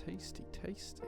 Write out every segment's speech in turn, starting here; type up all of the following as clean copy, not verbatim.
Tasty, tasty.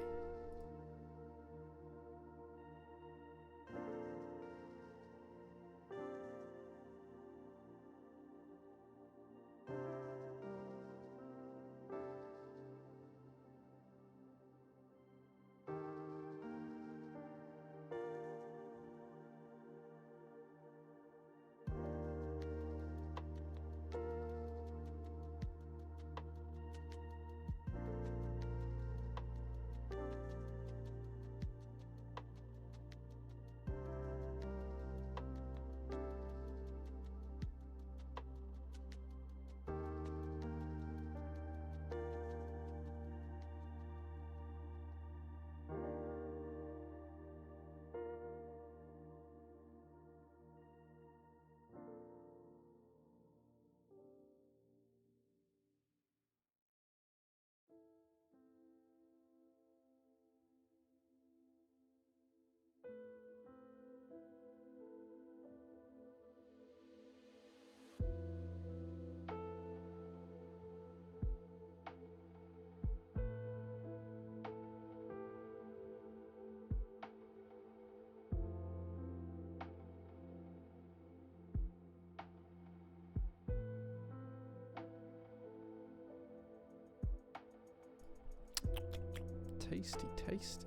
Tasty, tasty.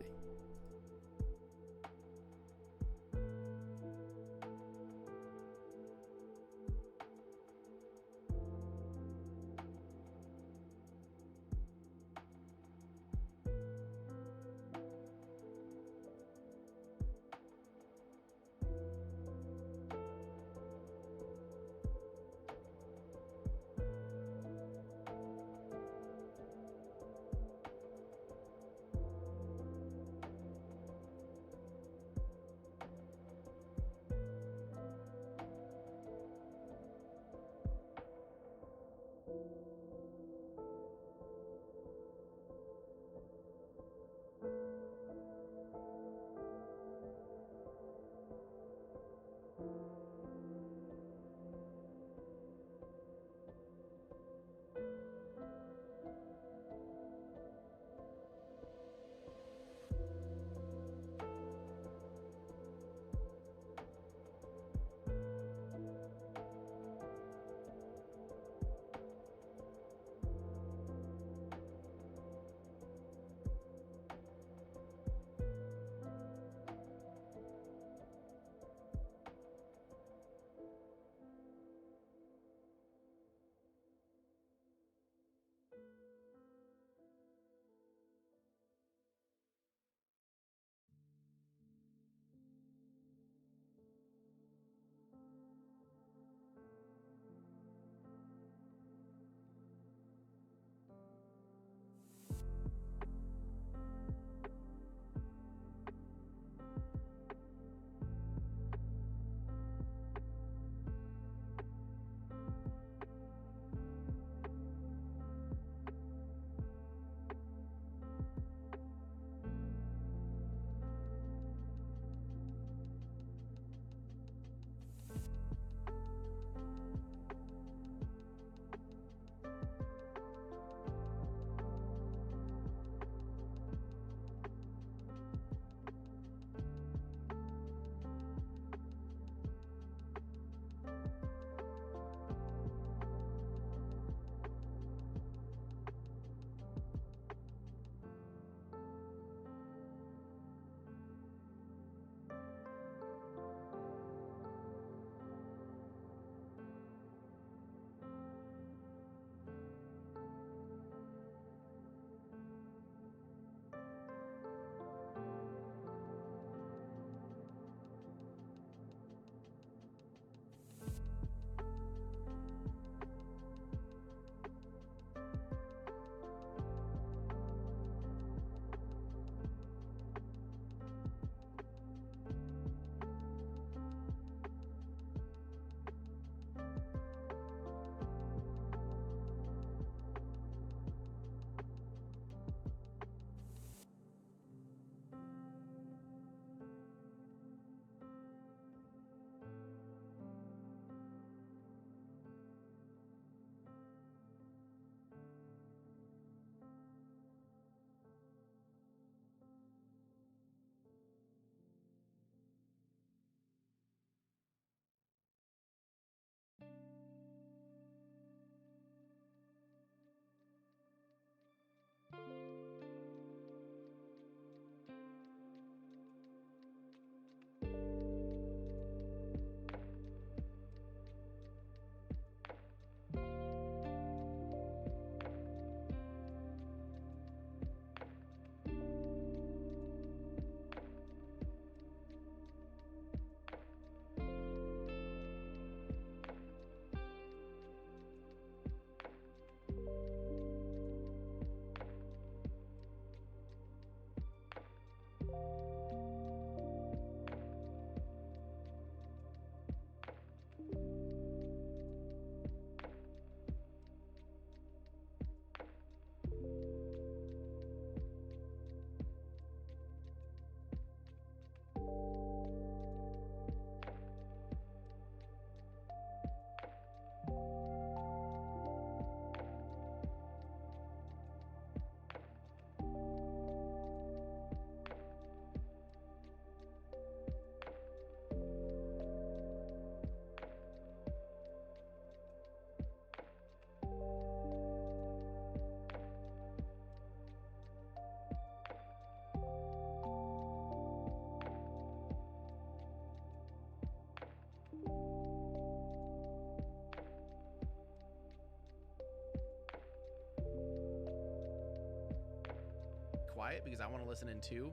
Quiet because I want to listen in too,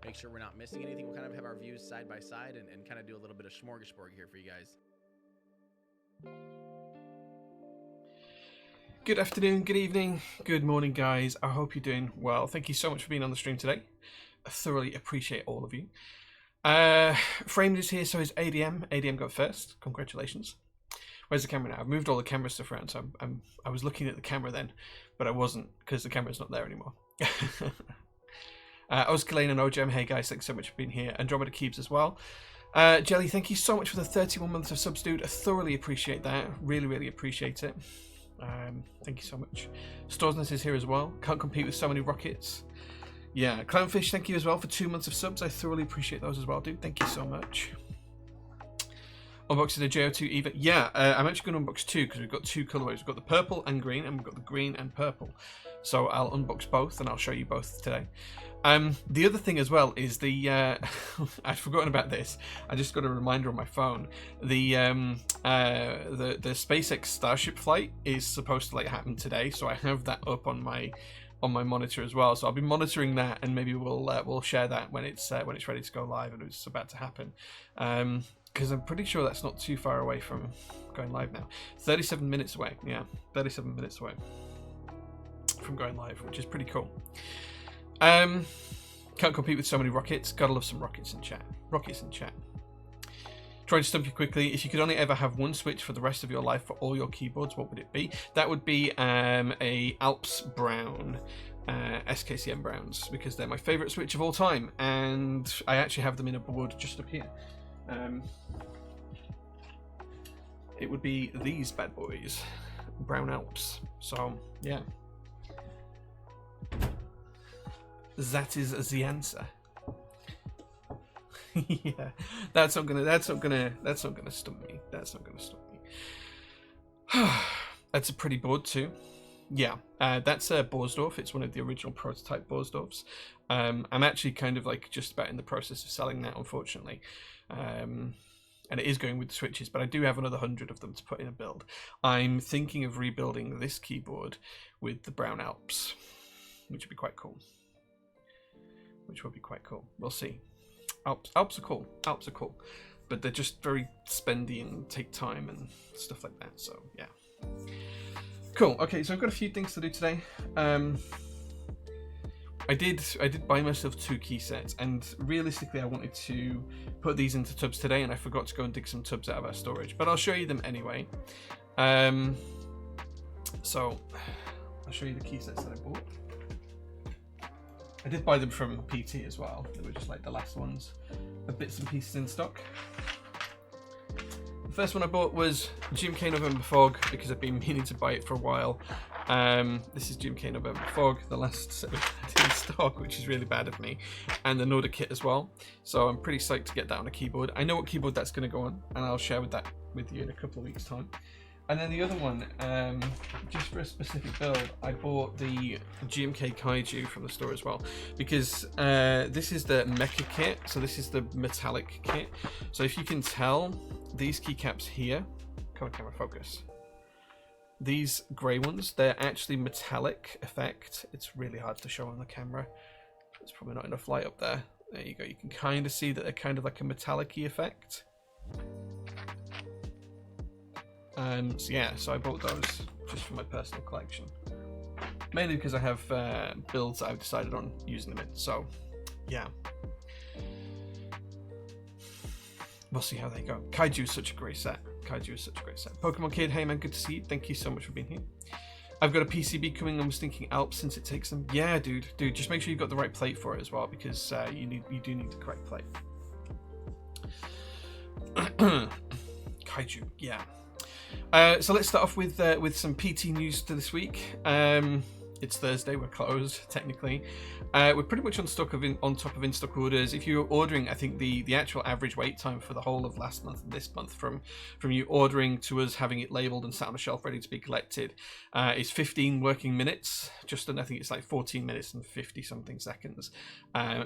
make sure we're not missing anything. We'll kind of have our views side by side and kind of do a little bit of smorgasbord here for you guys. Good afternoon, good evening, good morning, guys. I hope you're doing well. Thank you so much for being on the stream today. I thoroughly appreciate all of you. Framed is here, so is ADM. ADM got first. Congratulations. Where's the camera now? I've moved all the camera stuff around, so I was looking at the camera then, but I wasn't because the camera's not there anymore. Oskalane and OGM, hey guys, thanks so much for being here. Andromeda Keeps as well. Jelly, thank you so much for the 31 months of subs, dude. I thoroughly appreciate that. Really, really appreciate it. Thank you so much. Storesness is here as well. Can't compete with so many rockets. Yeah, Clownfish, thank you as well for 2 months of subs. I thoroughly appreciate those as well, dude. Thank you so much. Unboxing the J-02 Eva. Yeah, I'm actually going to unbox two because we've got two colorways. We've got the purple and green, and we've got the green and purple. So I'll unbox both, and I'll show you both today. The other thing as well is the I'd forgotten about this. I just got a reminder on my phone. The SpaceX Starship flight is supposed to happen today, so I have that up on my monitor as well. So I'll be monitoring that, and maybe we'll share that when it's ready to go live and it's about to happen. Because I'm pretty sure that's not too far away from going live now. 37 minutes away. Yeah, 37 minutes away from going live, which is pretty cool. Can't compete with so many rockets. Gotta love some rockets in chat. Rockets in chat. Trying to stump you quickly. If you could only ever have one switch for the rest of your life for all your keyboards, what would it be? That would be a Alps Brown. SKCM Browns, because they're my favourite switch of all time, and I actually have them in a board just up here. It would be these bad boys, Brown Alps. So yeah, that is the answer. Yeah, that's not gonna stump me. That's not gonna stump me. That's a pretty board too. Yeah, that's Borsdorf. It's one of the original prototype Borsdorfs. I'm actually kind of just about in the process of selling that, unfortunately. And it is going with the switches, but I do have another 100 of them to put in a build. I'm thinking of rebuilding this keyboard with the Brown Alps, which would be quite cool. We'll see. Alps are cool. Alps are cool, but they're just very spendy and take time and stuff like that. So yeah. Cool. Okay, so I've got a few things to do today. I did buy myself 2 key sets, and realistically I wanted to put these into tubs today, and I forgot to go and dig some tubs out of our storage, but I'll show you them anyway. So I'll show you the key sets that I bought. I did buy them from PT as well. They were just the last ones of bits and pieces in stock. The first one I bought was GMK November Fog, because I've been meaning to buy it for a while. This is GMK November Fog, the last set we had in stock, which is really bad of me, and the Nordic kit as well. So I'm pretty psyched to get that on a keyboard. I know what keyboard that's going to go on, and I'll share that with you in a couple of weeks' time. And then the other one, just for a specific build, I bought the GMK Kaiju from the store as well, because this is the Mecha kit, so this is the metallic kit. So if you can tell, these keycaps here, come on camera, focus. These grey ones, they're actually metallic effect. It's really hard to show on the camera. There's probably not enough light up there. There you go, you can kind of see that they're kind of like a metallic-y effect. So yeah, so I bought those just for my personal collection, mainly because I have builds that I've decided on using them in. So yeah, we'll see how they go. Kaiju is such a great set. Pokemon Kid, hey man, good to see you. Thank you so much for being here. I've got a PCB coming. I was thinking Alps since it takes them. Yeah, dude, just make sure you've got the right plate for it as well, because you do need the correct plate. Kaiju, yeah. So let's start off with some PT news to this week. It's Thursday, we're closed technically. We're pretty much on top of in-stock orders. If you're ordering, I think the actual average wait time for the whole of last month and this month from you ordering to us having it labeled and sat on a shelf ready to be collected is 15 working minutes. Just, and I think it's like 14 minutes and 50 something seconds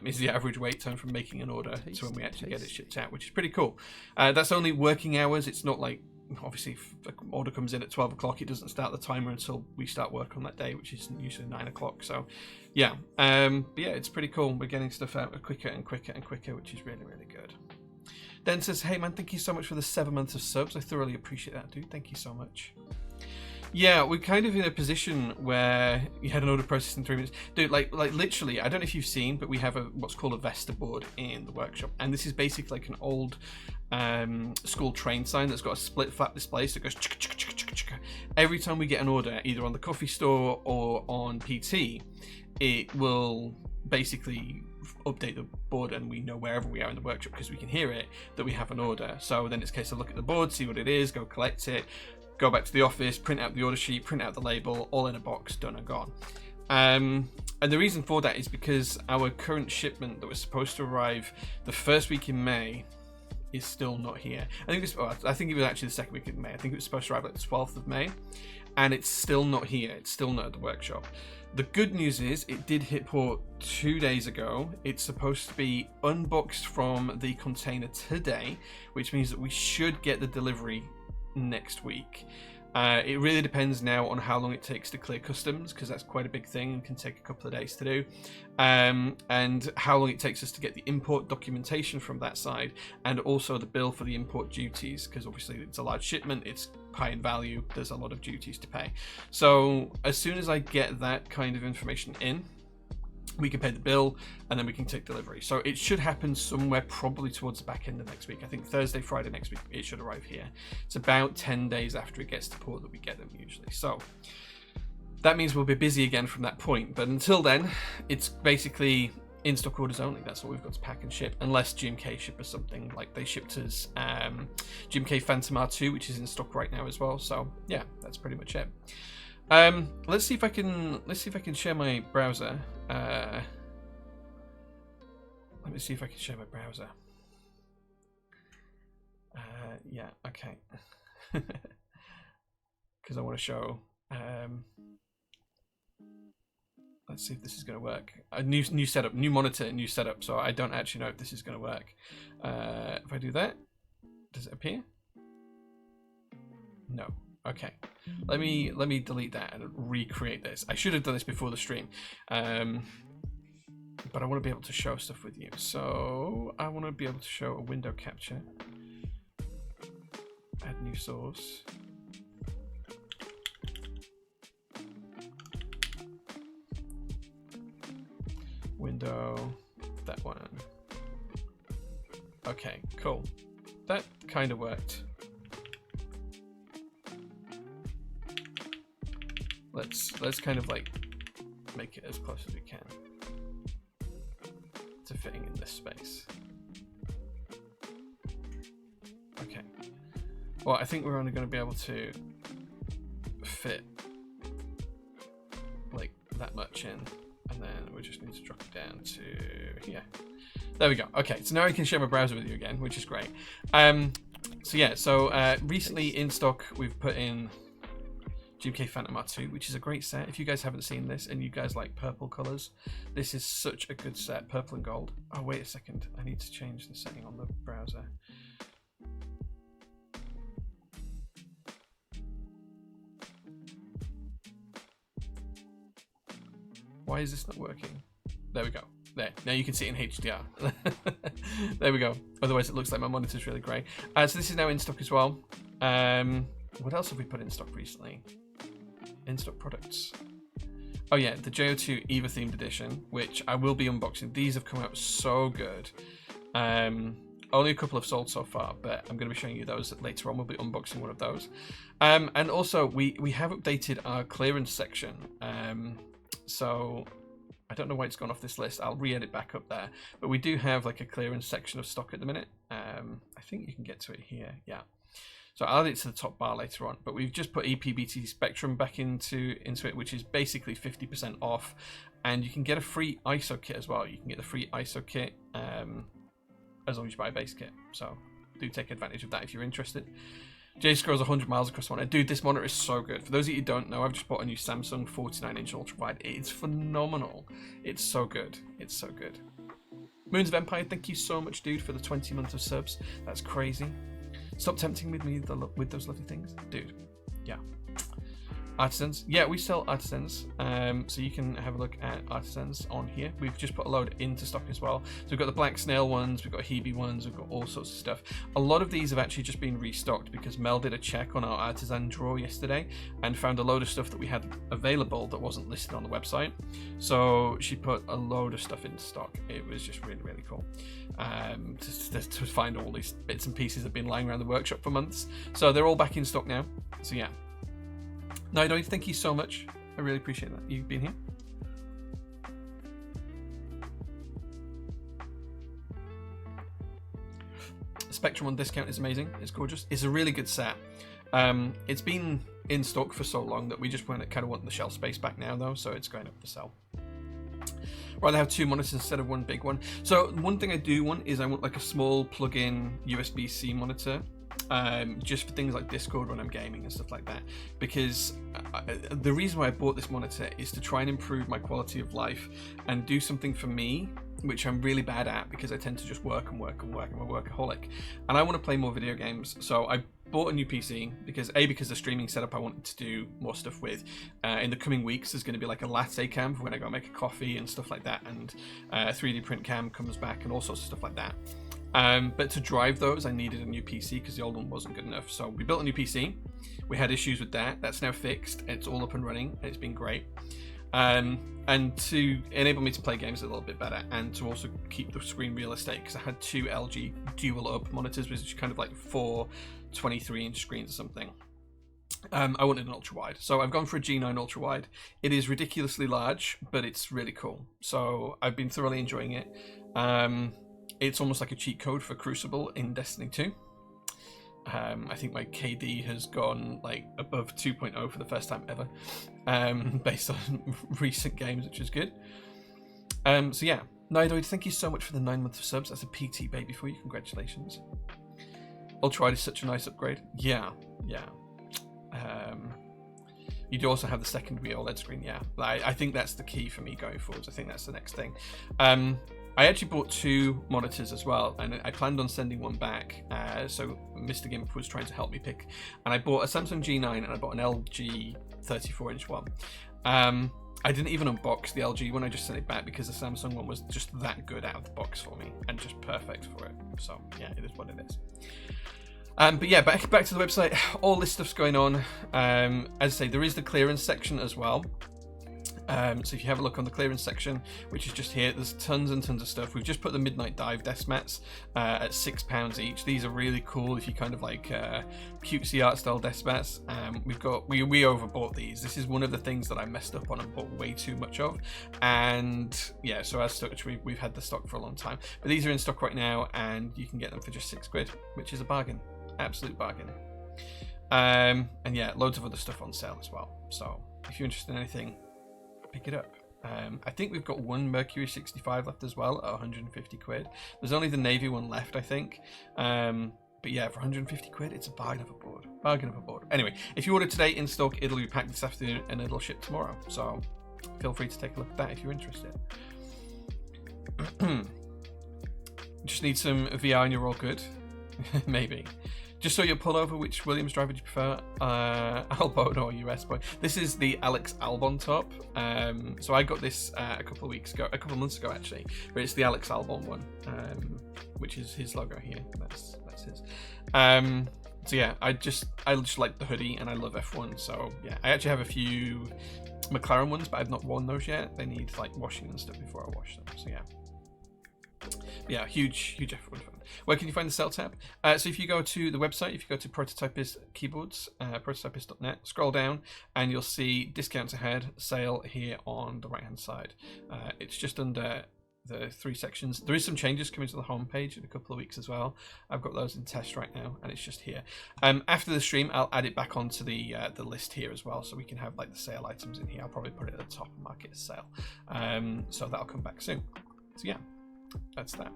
is the average wait time from making an order to when we actually get it shipped out, which is pretty cool. That's only working hours. It's not like, obviously, if an order comes in at 12 o'clock, it doesn't start the timer until we start work on that day, which is usually 9 o'clock. So, yeah. But yeah, it's pretty cool. We're getting stuff out quicker and quicker and quicker, which is really, really good. Den says, hey man, thank you so much for the 7 months of subs. I thoroughly appreciate that, dude. Thank you so much. Yeah, we're kind of in a position where you had an order processed in 3 minutes. Dude, like literally, I don't know if you've seen, but we have what's called a Vesta board in the workshop. And this is basically like an old school train sign that's got a split flap display, so it goes chicka, chicka, chicka, chicka, chicka. Every time we get an order, either on the coffee store or on PT, it will basically update the board, and we know wherever we are in the workshop, because we can hear it, that we have an order. So then it's a case of look at the board, see what it is, go collect it, go back to the office, print out the order sheet, print out the label, all in a box, done and gone. And the reason for that is because our current shipment that was supposed to arrive the first week in May is still not here. I think it was actually the second week in May. I think it was supposed to arrive like the 12th of May, and it's still not here. It's still not at the workshop. The good news is it did hit port 2 days ago. It's supposed to be unboxed from the container today, which means that we should get the delivery next week. It really depends now on how long it takes to clear customs, because that's quite a big thing and can take a couple of days to do, and how long it takes us to get the import documentation from that side, and also the bill for the import duties, because obviously it's a large shipment, it's high in value, there's a lot of duties to pay. So as soon as I get that kind of information in, we can pay the bill and then we can take delivery. So it should happen somewhere probably towards the back end of next week. I think Thursday, Friday next week it should arrive here. It's about 10 days after it gets to port that we get them usually. So that means we'll be busy again from that point. But until then, it's basically in-stock orders only. That's all we've got to pack and ship, unless GMK ship us something. Like they shipped us GMK Phantom R2, which is in stock right now as well. So yeah, that's pretty much it. Let's see if I can share my browser. Let me see if I can share my browser. Yeah, okay. Because I want to show. Let's see if this is going to work. A new setup, new monitor, new setup. So I don't actually know if this is going to work. If I do that, does it appear? No. Okay. Let me delete that and recreate this. I should have done this before the stream. But I want to be able to show stuff with you. So I want to be able to show a window capture. Add new source. Window, that one. Okay, cool. That kind of worked. Let's kind of like make it as close as we can to fitting in this space. Okay. Well, I think we're only going to be able to fit like that much in, and then we just need to drop it down to here. There we go. Okay, so now I can share my browser with you again, which is great. So yeah, recently in stock we've put in GMK Phantom R2, which is a great set. If you guys haven't seen this and you guys like purple colors, this is such a good set, purple and gold. Oh, wait a second. I need to change the setting on the browser. Why is this not working? There we go. There. Now you can see it in HDR. There we go. Otherwise it looks like my monitor's really grey. So this is now in stock as well. What else have we put in stock recently? In-stock products. Oh yeah, the J-02 Eva themed edition, which I will be unboxing. These have come out so good. Only a couple have sold so far, but I'm going to be showing you those later on. We'll be unboxing one of those. And also, we have updated our clearance section. So I don't know why it's gone off this list. I'll re-edit back up there. But we do have like a clearance section of stock at the minute. I think you can get to it here. Yeah. So I'll add it to the top bar later on. But we've just put EPBT Spectrum back into it, which is basically 50% off. And you can get a free ISO kit as well. You can get the free ISO kit as long as you buy a base kit. So do take advantage of that if you're interested. J scrolls 100 miles across the monitor. Dude, this monitor is so good. For those of you who don't know, I've just bought a new Samsung 49-inch ultra-wide. It's phenomenal. It's so good. It's so good. Moons of Empire, thank you so much, dude, for the 20 months of subs. That's crazy. Stop tempting with me with those lovely things. Dude, yeah. Artisans. Yeah, we sell artisans. So you can have a look at artisans on here. We've just put a load into stock as well. So we've got the black snail ones, we've got Hebe ones, we've got all sorts of stuff. A lot of these have actually just been restocked because Mel did a check on our artisan drawer yesterday and found a load of stuff that we had available that wasn't listed on the website. So she put a load of stuff into stock. It was just really, really cool to find all these bits and pieces that have been lying around the workshop for months. So they're all back in stock now. So yeah. Nido, thank you so much. I really appreciate that you've been here. Spectrum on discount is amazing. It's gorgeous. It's a really good set. It's been in stock for so long that we just kind of want the shelf space back now, though, so it's going up for sale. Rather have two monitors instead of one big one. So one thing I do want is I want like a small plug-in USB-C monitor. Just for things like Discord when I'm gaming and stuff like that, because the reason why I bought this monitor is to try and improve my quality of life and do something for me, which I'm really bad at because I tend to just work and work and work. I'm a workaholic and I want to play more video games. So I bought a new PC because the streaming setup I wanted to do more stuff with. In the coming weeks there's going to be like a latte cam for when I go make a coffee and stuff like that, and 3D print cam comes back and all sorts of stuff like that. But to drive those, I needed a new PC because the old one wasn't good enough. So we built a new PC. We had issues with that. That's now fixed. It's all up and running. It's been great. And to enable me to play games a little bit better and to also keep the screen real estate, because I had two LG dual up monitors, which is kind of like 4 23-inch screens or something. I wanted an ultra wide, so I've gone for a G9 ultra wide. It is ridiculously large, but it's really cool. So I've been thoroughly enjoying it. It's almost like a cheat code for Crucible in Destiny 2. I think my KD has gone like above 2.0 for the first time ever, based on recent games, which is good. So yeah, Nidoid, thank you so much for the 9 months of subs. That's a PT baby for you. Congratulations. Ultra wide is such a nice upgrade. Yeah. You do also have the secondary OLED screen. Yeah, I think that's the key for me going forwards. I think that's the next thing. I actually bought 2 monitors as well, and I planned on sending one back. So Mr. Gimp was trying to help me pick, and I bought a Samsung G9 and I bought an LG 34-inch one. I didn't even unbox the LG one. I just sent it back because the Samsung one was just that good out of the box for me and just perfect for it. So yeah, it is what it is. But yeah, back to the website. All this stuff's going on. As I say, there is the clearance section as well. So if you have a look on the clearance section, which is just here, there's tons and tons of stuff. We've just put the Midnight Dive desk mats at £6 each. These are really cool if you kind of like cutesy art style desk mats. We overbought these. This is one of the things that I messed up on and bought way too much of. And yeah, so as such, we've had the stock for a long time. But these are in stock right now, and you can get them for just £6, which is a bargain. Absolute bargain. And yeah, loads of other stuff on sale as well. So if you're interested in anything, pick it up. I think we've got one Mercury 65 left as well at £150. There's only the Navy one left, I think. But yeah, for £150, it's a bargain of a board. Bargain of a board. Anyway, if you order today in stock, it'll be packed this afternoon and it'll ship tomorrow. So feel free to take a look at that if you're interested. Just need some VR and you're all good. Maybe. Just saw your pullover. Which Williams driver do you prefer, Albon or US boy? This is the Alex Albon top. So I got this a couple of months ago actually, but it's the Alex Albon one, which is his logo here. That's his. So yeah, I just like the hoodie and I love F1. So yeah, I actually have a few McLaren ones, but I've not worn those yet. They need like washing and stuff before I wash them. So yeah. yeah, huge effort with fun. Where can you find the sell tab? So if you go to the website, if you go to Prototypist Keyboards, prototypist.net, scroll down and you'll see discounts ahead, sale here on the right hand side. It's just under the 3 sections. There is some changes coming to the homepage in a couple of weeks as well. I've got those in test right now, and it's just here. After the stream, I'll add it back onto the list here as well, so we can have like the sale items in here. I'll probably put it at the top and mark it as sale. So that'll come back soon. So yeah, that's that.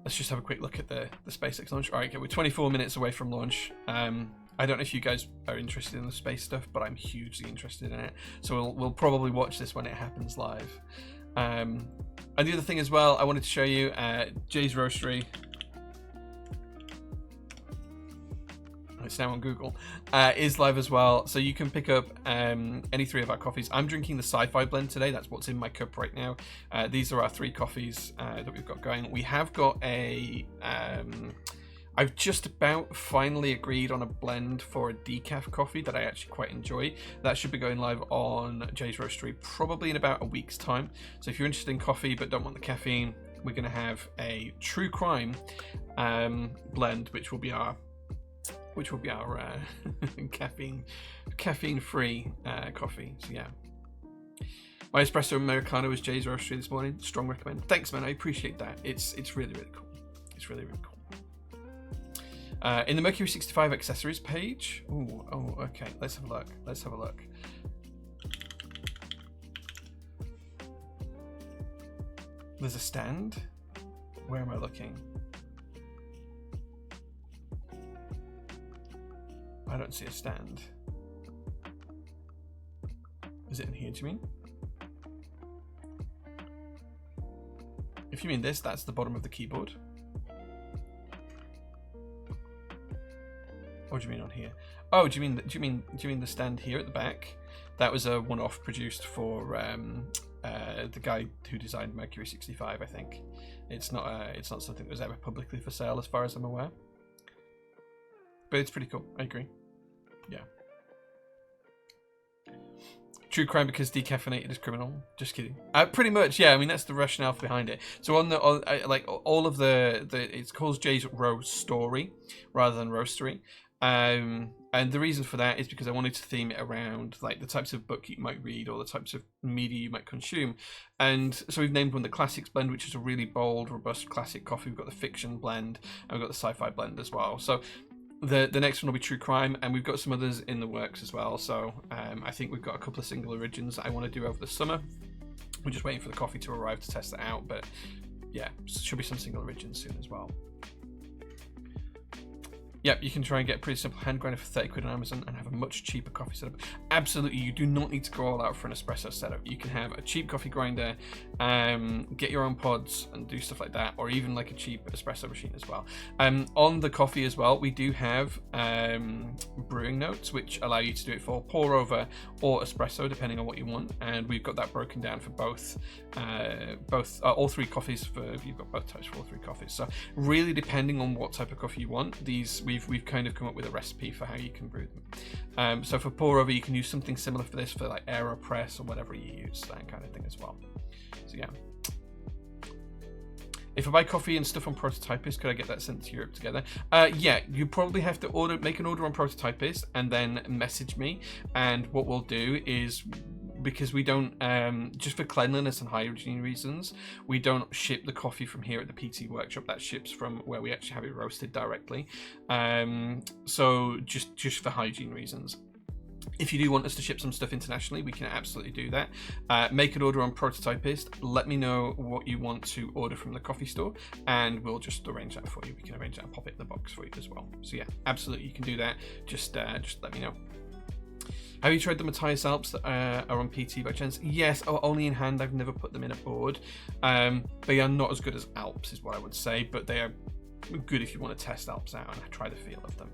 Let's just have a quick look at the SpaceX launch. All right, okay, we're 24 minutes away from launch. I don't know if you guys are interested in the space stuff, but I'm hugely interested in it. So we'll probably watch this when it happens live. And the other thing as well, I wanted to show you Jay's Roastery. It's now on Google. Is live as well, so you can pick up any 3 of our coffees. I'm drinking the Sci-Fi blend today. That's what's in my cup right now. These are our 3 coffees that we've got going. We have got a I've just about finally agreed on a blend for a decaf coffee that I actually quite enjoy. That should be going live on Jay's Roastery probably in about a week's time. So if you're interested in coffee but don't want the caffeine, we're going to have a True Crime blend, which will be our caffeine-free coffee. So yeah. My espresso Americano was Jay's Roastery this morning. Strong recommend. Thanks, man. I appreciate that. It's really, really cool. It's really, really cool. In the Mercury 65 accessories page. Oh, okay. Let's have a look. There's a stand. Where am I looking? I don't see a stand. Is it in here, do you mean? If you mean this, that's the bottom of the keyboard. Or do you mean on here? Oh, do you mean the stand here at the back? That was a one-off produced for the guy who designed Mercury 65, I think. It's not something that was ever publicly for sale as far as I'm aware. But it's pretty cool. I agree. Yeah. True crime because decaffeinated is criminal. Just kidding. Pretty much, yeah. I mean, that's the rationale behind it. So like all of the it's called Jay's Roastery rather than Roastery. And the reason for that is because I wanted to theme it around like the types of book you might read or the types of media you might consume. And so we've named one the Classics blend, which is a really bold, robust classic coffee. We've got the Fiction blend and we've got the Sci-Fi blend as well. So the next one will be True Crime, and we've got some others in the works as well. So I think we've got a couple of single origins that I want to do over the summer. We're just waiting for the coffee to arrive to test that out, but yeah, should be some single origins soon as well. Yep, you can try and get a pretty simple hand grinder for 30 quid on Amazon and have a much cheaper coffee setup. Absolutely, you do not need to go all out for an espresso setup. You can have a cheap coffee grinder, get your own pods and do stuff like that, or even like a cheap espresso machine as well. On the coffee as well, we do have brewing notes, which allow you to do it for pour over or espresso, depending on what you want. And we've got that broken down for all 3 coffees. You've got both types for all 3 coffees. So really, depending on what type of coffee you want, we've kind of come up with a recipe for how you can brew them. So for pour over, you can use something similar for this for like AeroPress or whatever you use, that kind of thing as well. So yeah. If I buy coffee and stuff on Prototypist, could I get that sent to Europe together? Yeah, you probably have to make an order on Prototypist and then message me. And what we'll do is, because we don't, just for cleanliness and hygiene reasons, we don't ship the coffee from here at the PT workshop. That ships from where we actually have it roasted directly. So just for hygiene reasons. If you do want us to ship some stuff internationally, we can absolutely do that. Make an order on Prototypist. Let me know what you want to order from the coffee store, and we'll just arrange that for you. We can arrange that and pop it in the box for you as well. So yeah, absolutely, you can do that. Just let me know. Have you tried the Matthias Alps that are on PT by chance? Yes, only in hand. I've never put them in a board. They are not as good as Alps, is what I would say, but they are good if you want to test Alps out and try the feel of them.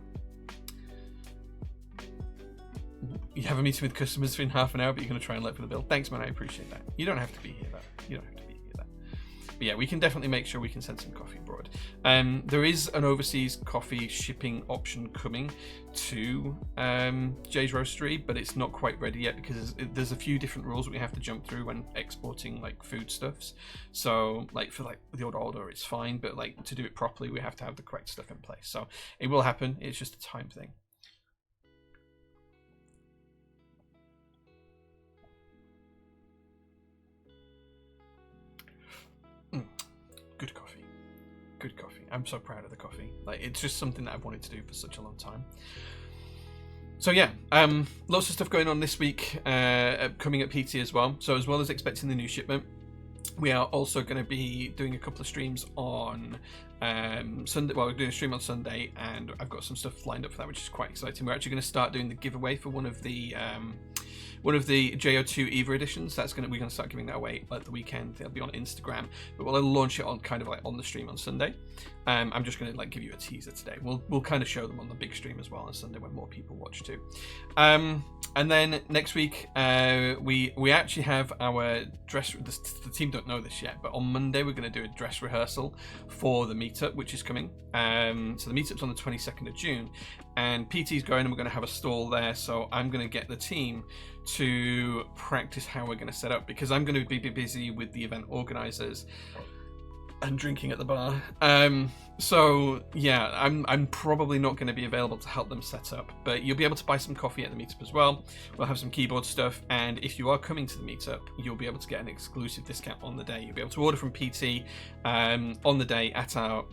You have a meeting with customers in half an hour, but you're going to try and let for the bill. Thanks, man. I appreciate that. You don't have to be here, though. You don't have to be here, though. yeah, we can definitely make sure we can send some coffee abroad. There is an overseas coffee shipping option coming to Jay's Roastery, but it's not quite ready yet because there's a few different rules that we have to jump through when exporting like foodstuffs. So like for like the odd order, it's fine, but like to do it properly, we have to have the correct stuff in place. So it will happen. It's just a time thing. Good coffee. Good coffee. I'm so proud of the coffee. Like, it's just something that I've wanted to do for such a long time. So yeah, lots of stuff going on this week, coming at PT as well. So as well as expecting the new shipment, we are also going to be doing a couple of streams on Sunday. Well, we're doing a stream on Sunday, and I've got some stuff lined up for that, which is quite exciting. We're actually going to start doing the giveaway for one of the J-02 Eva editions. We're going to start giving that away at the weekend. They'll be on Instagram, but we'll launch it on kind of like on the stream on Sunday. I'm just going to like give you a teaser today. We'll kind of show them on the big stream as well on Sunday when more people watch too. And then next week we actually have our dress. The team don't know this yet, but on Monday we're going to do a dress rehearsal for the meetup, which is coming. So the meetup's on the 22nd of June, and PT's going, and we're going to have a stall there. So I'm going to get the team to practice how we're going to set up, because I'm going to be busy with the event organizers and drinking at the bar. So yeah, I'm probably not going to be available to help them set up, but you'll be able to buy some coffee at the meetup as well. We'll have some keyboard stuff, and if you are coming to the meetup, you'll be able to get an exclusive discount on the day. You'll be able to order from PT on the day at our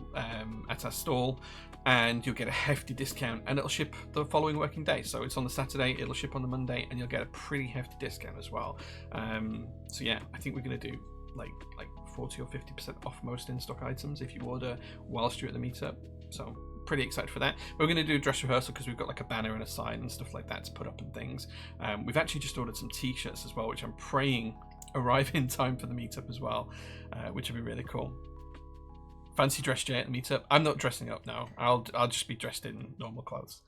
stall, and you'll get a hefty discount, and it'll ship the following working day. So it's on the Saturday, it'll ship on the Monday, and you'll get a pretty hefty discount as well. So yeah, I think we're going to do like 40 or 50% off most in-stock items if you order whilst you're at the meetup. So pretty excited for that. We're going to do a dress rehearsal because we've got like a banner and a sign and stuff like that to put up and things. We've actually just ordered some t-shirts as well, which I'm praying arrive in time for the meetup as well, which would be really cool. Fancy dress Jay at the meetup? I'm not dressing up now. I'll just be dressed in normal clothes.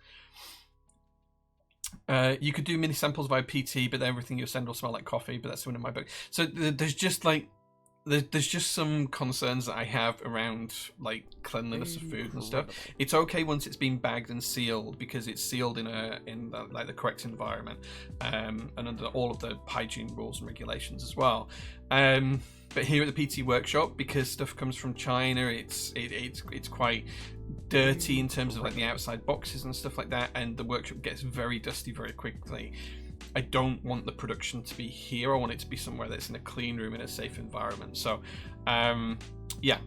You could do mini samples via PT, but everything you'll send will smell like coffee, but that's the one in my book. So there's just some concerns that I have around like cleanliness of food and stuff. It's okay once it's been bagged and sealed, because it's sealed in like the correct environment, and under all of the hygiene rules and regulations as well. But here at the PT workshop, because stuff comes from China, it's quite dirty in terms of like the outside boxes and stuff like that, and the workshop gets very dusty very quickly. I don't want the production to be here. I want it to be somewhere that's in a clean room in a safe environment. So yeah,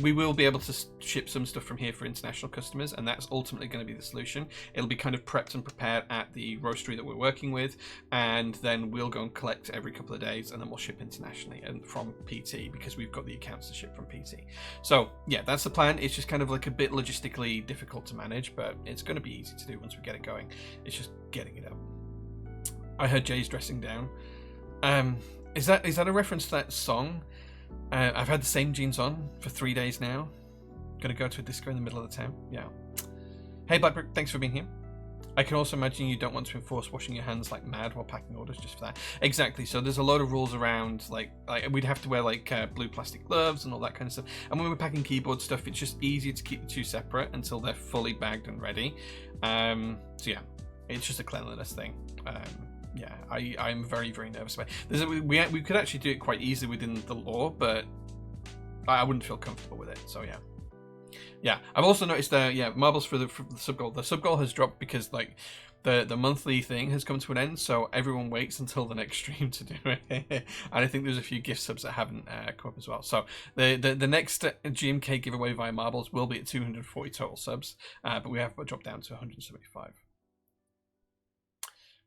we will be able to ship some stuff from here for international customers, and that's ultimately going to be the solution. It'll be kind of prepped and prepared at the roastery that we're working with, and then we'll go and collect every couple of days, and then we'll ship internationally and from PT, because we've got the accounts to ship from PT. So yeah, that's the plan. It's just kind of like a bit logistically difficult to manage, but it's going to be easy to do once we get it going. It's just getting it up. I heard Jay's dressing down. Is that a reference to that song? I've had the same jeans on for 3 days now. Gonna go to a disco in the middle of the town. Yeah. Hey Blackbrook, thanks for being here. I can also imagine you don't want to enforce washing your hands like mad while packing orders just for that. Exactly. So there's a lot of rules around, like we'd have to wear like blue plastic gloves and all that kind of stuff. And when we're packing keyboard stuff, it's just easier to keep the two separate until they're fully bagged and ready. So yeah, it's just a cleanliness thing. Yeah, I'm very, very nervous about it. We could actually do it quite easily within the law, but I wouldn't feel comfortable with it. So yeah. Yeah, I've also noticed that marbles for the sub goal. The sub goal has dropped because like the monthly thing has come to an end, so everyone waits until the next stream to do it. And I think there's a few gift subs that haven't come up as well. So the next GMK giveaway via marbles will be at 240 total subs, but we have dropped down to 175.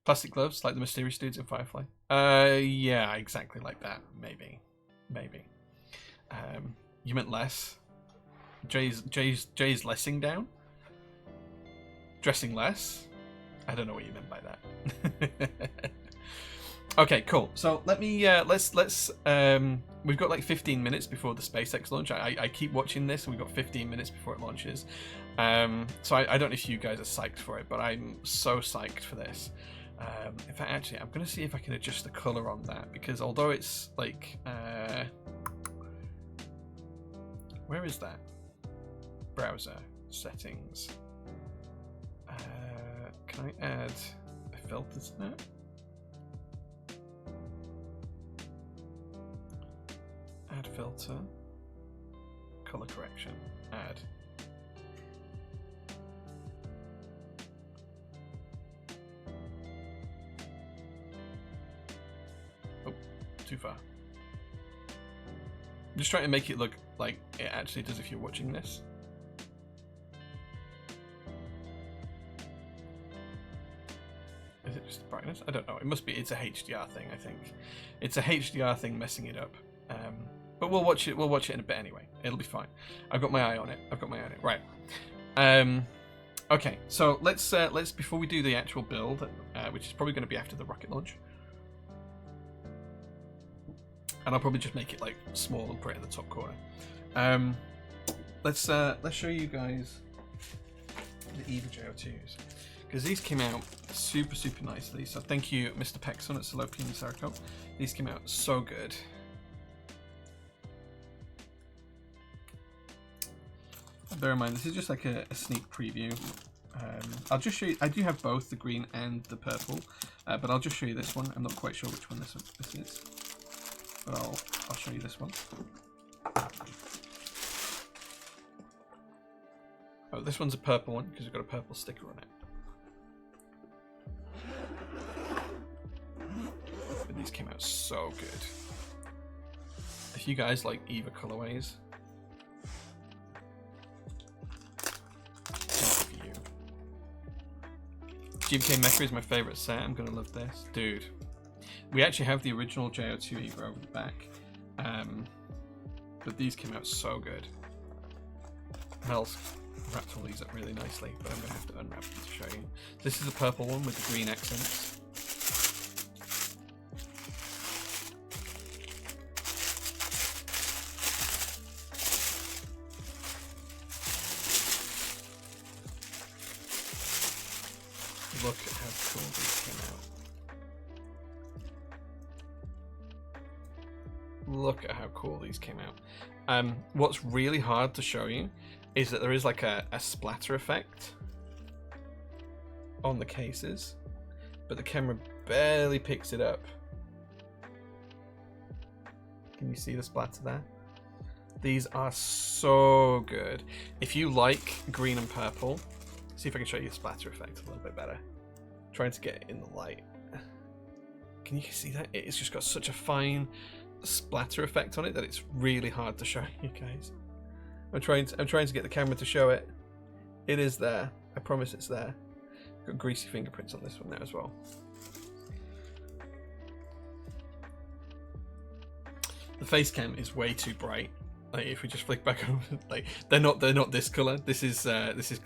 Plastic gloves, like the mysterious dudes in Firefly. Yeah, exactly like that. Maybe. You meant less. Jay's lessing down. Dressing less. I don't know what you meant by that. Okay, cool. So let me let's we've got like 15 minutes before the SpaceX launch. I keep watching this, and we've got 15 minutes before it launches. So I don't know if you guys are psyched for it, but I'm so psyched for this. In fact, actually, I'm going to see if I can adjust the color on that, because although it's like Where is that? Browser settings. Can I add a filter to that? Add filter. Color correction. Add. Oh, too far. I'm just trying to make it look like it actually does if you're watching this. Is it just the brightness? I don't know. It must be. It's a HDR thing, I think. It's a HDR thing messing it up. But we'll watch it. We'll watch it in a bit anyway. It'll be fine. I've got my eye on it. Right. Okay. So let's before we do the actual build, which is probably going to be after the rocket launch, and I'll probably just make it like small and put it in the top corner. Let's show you guys the Eva J-02s, because these came out super nicely. So thank you, Mr. Pexon at Salopian Sarko. These came out so good. Bear in mind, this is just like a sneak preview. I'll just show you. I do have both the green and the purple, but I'll just show you this one. I'm not quite sure which one this is, but I'll show you this one. Oh, this one's a purple one because it's got a purple sticker on it. But these came out so good. If you guys like Eva colorways, GMK Mecha is my favourite set. I'm gonna love this. Dude, we actually have the original J-02 Eva over the back. But these came out so good. Mel's wrapped all these up really nicely, but I'm gonna have to unwrap them to show you. This is a purple one with the green accents. Look at how cool these came out. Look at how cool these came out. What's really hard to show you is that there is like a splatter effect on the cases, but the camera barely picks it up. Can you see the splatter there? These are so good. If you like green and purple, see if I can show you the splatter effect a little bit better. Trying to get it in the light. Can you see that? It's just got such a fine splatter effect on it that it's really hard to show you guys. I'm trying to get the camera to show it. It is there. I promise it's there. Got greasy fingerprints on this one now as well. The face cam is way too bright. Like if we just flick back over, like they're not this color. This is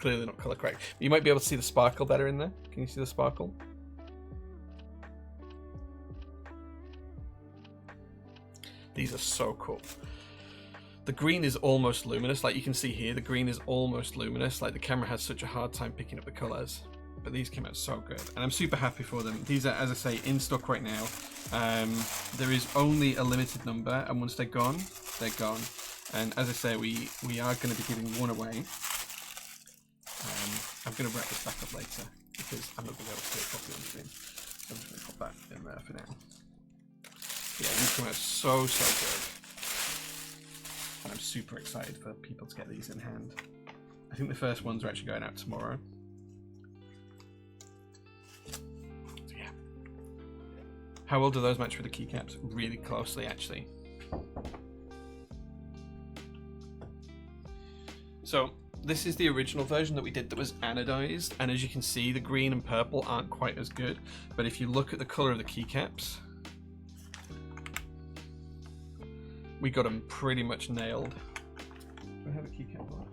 clearly not color correct. But you might be able to see the sparkle better in there. Can you see the sparkle? These are so cool. The green is almost luminous, like you can see here. The green is almost luminous. Like the camera has such a hard time picking up the colors. But these came out so good, and I'm super happy for them. These are, as I say, in stock right now. There is only a limited number, and once they're gone, they're gone. And as I say, we are going to be giving one away. I'm going to wrap this back up later because I'm not going to be able to do it properly on screen. So I'm just going to put that in there for now. Yeah, these come out so good, and I'm super excited for people to get these in hand. I think the first ones are actually going out tomorrow. So yeah, how well do those match with the keycaps? Really closely, actually. So this is the original version that we did that was anodized, and as you can see, the green and purple aren't quite as good. But if you look at the color of the keycaps, we got them pretty much nailed. Do I have a keycap on?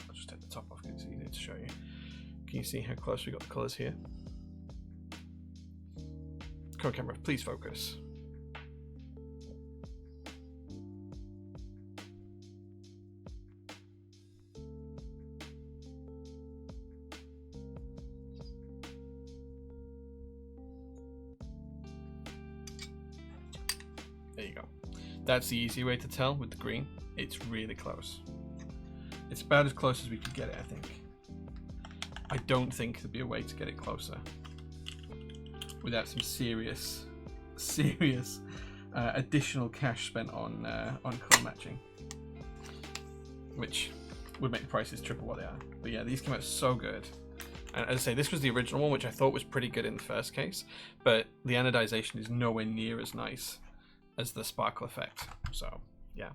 I'll just take the top off because it's easier to show you. Can you see how close we got the colors here? Come on, camera, please focus. That's the easy way to tell with the green. It's really close. It's about as close as we could get it, I think. I don't think there'd be a way to get it closer without some serious additional cash spent on color matching, which would make the prices triple what they are. But yeah, these came out so good. And as I say, this was the original one, which I thought was pretty good in the first case, but the anodization is nowhere near as nice as the sparkle effect. So yeah.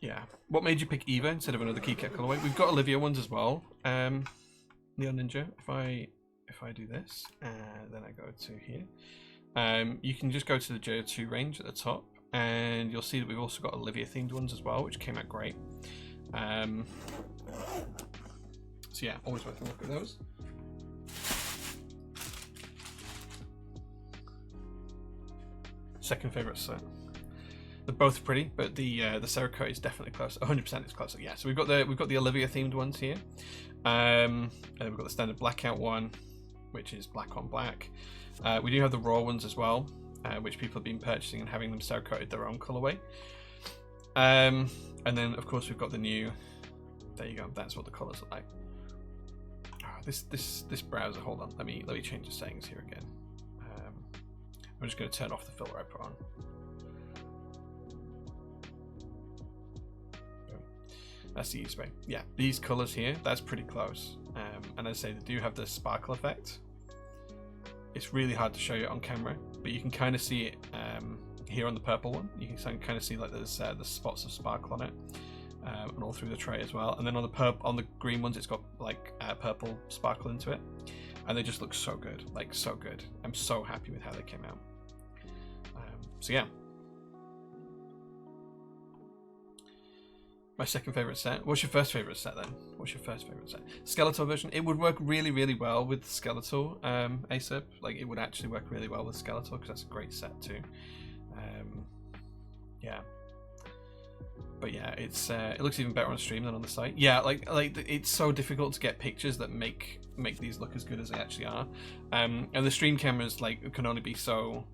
Yeah. What made you pick Eva instead of another keycap colorway? We've got Olivia ones as well. Neon Ninja. If I do this, then I go to here. You can just go to the J-02 range at the top, and you'll see that we've also got Olivia themed ones as well, which came out great. So yeah, always worth a look at those. Second favorite set. They're both pretty, but the Cerakote is definitely closer. 100% is closer. Yeah. So we've got the Olivia themed ones here. And we've got the standard blackout one, which is black on black. We do have the raw ones as well, which people have been purchasing and having them Cerakoted their own colorway. And then of course we've got the new. There you go. That's what the colors look like. Oh, this browser. Hold on. Let me change the settings here again. I'm just going to turn off the filter I put on. That's the easiest way. Yeah, these colors here, that's pretty close. And as I say, they do have the sparkle effect. It's really hard to show you on camera, but you can kind of see it here on the purple one. You can kind of see like there's the spots of sparkle on it, and all through the tray as well. And then on the green ones, it's got like purple sparkle into it, and they just look so good, like so good. I'm so happy with how they came out. So yeah. My second favorite set. What's your first favorite set then? What's your first favorite set? Skeletor version. It would work really, really well with Skeletor ASAP. Like it would actually work really well with Skeletor because that's a great set too. Yeah. But yeah, it looks even better on stream than on the site. Yeah, like it's so difficult to get pictures that make these look as good as they actually are. And the stream cameras like can only be so.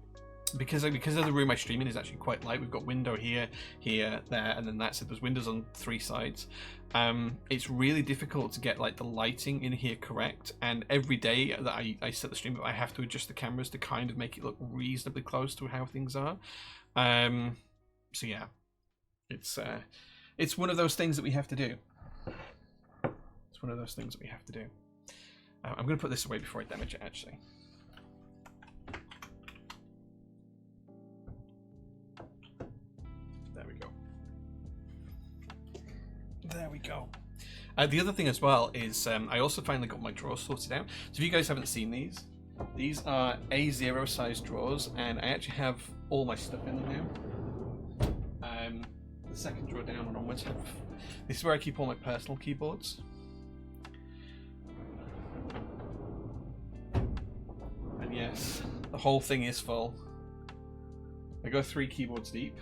Because of the room I stream in is actually quite light. We've got window here, there, and then that's it. There's windows on 3 sides. It's really difficult to get like the lighting in here correct. And every day that I set the stream up, I have to adjust the cameras to kind of make it look reasonably close to how things are. So yeah, it's one of those things that we have to do. It's one of those things that we have to do. I'm going to put this away before I damage it actually. There we go. The other thing as well is I also finally got my drawers sorted out. So if you guys haven't seen these are A0 size drawers, and I actually have all my stuff in them now. The second drawer down and onwards this is where I keep all my personal keyboards. And yes, the whole thing is full. I go 3 keyboards deep.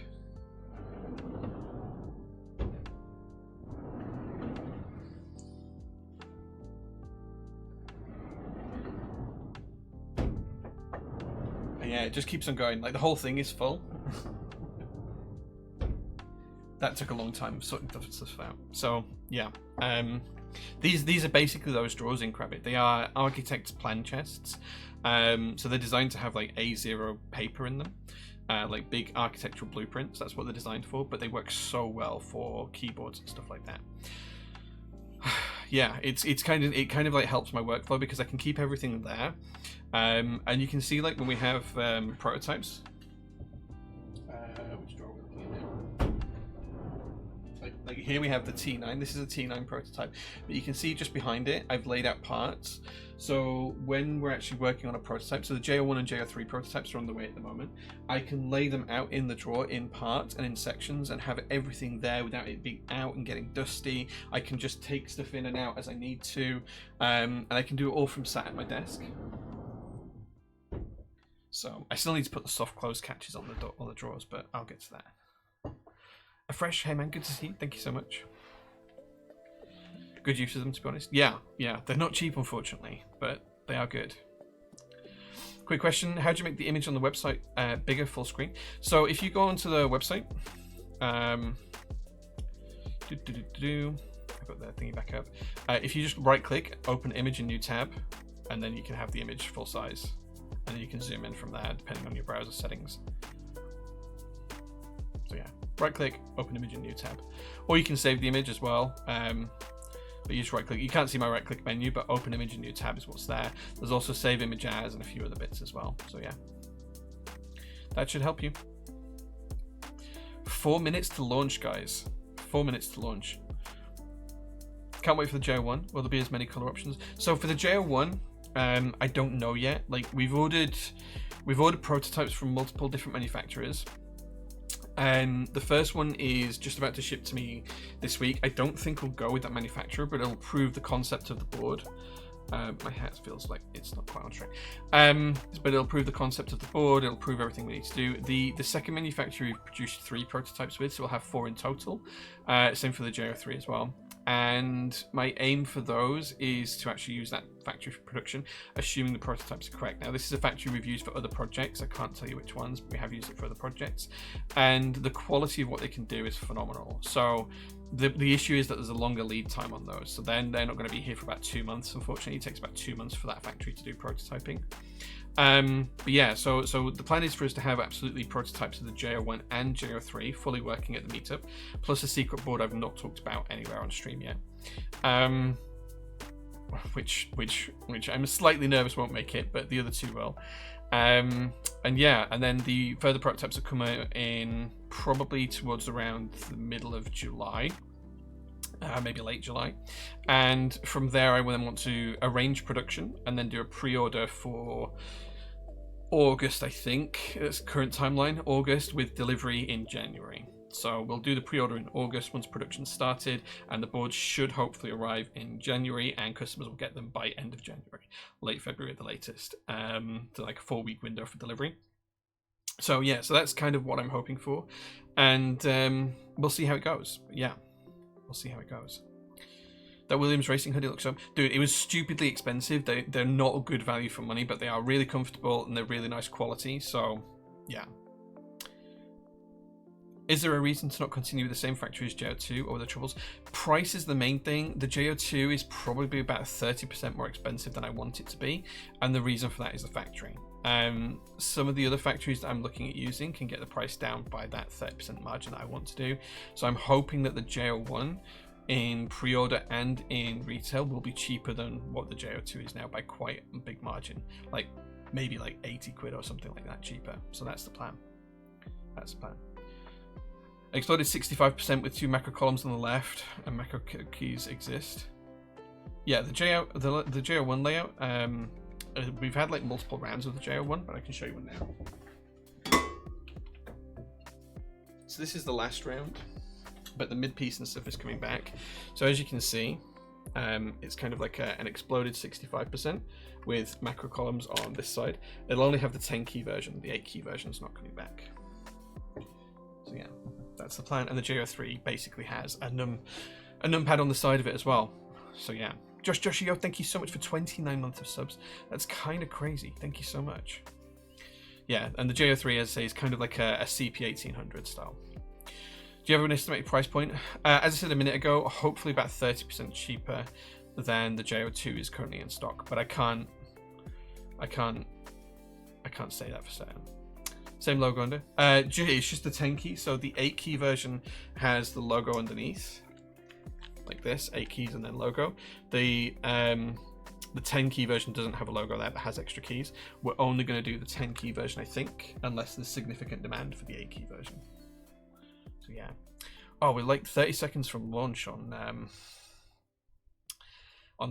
Yeah, it just keeps on going. Like the whole thing is full. That took a long time sorting stuff out. So yeah, these are basically those drawers in Crabbit. They are architect's plan chests. So they're designed to have like A0 paper in them, like big architectural blueprints. That's what they're designed for. But they work so well for keyboards and stuff like that. Yeah, it kind of like helps my workflow because I can keep everything there. And you can see like when we have prototypes. Which drawer are we looking at now? Like here we have the T9. This is a T9 prototype, but you can see just behind it I've laid out parts. So when we're actually working on a prototype, so the J01 and J03 prototypes are on the way at the moment, I can lay them out in the drawer in parts and in sections and have everything there without it being out and getting dusty. I can just take stuff in and out as I need to, and I can do it all from sat at my desk. So I still need to put the soft close catches on the drawers, but I'll get to that. A fresh, hey man, good to see you. Thank you so much. Good use of them, to be honest. Yeah, they're not cheap, unfortunately, but they are good. Quick question: how do you make the image on the website bigger, full screen? So if you go onto the website, I've got that thingy back up. If you just right-click, open image in new tab, and then you can have the image full size, and then you can zoom in from there depending on your browser settings. So yeah, right-click, open image in new tab, or you can save the image as well. But you just right click. You can't see my right click menu, but open image in new tab is what's there. There's also save image as and a few other bits as well. So yeah, that should help you. 4 minutes to launch, guys. 4 minutes to launch. Can't wait for the J-01. Will there be as many color options? So for the J-01, I don't know yet. Like we've ordered prototypes from multiple different manufacturers. The first one is just about to ship to me this week. I don't think we'll go with that manufacturer, but it'll prove the concept of the board. My hat feels like it's not quite on track. But it'll prove the concept of the board. It'll prove everything we need to do. The second manufacturer we've produced 3 prototypes with, so we'll have 4 in total. Same for the J-03 as well. And my aim for those is to actually use that factory for production, assuming the prototypes are correct. Now, this is a factory we've used for other projects. I can't tell you which ones, but we have used it for other projects. And the quality of what they can do is phenomenal. So the issue is that there's a longer lead time on those. So then they're not going to be here for about 2 months. Unfortunately, it takes about 2 months for that factory to do prototyping. But yeah, so the plan is for us to have absolutely prototypes of the J-01 and J-03 fully working at the meetup, plus a secret board I've not talked about anywhere on stream yet, which I'm slightly nervous won't make it, but the other 2 will. And yeah, and then the further prototypes will come out in probably towards around the middle of July. Maybe late July, and from there I then want to arrange production and then do a pre-order for August, I think. It's current timeline, August, with delivery in January. So we'll do the pre-order in August once production started, and the boards should hopefully arrive in January, and customers will get them by end of January, late February at the latest, to like a 4-week window for delivery. So yeah, so that's kind of what I'm hoping for, and we'll see how it goes. Yeah. We'll see how it goes. That Williams racing hoodie looks up. Dude, it was stupidly expensive. They're not a good value for money, but they are really comfortable and they're really nice quality. So, yeah. Is there a reason to not continue with the same factory as J-02 or the troubles? Price is the main thing. The J-02 is probably about 30% more expensive than I want it to be. And the reason for that is the factory. Some of the other factories that I'm looking at using can get the price down by that 30% margin that I want to do. So I'm hoping that the J-01 in pre-order and in retail will be cheaper than what the J-02 is now by quite a big margin. Like maybe like 80 quid or something like that cheaper. So that's the plan. That's the plan. Exploded 65% with 2 macro columns on the left and macro keys exist. Yeah, the J-01 layout, we've had like multiple rounds of the J-01, but I can show you one now. So this is the last round, but the mid piece and stuff is coming back. So as you can see, it's kind of like an exploded 65% with macro columns on this side. It'll only have the 10 key version. The 8 key version is not coming back. So yeah, that's the plan. And the J-03 basically has a numpad on the side of it as well. So yeah. Joshio, thank you so much for 29 months of subs. That's kind of crazy. Thank you so much. Yeah, and the J-03, as I say, is kind of like a CP1800 style. Do you have an estimated price point? As I said a minute ago, hopefully about 30% cheaper than the J-02 is currently in stock, but I can't say that for certain. Same logo under. It's just the 10 key, so the 8 key version has the logo underneath. Like this, 8 keys and then logo. The 10 key version doesn't have a logo there, but has extra keys. We're only going to do the 10 key version, I think, unless there's significant demand for the 8 key version. So yeah. Oh, we're like 30 seconds from launch on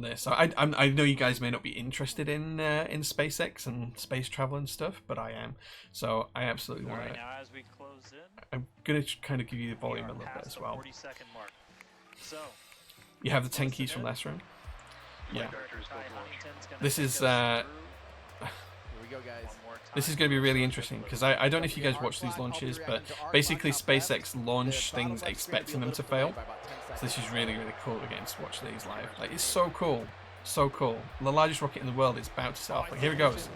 this. So I know you guys may not be interested in SpaceX and space travel and stuff, but I am. So I absolutely want to. Right now, as we close in, I'm going to kind of give you the volume a little bit as well. 40-second mark. So you have the 10 keys from last round. Yeah. This is Here we go, guys. this is going to be really interesting because I don't know if you guys watch these launches, but basically SpaceX launch things expecting them to fail. So this is really, really cool. We're getting to watch these live. Like, it's so cool. So cool. The largest rocket in the world is about to set off. Like, here it goes.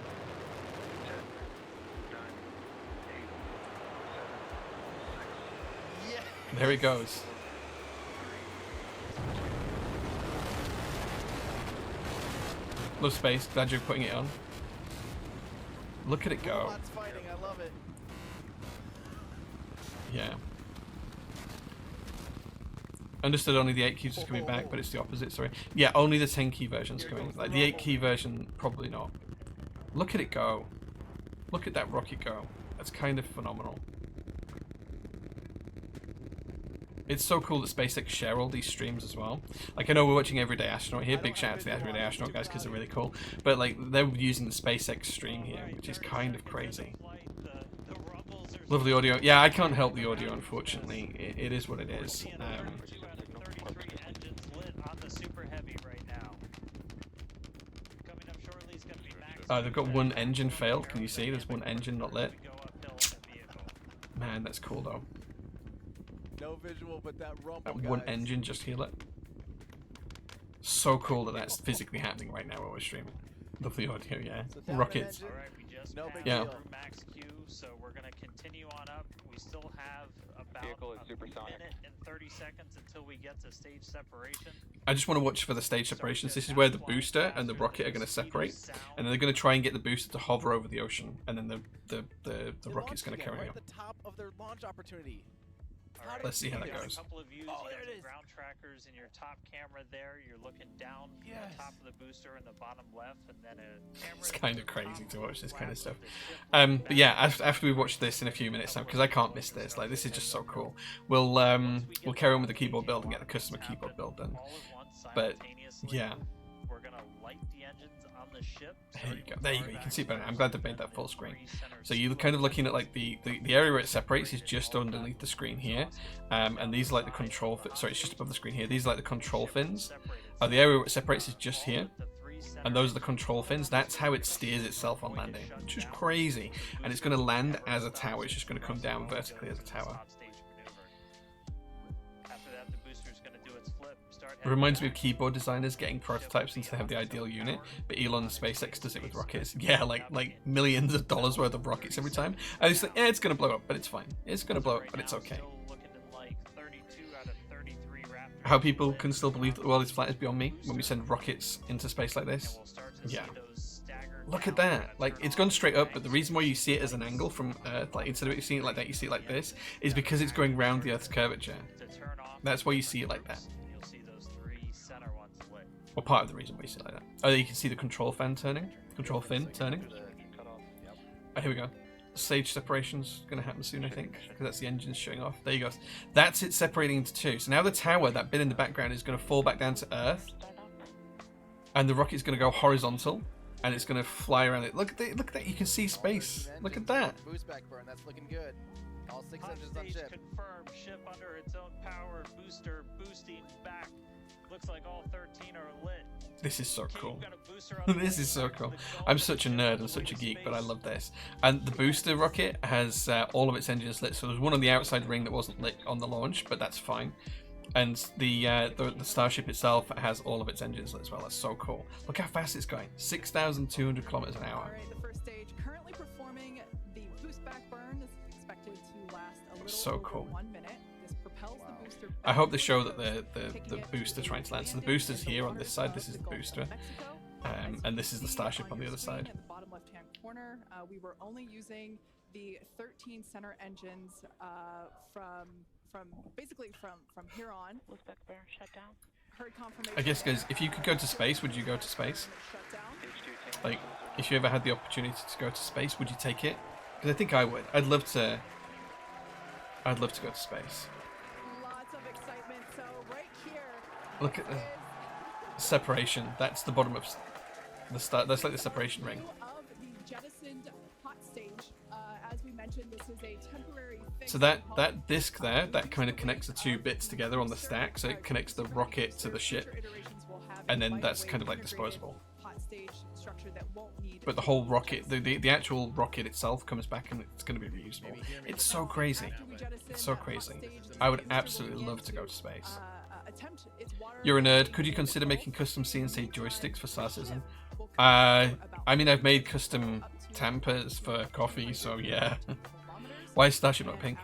There it goes. Love space. Glad you're putting it on. Look at it go. Robots fighting. I love it. Yeah. Understood only the 8 keys is coming back, but it's the opposite, sorry. Yeah, only the 10 key version's coming. Like the 8 key version, probably not. Look at it go. Look at that rocket go. That's kind of phenomenal. It's so cool that SpaceX share all these streams as well. Like, I know we're watching Everyday Astronaut here. Big shout out to the Everyday Astronaut guys because they're really cool. But, like, they're using the SpaceX stream here, which is kind of crazy. Lovely audio. Yeah, I can't help the audio, unfortunately. It is what it is. They've got one engine failed. Can you see? There's one engine not lit. Man, that's cool, though. No visual, but that rumble, That one engine just heal it. So cool that that's physically happening right now while we're streaming. Lovely audio, yeah. Rockets. Alright, we just No passed big Yeah. deal. through max Q, so we're gonna continue on up. We still have about a minute and 30 seconds until we get to stage separation. I just want to watch for the stage separations. This is where the booster and the rocket are going to separate, and then they're going to try and get the booster to hover over the ocean, and then the rocket's going to carry right on. at the top of their launch opportunity. Alright, Let's see how that you got goes. A couple of views. Oh, You there got it the is. ground trackers in your top camera there. You're looking down from Yes. the top of the booster in the bottom left, and then a camera. It's in kind the of crazy top to watch this kind of left stuff. of the ship But yeah, after we watch this in a few minutes now, because I can't miss this. Like, this is just so cool. We'll carry on with the keyboard build and get the customer keyboard build done. all at once But simultaneously. yeah, We're gonna light the engines on the ship. there you go. There you go. You can see it better. I'm glad they made that full screen. So you're kind of looking at like the area where it separates is just underneath the screen here, and these are like the control. Sorry, it's just above the screen here. These are like the control fins. The area where it separates is just here, and those are the control fins. That's how it steers itself on landing, which is crazy. And it's going to land as a tower. It's just going to come down vertically as a tower. It reminds me of keyboard designers getting prototypes until they have the ideal unit, but Elon SpaceX does it with rockets. Yeah, like millions of dollars worth of rockets every time. And it's like, yeah, it's gonna blow up, but it's fine. It's gonna blow up, but it's okay. How people can still believe that the world is flat is beyond me when we send rockets into space like this. Yeah. Look at that. Like, it's gone straight up, but the reason why you see it as an angle from Earth, like instead of seeing it like that, you see it like this, is because it's going round the Earth's curvature. That's why you see it like that. Or part of the reason why you see it like that. Oh, you can see the control fan turning. Control fin turning. Oh, here we go. Stage separation's going to happen soon, I think, because that's the engines showing off. There you go. That's it separating into two. So now the tower, that bit in the background, is going to fall back down to Earth, and the rocket's going to go horizontal, and it's going to fly around it. Look at that! Look at that! You can see space. Look at that. Boost back burn. That's looking good. All 6 engines on ship. Confirmed. Ship under its own power. Booster boosting back. Looks like all 13 are lit. This is so cool. This is so cool. I'm such a nerd and such a geek, but I love this. And the booster rocket has all of its engines lit. So there's one on the outside ring that wasn't lit on the launch, but that's fine. And the Starship itself has all of its engines lit as well. That's so cool. Look how fast it's going. 6,200 kilometers an hour. All right, the first stage currently performing the boost back burn is expected to last a little So over cool. 1 minute. This propels the booster I hope they back show into that the booster trying to land. So the booster's here on this side. This is the booster. And this is the Starship on the other side. At the bottom left-hand corner, we were only using the 13 center engines from here on. Heard confirmation I guess, guys, there. if you could go to space, would you go to space? Shut down. Like, if you ever had the opportunity to go to space, would you take it? Because I think I would. I'd love to go to space. Lots of excitement. So right here. Look at the separation. That's the bottom of the start. That's like the separation ring. Of the jettisoned hot stage. As we mentioned, this is a temporary fix. So that disc there, that kind of connects the two bits together on the stack. So it connects the rocket to the ship, and then that's kind of like disposable. Hot stage structure that won't need. But the whole rocket, the actual rocket itself comes back and it's going to be reusable. It's so crazy. It's so crazy. I would absolutely love to go to space. You're a nerd. Could you consider making custom CNC joysticks for Star Citizen? I mean, I've made custom tampers for coffee, so yeah. Why is Starship not pink?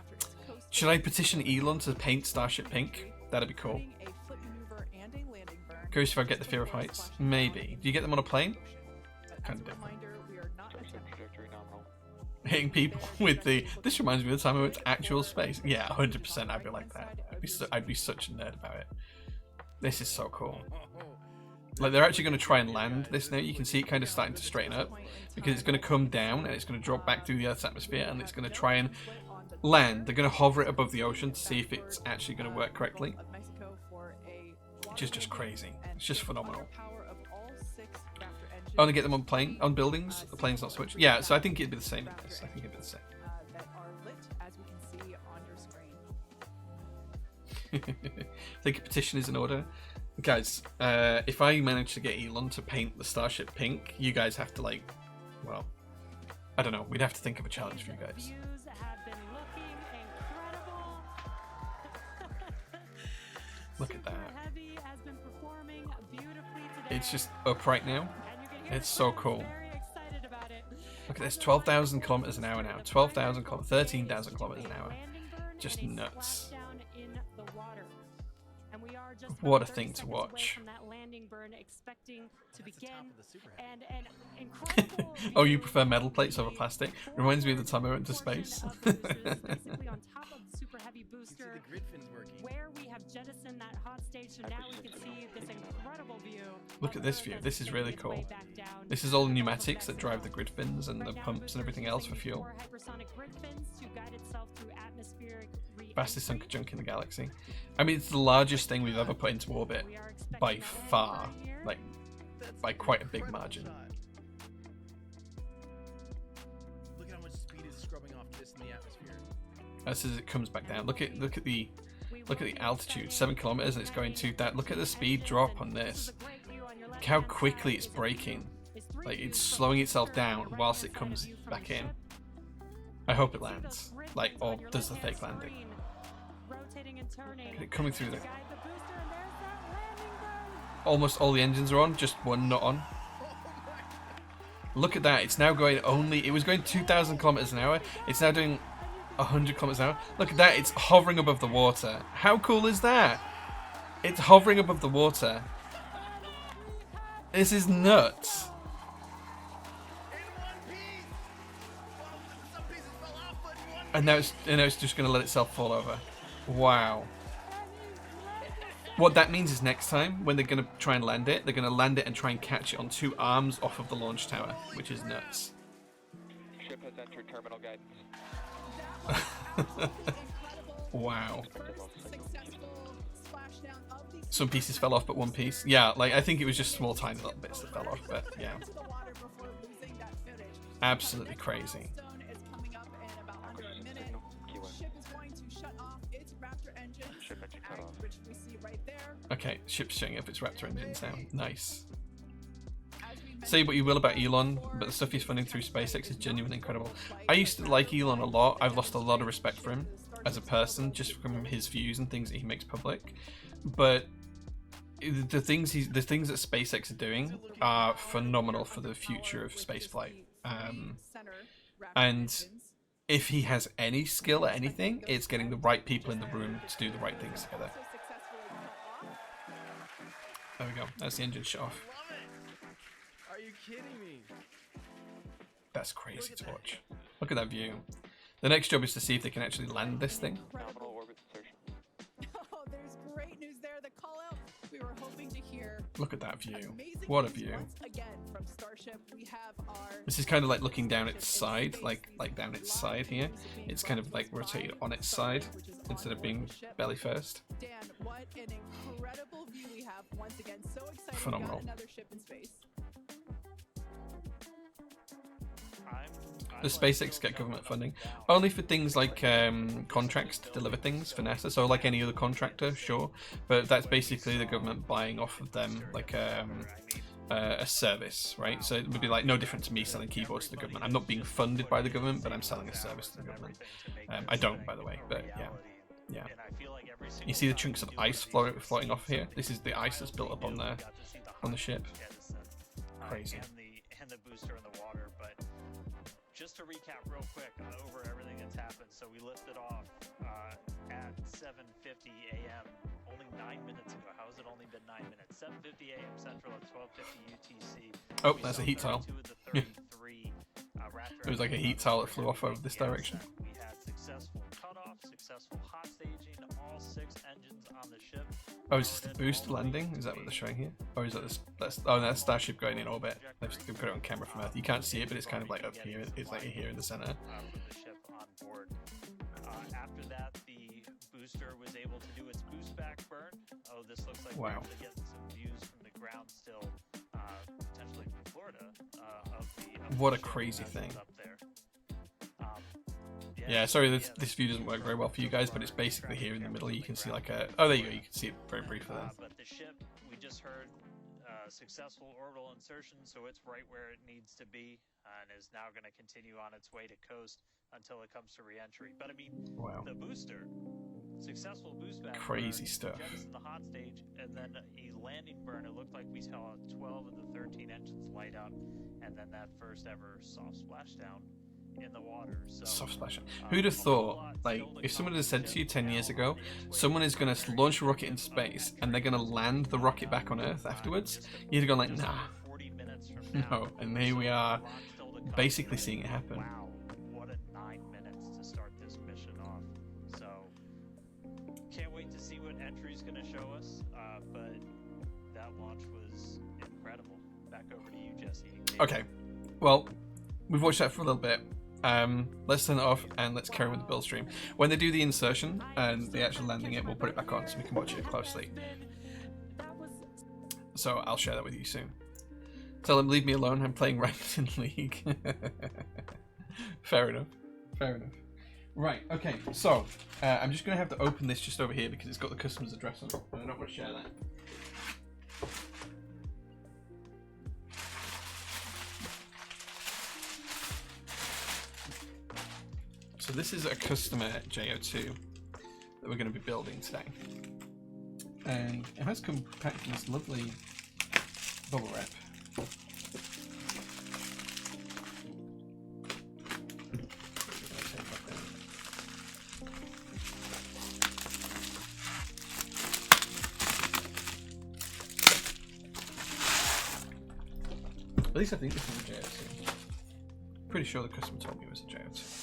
Should I petition Elon to paint Starship pink? That'd be cool. A flip maneuver and a landing burn. Curious if I get the fear of heights. Maybe. Do you get them on a plane? Kind of different. Reminder, we are not attempting Hitting people with the. This reminds me of the time I went to actual space. Yeah, 100%. I'd be like that. I'd be such a nerd about it. This is so cool. Like they're actually going to try and land this now. You can see it kind of starting to straighten up because it's going to come down and it's going to drop back through the Earth's atmosphere and it's going to try and land. They're going to hover it above the ocean to see if it's actually going to work correctly. Which is just crazy. It's just phenomenal. Oh, and get them on buildings. The plane's not switched. Yeah, so I think it'd be the same. I think it'd be the same. That are lit, as we can see on your screen. I think a petition is in order. Guys, if I manage to get Elon to paint the Starship pink, you guys have to like, well, I don't know. We'd have to think of a challenge for you guys. Views have been looking incredible. Look at that. Super Heavy has been performing beautifully today. It's just up right now. And you can hear It's so cool. very excited about it. Look at this, 12,000 kilometers an hour now. 12,000 kilometers, 13,000 kilometers an hour. Just nuts. What a thing to watch. Oh, you prefer metal plates over plastic? Reminds me of the time I went to space. Look at this view. This is really cool. This is all the pneumatics that drive the grid fins and the pumps and everything else for fuel. Fastest sunk junk in the galaxy. I mean, it's the largest thing we've ever put into orbit by far, like by quite a big margin. Look at how much speed is scrubbing off this in the atmosphere. As it comes back down, look at the altitude, 7 kilometers, and it's going to that. Look at the speed drop on this. Look how quickly it's braking. Like it's slowing itself down whilst it comes back in. I hope it lands, like, or does the fake landing. Coming through there. Almost all the engines are on, just one not on. Look at that, it's now going only, it was going 2,000 kilometers an hour, it's now doing 100 kilometers an hour. Look at that, it's hovering above the water. How cool is that? It's hovering above the water. This is nuts. And now it's just going to let itself fall over. Wow. What that means is next time, when they're going to try and land it, they're going to land it and try and catch it on 2 arms off of the launch tower, which is nuts. Ship has entered terminal guidance. Wow. Some pieces fell off, but one piece. Yeah, like I think it was just small, tiny little bits that fell off, but yeah. Absolutely crazy. Okay, ship's shutting up its Raptor engines now. Nice. Say what you will about Elon, but the stuff he's funding through SpaceX is genuinely incredible. I used to like Elon a lot. I've lost a lot of respect for him as a person, just from his views and things that he makes public. But the things that SpaceX are doing are phenomenal for the future of spaceflight. And if he has any skill at anything, it's getting the right people in the room to do the right things together. There we go. That's the engine shut off. Are you kidding me? That's crazy to watch. Look at that view. The next job is to see if they can actually land this thing. Nominal orbit insertion. Oh, there's great news there. The call out we were hoping to hear. Look at that view. What a view. Once again, from Starship, we have our. This is kind of like looking down its side, like down its side here. It's kind of like rotated on its side instead of being belly first. Dan, what an incredible view we have once again. So excited. Phenomenal. We got another ship in space. Does SpaceX get government funding? Only for things like contracts to deliver things for NASA. So like any other contractor, sure. But that's basically the government buying off of them like a service, right? So it would be like no different to me selling keyboards to the government. I'm not being funded by the government, but I'm selling a service to the government. I don't, by the way, but yeah. Yeah. You see the chunks of ice floating off here? This is the ice that's built up on the ship. Crazy. And the booster in the water, but just to recap real quick over everything that's happened. So we lifted off 7:50 a.m. Only 9 minutes ago. How has it only been 9 minutes? 7:50 a.m. Central at 12:50 UTC. Oh, that's a heat tile. 32 of the 33 It was like a heat tile that flew off over this direction. We had successful cutoff, successful hot staging, all 6 engines on the ship. Oh, is this the boost landing? Is that what they're showing here? Or is that this? Oh, that's Starship going in orbit. They've just put it on camera from Earth. You can't see it, but it's kind of like up here. It's like here in the center. From the ship on board. After that, the booster was able to do its boost back burn. Oh, this looks like we're actually getting some views from the ground still, potentially from Florida. What a crazy thing. Up there. Yeah, sorry, this view doesn't work very well for you guys, but it's basically here in the middle. You can see like a... Oh, there you go. You can see it very briefly there. But the ship, we just heard successful orbital insertion, so it's right where it needs to be, and is now going to continue on its way to coast until it comes to re-entry. But I mean, the booster, successful boost back, crazy stuff. Jettison the hot stage, and then a landing burn. It looked like we saw 12 of the 13 engines light up, and then that first ever soft splashdown in the water. So, soft splash. Who'd have thought, like, if someone had said to you 10 years ago, someone is going to launch a rocket into space and they're going to land the rocket back on Earth afterwards, you'd have gone like, nah. No, and here we are, basically seeing it happen. Wow, what a 9 minutes to start this mission off. So, can't wait to see what entry's going to show us, but that launch was incredible. Back over to you, Jesse. Okay, well, we've watched that for a little bit. Let's turn it off and let's carry on with the build stream. When they do the insertion and the actual landing it, we'll put it back on so we can watch it closely. So I'll share that with you soon. Tell them leave me alone, I'm playing ranked in League. Fair enough. Fair enough. Right, okay, so I'm just going to have to open this just over here because it's got the customer's address on it, and I don't want to share that. So this is a customer J-02 that we're going to be building today. And it has come packed in this lovely bubble wrap. At least I think this is a J-02. Pretty sure the customer told me it was a J-02.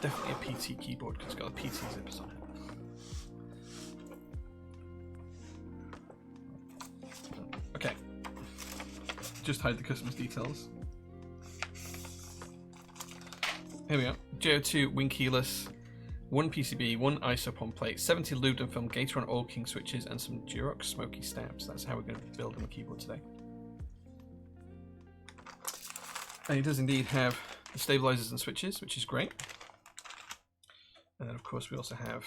Definitely a PT keyboard because it's got a PT zips on it. Okay. Just hide the customer's details. Here we go. J-02 wing keyless, 1 PCB, 1 isopon plate, 70 lubed and filmed Gateron oil king switches, and some Durox smoky stabs. That's how we're going to be building the keyboard today. And it does indeed have the stabilizers and switches, which is great. And then, of course, we also have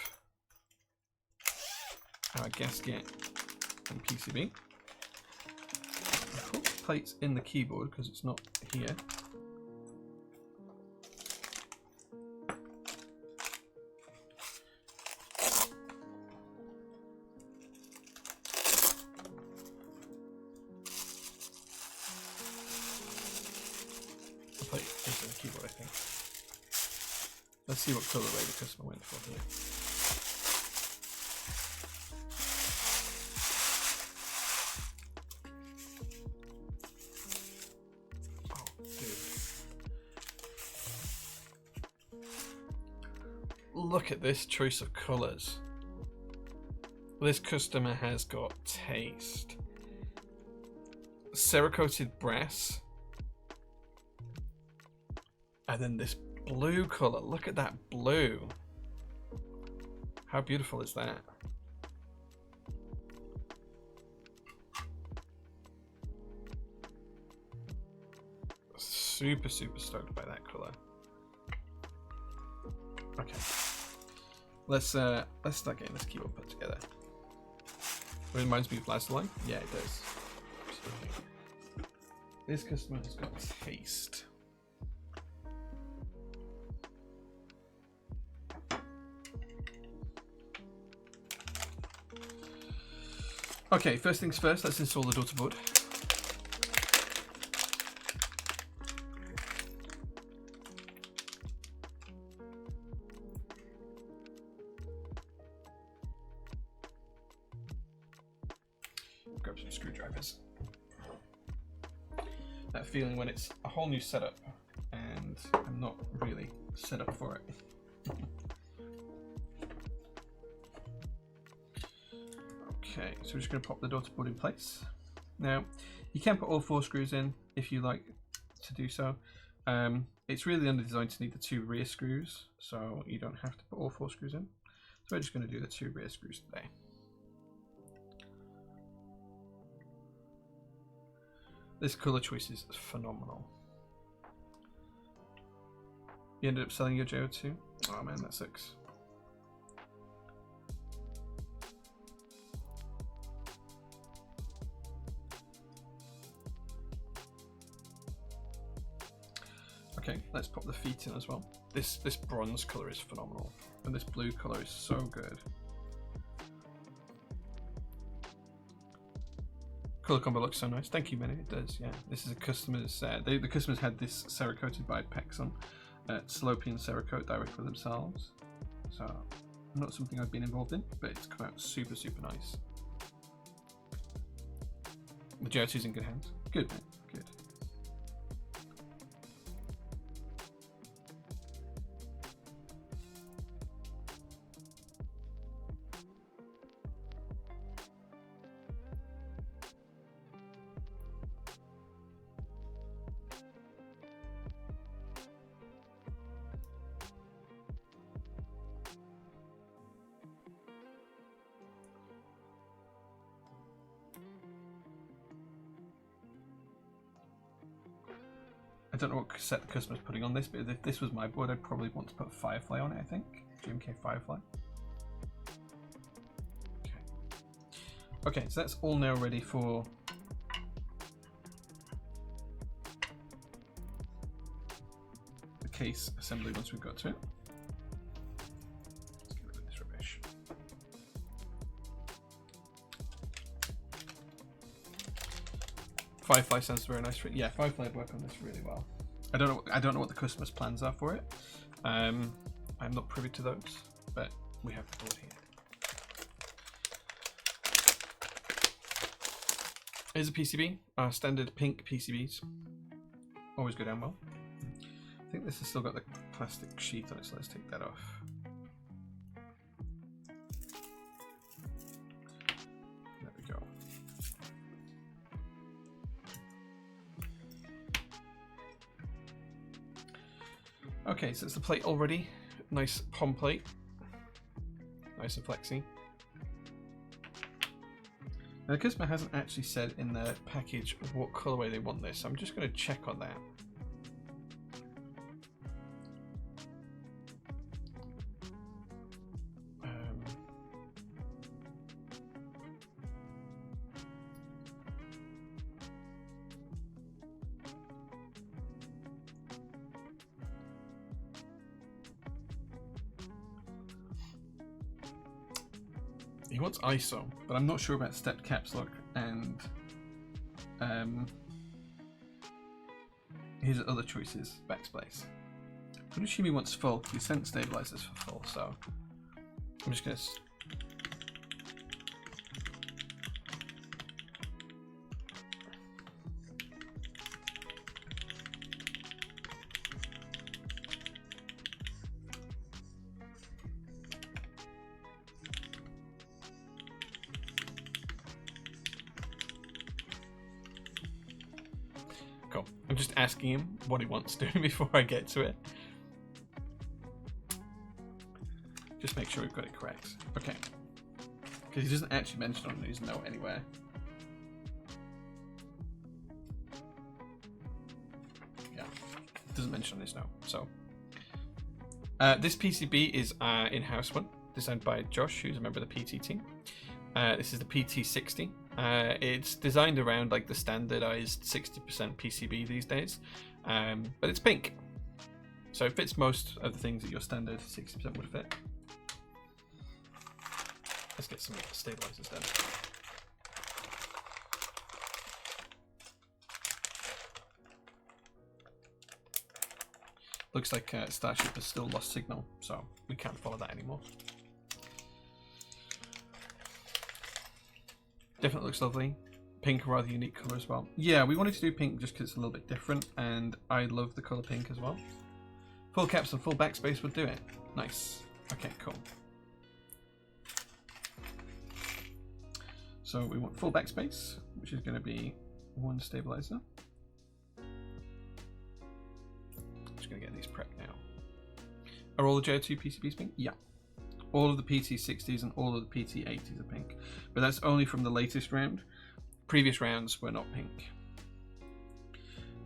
our gasket and PCB. I'll put plates in the keyboard because it's not here. The plate is in the keyboard, I think. Let's see what colorway the customer went for here. Oh, dude. Look at this choice of colors. This customer has got taste. Cerakoted brass. And then this blue color. Look at that blue. How beautiful is that? Super stoked by that color. Okay. Let's start getting this keyboard put together. It reminds me of Lazuli. Yeah, it does. Absolutely. This customer has got taste. Okay, first things first, let's install the daughter board. grab some screwdrivers. That feeling when it's a whole new setup and I'm not really set up for it. Okay, so we're just going to pop the daughter board in place. Now, you can put all 4 screws in if you like to do so. It's really under designed to need the 2 rear screws, so you don't have to put all 4 screws in. So we're just going to do the 2 rear screws today. This colour choice is phenomenal. You ended up selling your J-02? Oh man, that sucks. Okay, let's pop the feet in as well. This bronze colour is phenomenal, and this blue colour is so good. Colour combo looks so nice. Thank you, Minnie. It does, yeah. This is a customer's. The customers had this Cerakoted by Pexon, Salopian Cerakote directly themselves. So, not something I've been involved in, but it's come out super, super nice. The J-02's in good hands. Good, man. Good. I don't know what set the customer's putting on this, but if this was my board, I'd probably want to put Firefly on it, I think. GMK Firefly. Okay, so that's all now ready for the case assembly once we've got to it. Let's get rid of this rubbish. Firefly sounds very nice for it. Yeah, Firefly would work on this really well. I don't know what the customer's plans are for it. I'm not privy to those, but we have the board here. Here's a PCB, our standard pink PCBs. Always go down well. I think this has still got the plastic sheet on it, so let's take that off. There we go. Okay, so it's the plate already. Nice POM plate. Nice and flexy. Now the customer hasn't actually said in the package what colorway they want this, so I'm just going to check on that. He wants ISO, but I'm not sure about stepped caps lock and his other choices. Backspace. I'm assuming he wants full. He sent stabilizers for full, so I'm just gonna. Cool. I'm just asking him what he wants to do before I get to it. Just make sure we've got it correct. Okay. Because he doesn't actually mention on his note anywhere. Yeah. It doesn't mention on his note. So. This PCB is our in-house one. Designed by Josh, who's a member of the PT team. This is the PT60. It's designed around like the standardized 60% PCB these days, but it's pink, so it fits most of the things that your standard 60% would fit. Let's get some stabilizers done. Looks like Starship has still lost signal, so we can't follow that anymore. Definitely looks lovely. pink a rather unique colour as well. Yeah, we wanted to do pink just because it's a little bit different, and I love the colour pink as well. Full caps and full backspace would do it. Nice. Okay, cool. So we want full backspace, which is going to be 1 stabilizer. Just going to get these prepped now. Are all the J-02 PCBs pink? Yeah. All of the PT60s and all of the PT80s are pink. But that's only from the latest round. Previous rounds were not pink.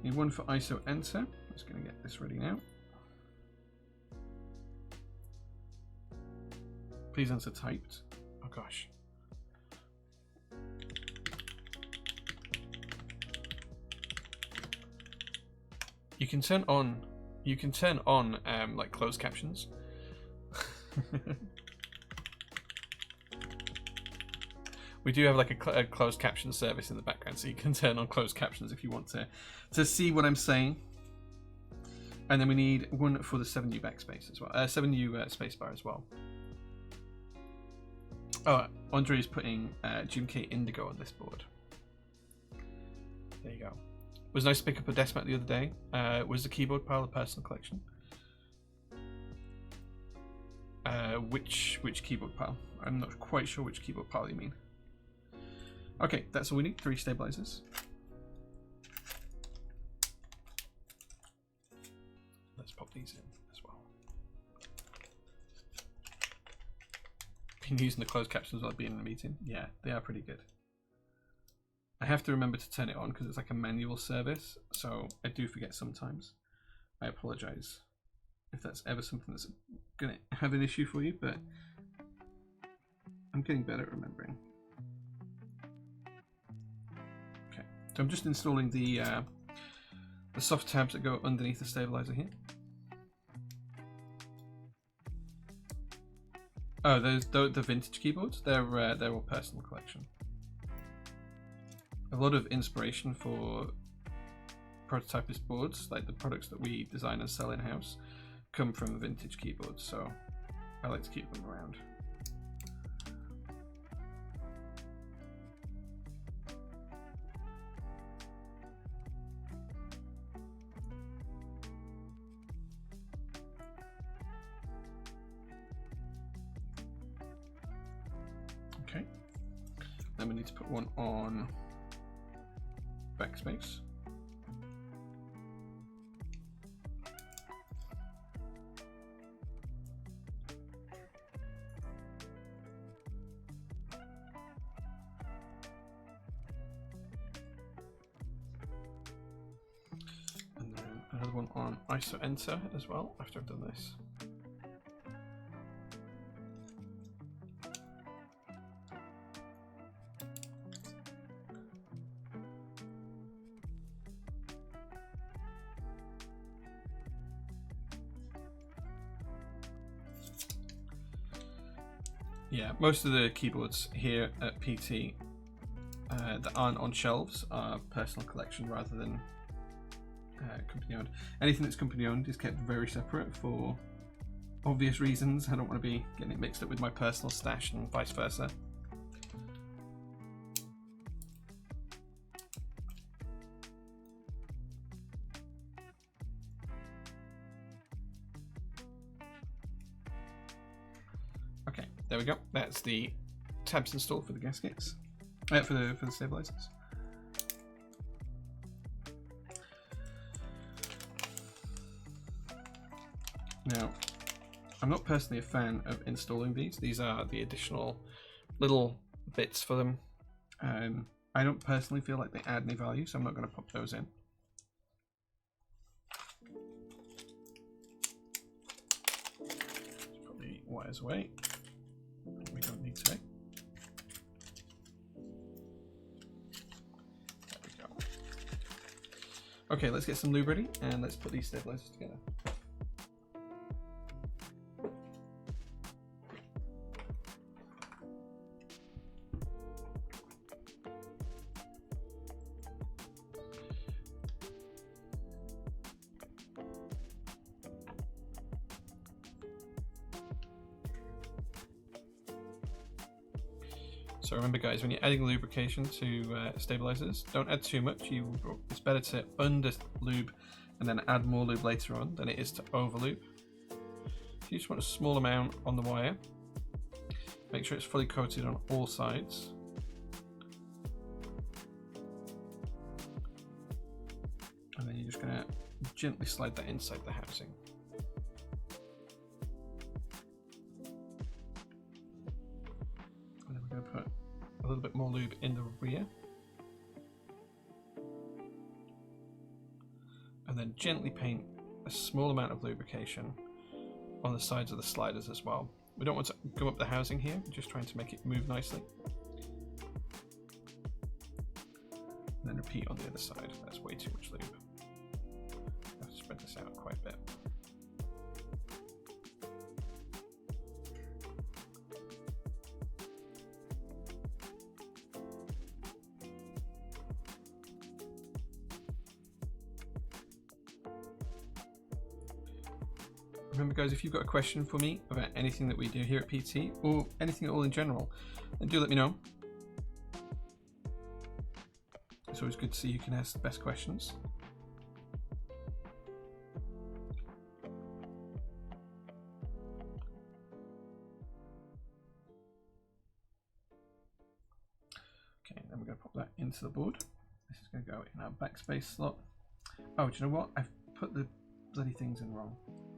Need 1 for ISO enter. I'm just going to get this ready now. Please enter typed. Oh gosh. You can turn on like closed captions. We do have like a closed caption service in the background, so you can turn on closed captions if you want to see what I'm saying. And then we need 1 for the 7U backspace as well, 7U spacebar as well. Oh, Andre is putting GMK Indigo on this board. There you go. It was nice to pick up a desk mat the other day. Was the keyboard pile a personal collection? Which keyboard pile? I'm not quite sure which keyboard pile you mean. Okay, that's all we need. 3 stabilizers. Let's pop these in as well. Been using the closed captions while being in a meeting. Yeah, they are pretty good. I have to remember to turn it on because it's like a manual service, so I do forget sometimes. I apologize if that's ever something that's going to have an issue for you, but I'm getting better at remembering. Okay, so I'm just installing the soft tabs that go underneath the stabilizer here. Oh, the vintage keyboards. They're all personal collection. A lot of inspiration for prototypist boards, like the products that we design and sell in-house, come from vintage keyboards, so I like to keep them around. Okay, then we need to put one on backspace. And then another one on ISO enter as well after I've done this. Yeah, most of the keyboards here at PT that aren't on shelves are personal collection rather than company owned. Anything that's company owned is kept very separate for obvious reasons. I don't want to be getting it mixed up with my personal stash and vice versa. There we go. That's the tabs installed for the gaskets, for the stabilizers. Now, I'm not personally a fan of installing these. These are the additional little bits for them. I don't personally feel like they add any value, so I'm not going to pop those in. Put the wires away. We don't need to. There we go. Okay, let's get some lube ready and let's put these stabilizers together. So remember guys, when you're adding lubrication to stabilizers, don't add too much. It's better to under lube and then add more lube later on than it is to over lube. You just want a small amount on the wire. Make sure it's fully coated on all sides. And then you're just going to gently slide that inside the housing. And then we're going to put a little bit more lube in the rear. And then gently paint a small amount of lubrication on the sides of the sliders as well. We don't want to go up the housing here, we're just trying to make it move nicely. And then repeat on the other side. That's way too much lube. I have to spread this out quite a bit. Remember guys, if you've got a question for me about anything that we do here at PT or anything at all in general, then do let me know. It's always good to see who can ask the best questions. Okay, then we're going to pop that into the board. This is going to go in our backspace slot. Oh, do you know what? I've put the bloody things in wrong.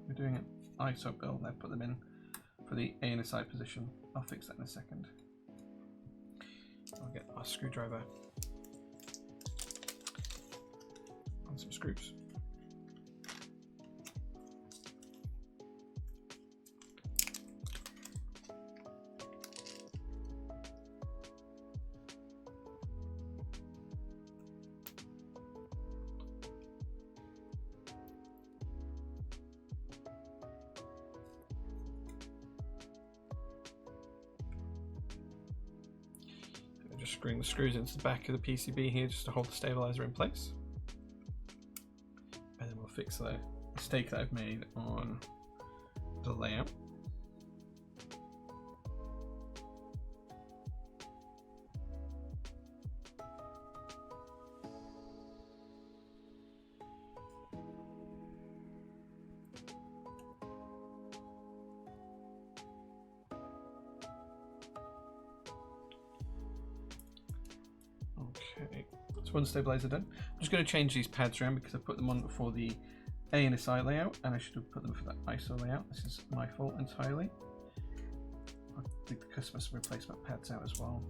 We're doing an ISO build, I've put them in for the ANSI position. I'll fix that in a second. I'll get our screwdriver and some screws. Just screwing the screws into the back of the PCB here just to hold the stabilizer in place. And then we'll fix the mistake that I've made on the layout. Okay, that's one stabilizer done. I'm just going to change these pads around because I put them on for the ANSI layout and I should have put them for the ISO layout. This is my fault entirely. I'll dig the customer's replacement pads out as well.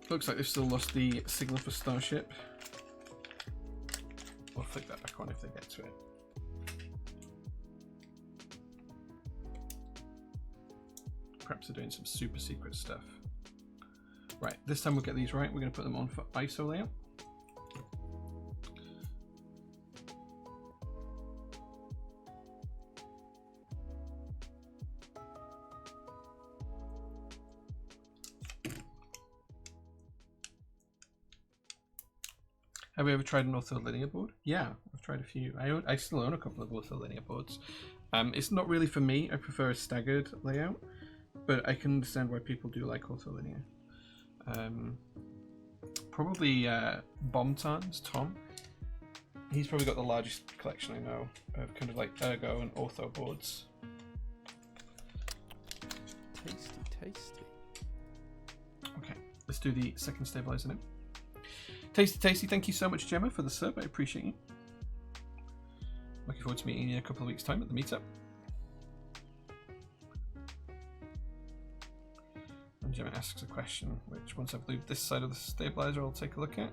Looks like they've still lost the signal for Starship. We'll flick that back on if they get to it. Perhaps they're doing some super secret stuff. Right, this time we'll get these right. We're going to put them on for ISO layout. Have you ever tried an ortholinear board? Yeah, I've tried a few. I still own a couple of ortholinear boards. It's not really for me. I prefer a staggered layout, but I can understand why people do like ortholinear. Probably Bomtan's Tom. He's probably got the largest collection I know of kind of like ergo and ortho boards. Tasty, tasty. Okay, let's do the second stabilizer now. Tasty, tasty. Thank you so much, Gemma, for the sub. I appreciate you. Looking forward to meeting you in a couple of weeks' time at the meetup. And Gemma asks a question, which once I've lubed this side of the stabilizer, I'll take a look at.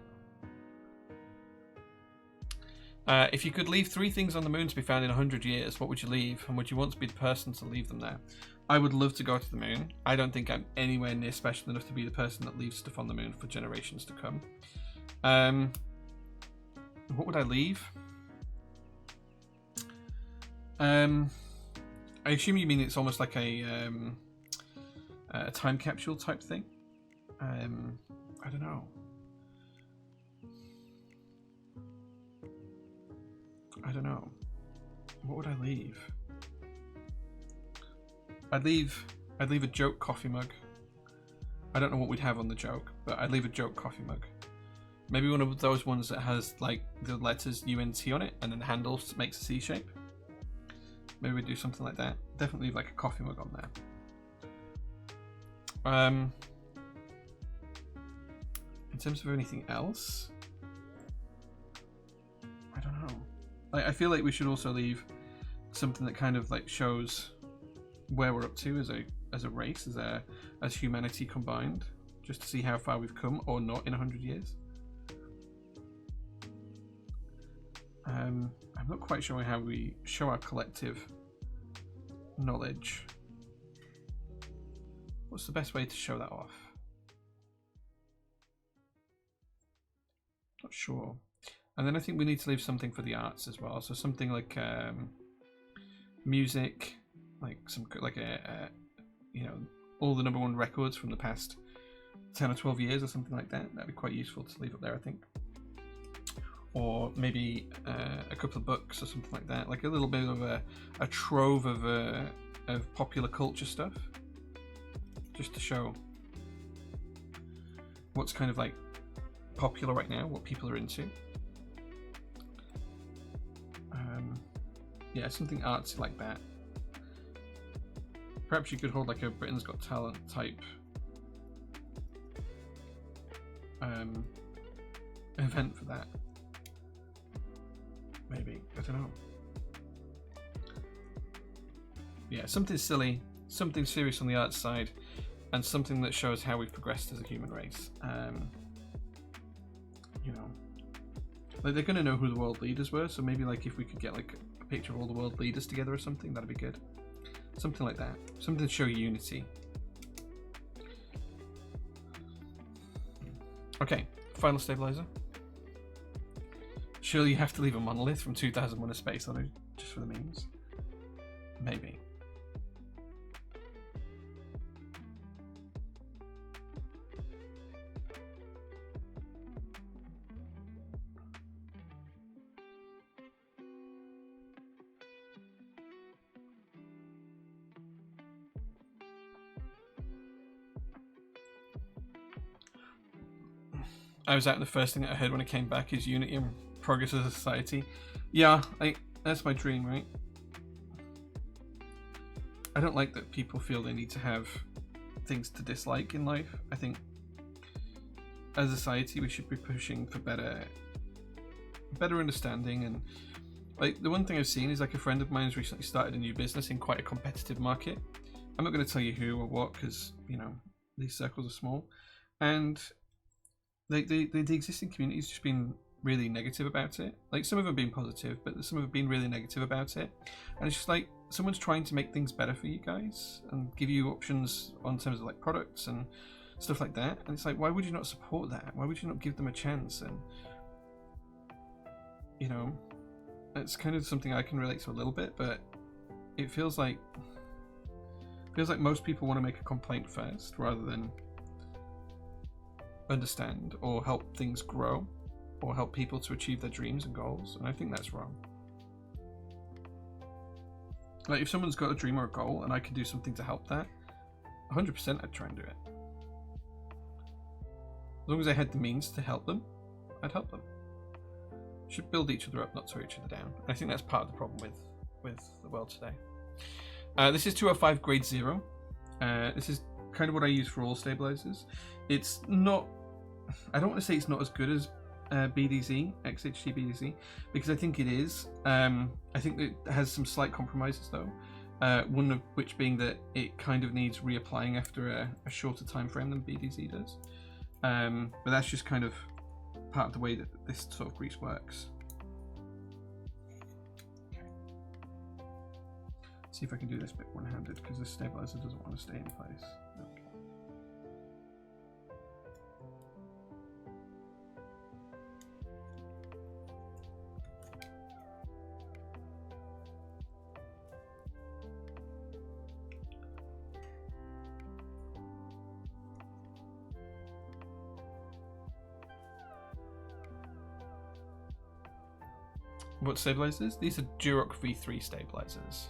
If you could leave 3 things on the moon to be found in 100 years, what would you leave? And would you want to be the person to leave them there? I would love to go to the moon. I don't think I'm anywhere near special enough to be the person that leaves stuff on the moon for generations to come. What would I leave? I assume you mean it's almost like a time capsule type thing. I don't know. What would I leave? I'd leave a joke coffee mug. I don't know what we'd have on the joke, but I'd leave a joke coffee mug. Maybe one of those ones that has like the letters UNT on it and then the handle makes a C shape. Maybe we'd do something like that. Definitely leave like a coffee mug on there. In terms of anything else, I don't know. I feel like we should also leave something that kind of like shows where we're up to as a race, as humanity combined, just to see how far we've come or not in 100 years. I'm not quite sure how we show our collective knowledge. What's the best way to show that off? Not sure. And then I think we need to leave something for the arts as well. So something like music, like you know, all the #1 records from the past 10 or 12 years or something like that. That'd be quite useful to leave up there, I think. Or maybe a couple of books or something like that, like a little bit of a trove of popular culture stuff, just to show what's kind of like popular right now, what people are into. Yeah, something artsy like that. Perhaps you could hold like a Britain's Got Talent type event for that. Maybe, I don't know. Yeah, something silly, something serious on the arts side, and something that shows how we've progressed as a human race. You know, like they're gonna know who the world leaders were, so maybe like if we could get like a picture of all the world leaders together or something, that'd be good. Something like that. Something to show unity. Okay, final stabilizer. Surely you have to leave a monolith from 2001: A Space Odyssey just for the memes. Maybe. I was out and the first thing that I heard when I came back is unity and progress as a society. Yeah, that's my dream, right? I don't like that people feel they need to have things to dislike in life. I think as a society we should be pushing for better understanding, and like the one thing I've seen is like a friend of mine has recently started a new business in quite a competitive market. I'm not going to tell you who or what because, you know, these circles are small, and the existing community's just been really negative about it. Like some of them have been positive, but some of them have been really negative about it. And it's just like someone's trying to make things better for you guys and give you options on terms of like products and stuff like that. And it's like, why would you not support that? Why would you not give them a chance? And you know, it's kind of something I can relate to a little bit, but it feels like most people want to make a complaint first rather than understand or help things grow or help people to achieve their dreams and goals, and I think that's wrong. Like if someone's got a dream or a goal and I can do something to help that, 100% I'd try and do it. As long as I had the means to help them, I'd help them. Should build each other up, not tear each other down. I think that's part of the problem with the world today. This is 205 grade 0. This is kind of what I use for all stabilizers. It's not, I don't want to say it's not as good as BDZ, XHT BDZ, because I think it is. I think it has some slight compromises though. One of which being that it kind of needs reapplying after a shorter time frame than BDZ does. But that's just kind of part of the way that this sort of grease works. Okay. See if I can do this bit one-handed because this stabilizer doesn't want to stay in place. Okay. What stabilizers? These are Duroc V3 stabilizers.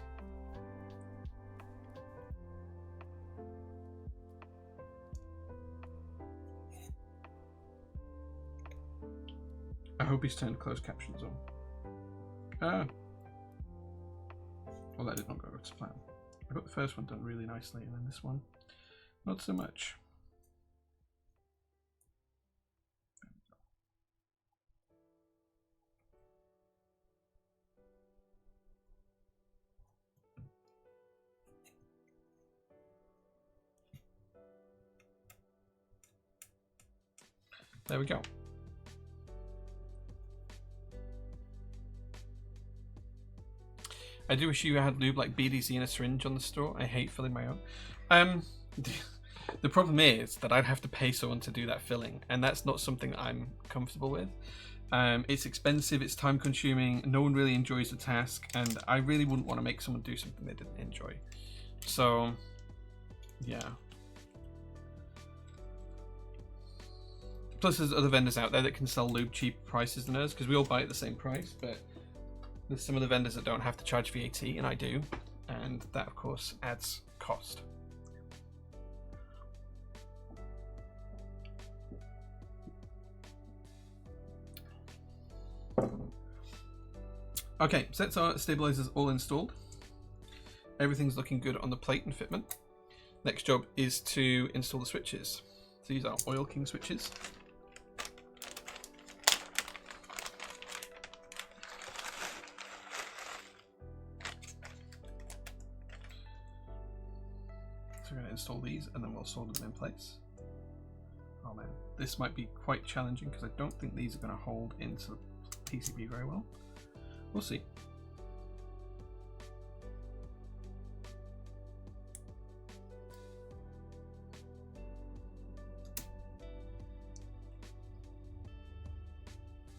I hope he's turned closed captions on. Ah. Well, that did not go to plan. I got the first one done really nicely, and then this one, not so much. There we go. I do wish you had lube like BDZ in a syringe on the store. I hate filling my own. The problem is that I'd have to pay someone to do that filling, and that's not something I'm comfortable with. It's expensive, it's time consuming, no one really enjoys the task, and I really wouldn't want to make someone do something they didn't enjoy. So, yeah. Plus there's other vendors out there that can sell lube cheaper prices than us, because we all buy at the same price, but there's some of the vendors that don't have to charge VAT, and I do, and that of course adds cost. Okay, sets our stabilizers all installed. Everything's looking good on the plate and fitment. Next job is to install the switches. So these are Oil King switches. So we're going to install these and then we'll solder them in place. Oh man, this might be quite challenging because I don't think these are going to hold into the PCB very well. We'll see.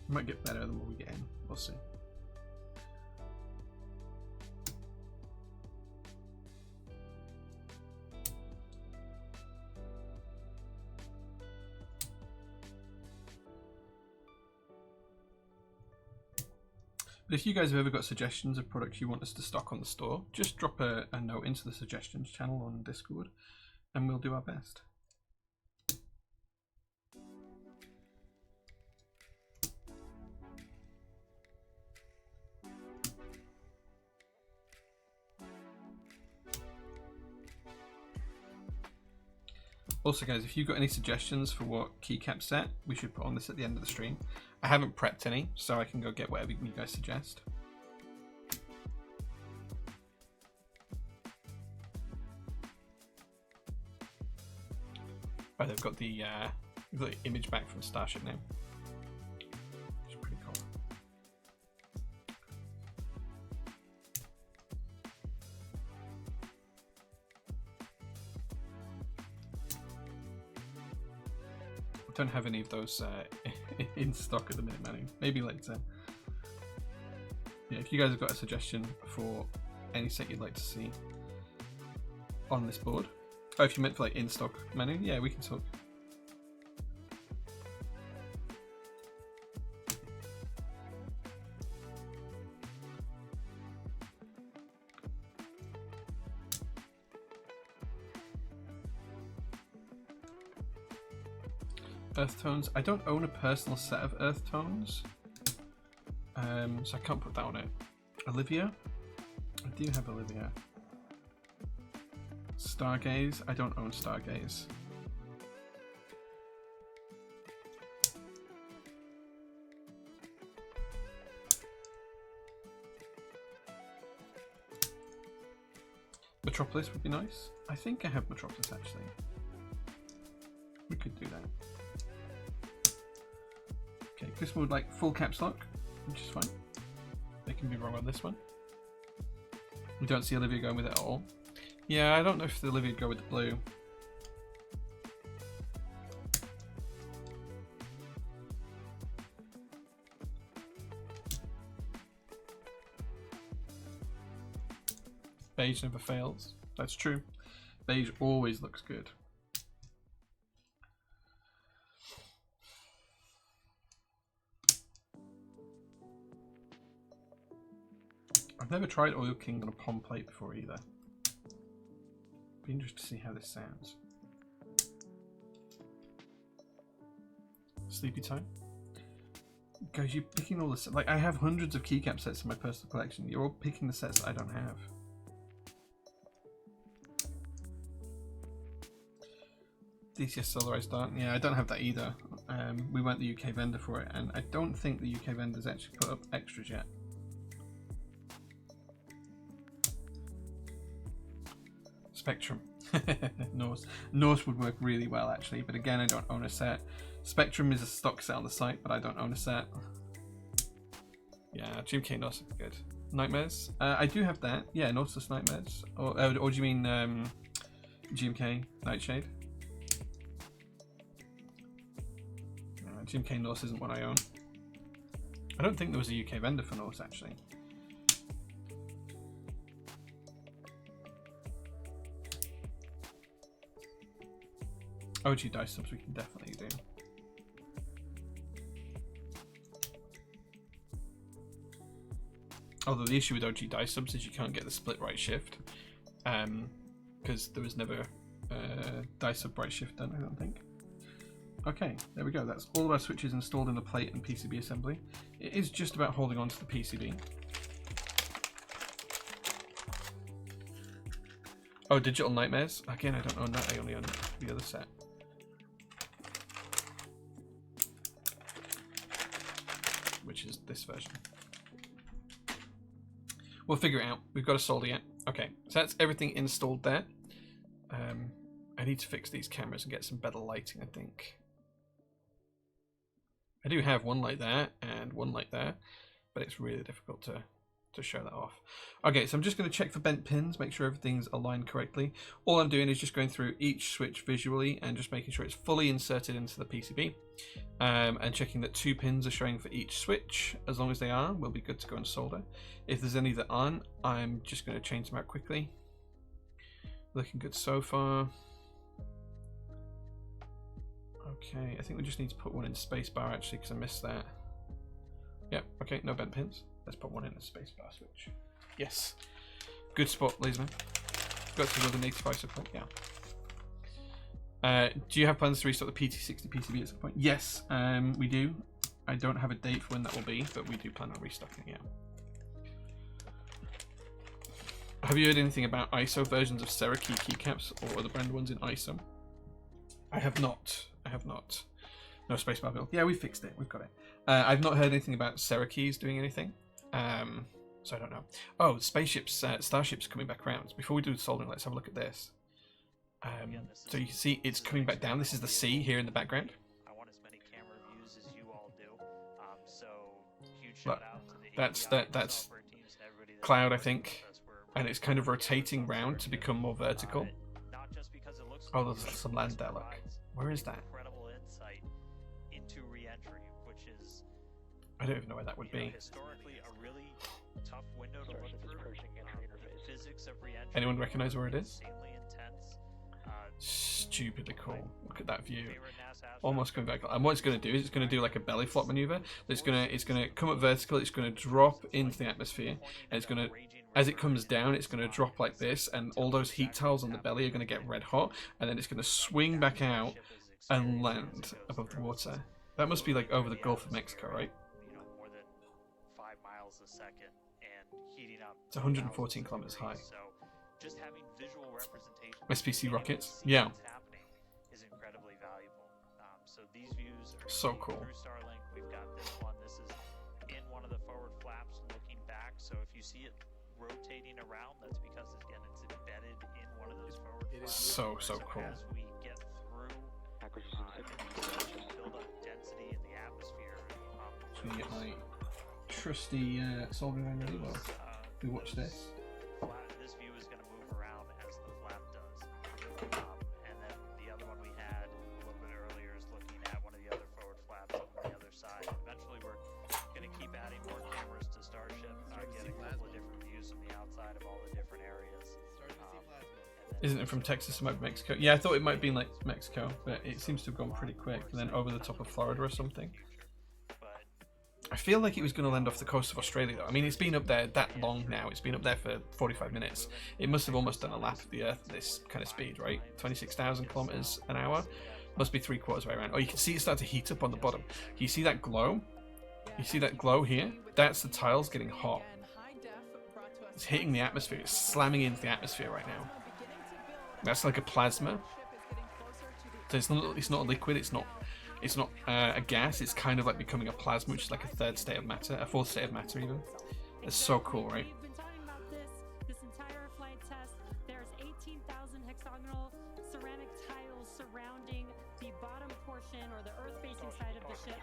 Might get better than what we get in. We'll see. But if you guys have ever got suggestions of products you want us to stock on the store, just drop a note into the suggestions channel on Discord and we'll do our best. Also guys, if you've got any suggestions for what keycap set we should put on this at the end of the stream, I haven't prepped any, so I can go get whatever you guys suggest. Oh, they've got the image back from Starship now. Which is pretty cool. I don't have any of those in stock at the minute, Manny. Maybe later. Yeah, if you guys have got a suggestion for any set you'd like to see on this board, oh, if you meant for like in stock, Manu, yeah, we can talk. Earth tones. I don't own a personal set of earth tones, so I can't put that on it. Olivia. I do have Olivia. Stargaze. I don't own Stargaze. Metropolis would be nice. I think I have Metropolis actually. We could do that. Okay, Chris would like full caps lock, which is fine. They can be wrong on this one. We don't see Olivia going with it at all. Yeah, I don't know if the Olivia would go with the blue. Beige never fails. That's true. Beige always looks good. never tried oil king on a POM plate before either. Be interested to see how this sounds. Sleepy time? Guys, you're picking all the sets. Like, I have hundreds of keycap sets in my personal collection. You're all picking the sets that I don't have. DCS Solarized Dart. Yeah, I don't have that either. We went the UK vendor for it, and I don't think the UK vendor's actually put up extras yet. Spectrum. Norse would work really well actually, but again I don't own a set. Spectrum is a stock set on the site, but I don't own a set. Yeah, GMK Norse is good. Nightmares? I do have that. Yeah, Norse's Nightmares. Or do you mean GMK Nightshade? GMK Norse isn't one I own. I don't think there was a UK vendor for Norse actually. OG dice subs we can definitely do. Although the issue with OG dice subs is you can't get the split right shift, because there was never dice sub right shift done, I don't think. Okay, there we go. That's all of our switches installed in the plate and PCB assembly. It is just about holding on to the PCB. Oh, Digital Nightmares. Again, I don't own that. I only own the other set. Which is this version. We'll figure it out. We've got a solder yet. Okay, so that's everything installed there. I need to fix these cameras and get some better lighting, I think. I do have one light there and one light there, but it's really difficult to show that off. Okay, so I'm just going to check for bent pins, make sure everything's aligned correctly. All I'm doing is just going through each switch visually and just making sure it's fully inserted into the PCB, and checking that 2 pins are showing for each switch. As long as they are, we'll be good to go and solder. If there's any that aren't, I'm just going to change them out quickly. Looking good so far. Okay, I think we just need to put one in spacebar actually, because I missed that. Yeah, okay, no bent pins. Let's put one in a spacebar switch. Yes. Good spot, Laserman. Got to another native ISO point, yeah. Do you have plans to restock the PT60 PCB at some point? Yes, we do. I don't have a date for when that will be, but we do plan on restocking, yeah. Have you heard anything about ISO versions of Cerakey keycaps or other brand ones in ISO? I have not. I have not. No spacebar build. Yeah, we fixed it. We've got it. I've not heard anything about Cerakey's doing anything. So I don't know. Oh, spaceships, starships coming back around. Before we do the soldering, let's have a look at this. So you can see it's coming back down. This is the sea here in the background. I want as many camera views as you all do. So huge shout out to the that's cloud, I think, and it's kind of rotating round to become more vertical. Not just because it looks oh, there's some land there. Look, where is that? Incredible insight into re-entry, which is I don't even know where that would be. Historically, a really tough window to look through. The physics of re-entry. Anyone recognize where it is? Insanely intense. Stupidly cool. Look at that view. Almost coming back. And what it's going to do is it's going to do like a belly flop maneuver. It's going to come up vertical. It's going to drop into the atmosphere, and it's going to, as it comes down, it's going to drop like this, and all those heat tiles on the belly are going to get red hot, and then it's going to swing back out and land above the water. That must be like over the Gulf of Mexico, right? You know, more than 5 miles a second and heating up. It's 114 kilometers high. So just having visual representation. SPC rockets, yeah. Happening is incredibly valuable. So these views are so cool. Through Starlink, we've got this one. This is in one of the forward flaps, looking back. So if you see it rotating around, that's because again it's embedded in one of those forward flaps. So cool. As we get through, build up density in the atmosphere. So you get my trusty soldering iron ready. Well, we watch this. This view is going to move around as the flap does. And then the other one we had a little bit earlier is looking at one of the other forward flaps on the other side. Eventually we're going to keep adding more cameras to Starship, getting a couple of different views from the outside of all the different areas. Isn't it from Texas? It might be Mexico. Yeah, I thought it might be like Mexico, but it seems to have gone pretty quick. And then over the top of Florida or something. I feel like it was going to land off the coast of Australia, though. I mean, it's been up there that long now. It's been up there for 45 minutes. It must have almost done a lap of the Earth at this kind of speed, right? 26,000 kilometers an hour. Must be 3/4 way around. Oh, you can see it start to heat up on the bottom. You see that glow? You see that glow here? That's the tiles getting hot. It's hitting the atmosphere. It's slamming into the atmosphere right now. That's like a plasma. So it's not a liquid. It's not a gas. It's kind of like becoming a plasma, which is like a third state of matter, a fourth state of matter even. It's so cool, right? We've been talking about this entire flight test. There's 18,000 hexagonal ceramic tiles surrounding the bottom portion or the earth-facing side of the ship.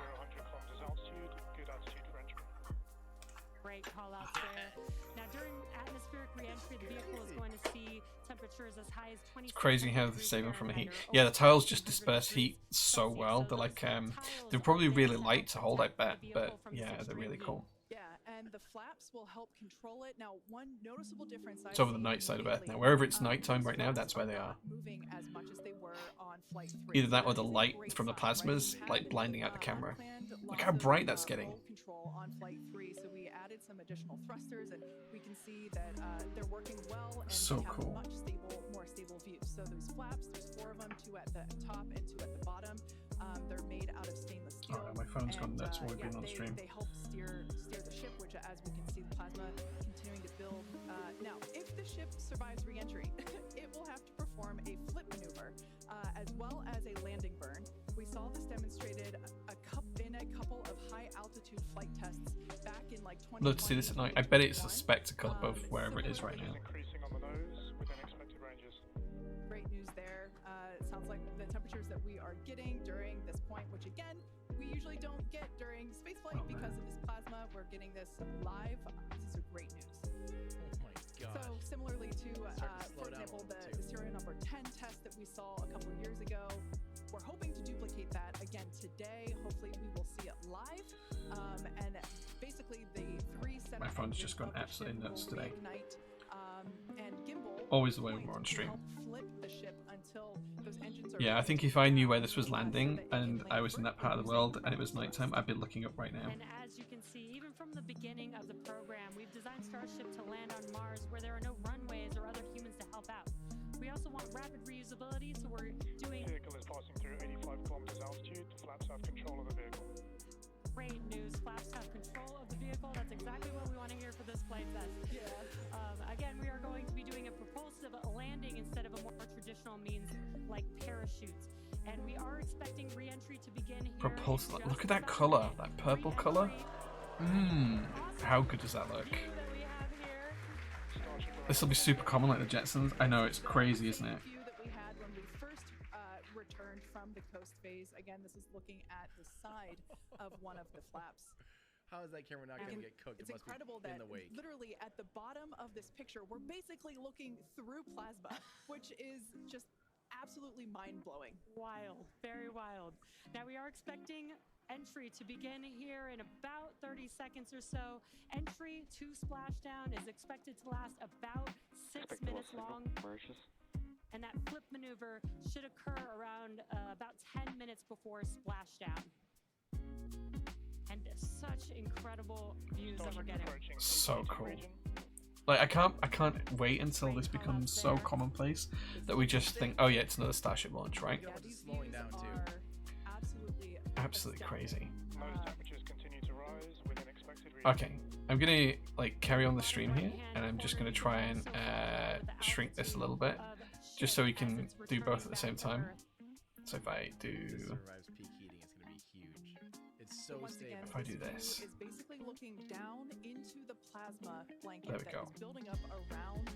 Great call outs there. Now during atmospheric re-entry, the vehicle is going to see temperatures as high as 20. It's crazy how they save them from the heat. Yeah, the tiles just disperse heat so well. They're like they're probably really light to hold, I bet, but yeah, they're really cool. Yeah, and the flaps will help control it. Now, one noticeable difference. It's over the night side of Earth now. Wherever it's nighttime right now, that's where they are. Moving as much as they were on flight 3. Either that or the light from the plasmas, like blinding out the camera. Look how bright that's getting. Control on flight 3, so we added some additional thrusters, and we can see that they're working well. And so we have cool. More stable views. So those flaps, there's 4 of them, 2 at the top and 2 at the bottom. They're made out of stainless steel. Alright, my phone's gone nuts while we've been on stream. They help steer the ship, which, as we can see, the plasma continuing to build. Now, if the ship survives re-entry, it will have to perform a flip maneuver, as well as a landing burn. We saw this demonstrated in a couple of high-altitude flight tests back in like 2020. Love to see this at night. I bet it's a spectacle above wherever it is right now. Increasing on the nose within expected ranges. Great news there. It sounds like the temperatures that we are getting during this point, which again, we usually don't get during spaceflight because of this plasma. We're getting this live. This is great news. Oh my god. So similarly to, for example, the serial number 10 test that we saw a couple years ago, we're hoping to duplicate that again today. Hopefully we will see it live. And basically the 3 My phone's just gone absolutely nuts today. And gimbal Always the way we're on stream. flip the ship until those engines are Yeah, I think if I knew where this was landing and I was in that part of the world and it was nighttime, I'd be looking up right now. And as you can see, even from the beginning of the program, we've designed Starship to land on Mars where there are no runways or other humans to help out. We also want rapid reusability, so we're doing... The vehicle is passing through 85 kilometers altitude. The flaps have control of the vehicle. Great news. Flaps have control of the vehicle. That's exactly what we want to hear for this flight test. Yeah. Again, we are going to be doing a propulsive landing instead of a more traditional means like parachutes. And we are expecting re-entry to begin here. Propulsive. Look at that color, that purple color. How good does that look? This will be super common like the Jetsons. I know, it's crazy, isn't it? That we had when we first returned from the coast phase. Again, this is looking at the side of one of the flaps. How is that camera not going to get cooked? It's It must be incredible in that the wake. literally at the bottom of this picture, we're basically looking through plasma, which is just absolutely mind-blowing. Wild, very wild. Now we are expecting entry to begin here in about 30 seconds or so. Entry to splashdown is expected to last about 6 minutes long. And that flip maneuver should occur around about 10 minutes before splashdown. And such incredible views that we're getting. So cool. Like I can't wait until this becomes so commonplace that we just think, oh yeah, it's another Starship launch, right? Yeah, it's slowing down too. Absolutely crazy. Nose temperatures continue to rise within expected ranges. Okay, I'm gonna like carry on the stream here, and I'm just gonna try and shrink this a little bit, just so we can do both at the same time. So if I do, Survives peak heating, it's going to be huge. It's so stable. if I do this, Is basically looking down into the plasma blanket There we that go. is building up around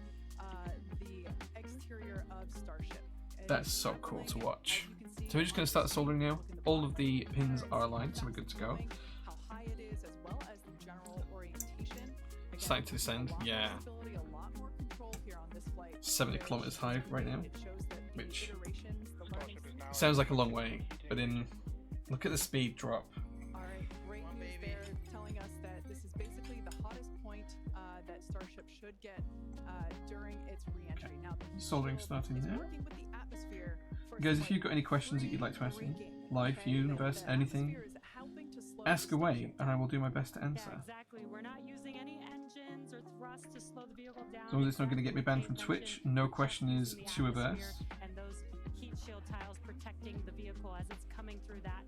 the exterior of Starship. And that's so cool to watch. So we're just gonna start soldering now. All of the pins are aligned, so we're good to go. How high it is, as well as the general orientation. Again, Starting to descend, a lot more yeah. stability, a lot more control here on this flight. 70 kilometers high right now, It shows that the which iterations, the learning Starship is now sounds like a long way, but in look at the speed drop. All right, great news there, telling us that this is basically the hottest point that Starship should get during its re-entry. Okay. Now, the Soldering fuel starting is now. working with the atmosphere for Guys, some, if you've got any questions that you'd like to ask me, braking, life, okay? universe, The anything, atmosphere is helping to slow Ask away, and I will do my best to answer. Yeah, exactly. We're not using any engines or thrust to slow the vehicle down. As long as it's not going to get me banned from Twitch, no question is too averse. And those heat shield tiles protecting the vehicle as it's coming through that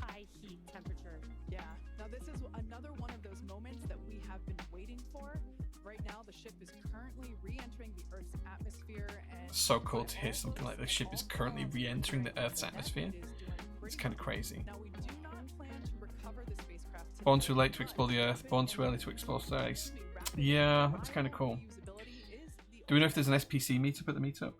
high heat temperature. Yeah. Now this is another one of those moments that we have been waiting for. Right now, the ship is currently re-entering the Earth's atmosphere, and So cool to hear something like the ship is currently re-entering the Earth's atmosphere. It's kind of crazy. Now we do not plan to recover the spacecraft. Born too late to explore the Earth, born too early to explore space. Yeah, that's kind of cool. Do we know if there's an SPC meetup at the meetup?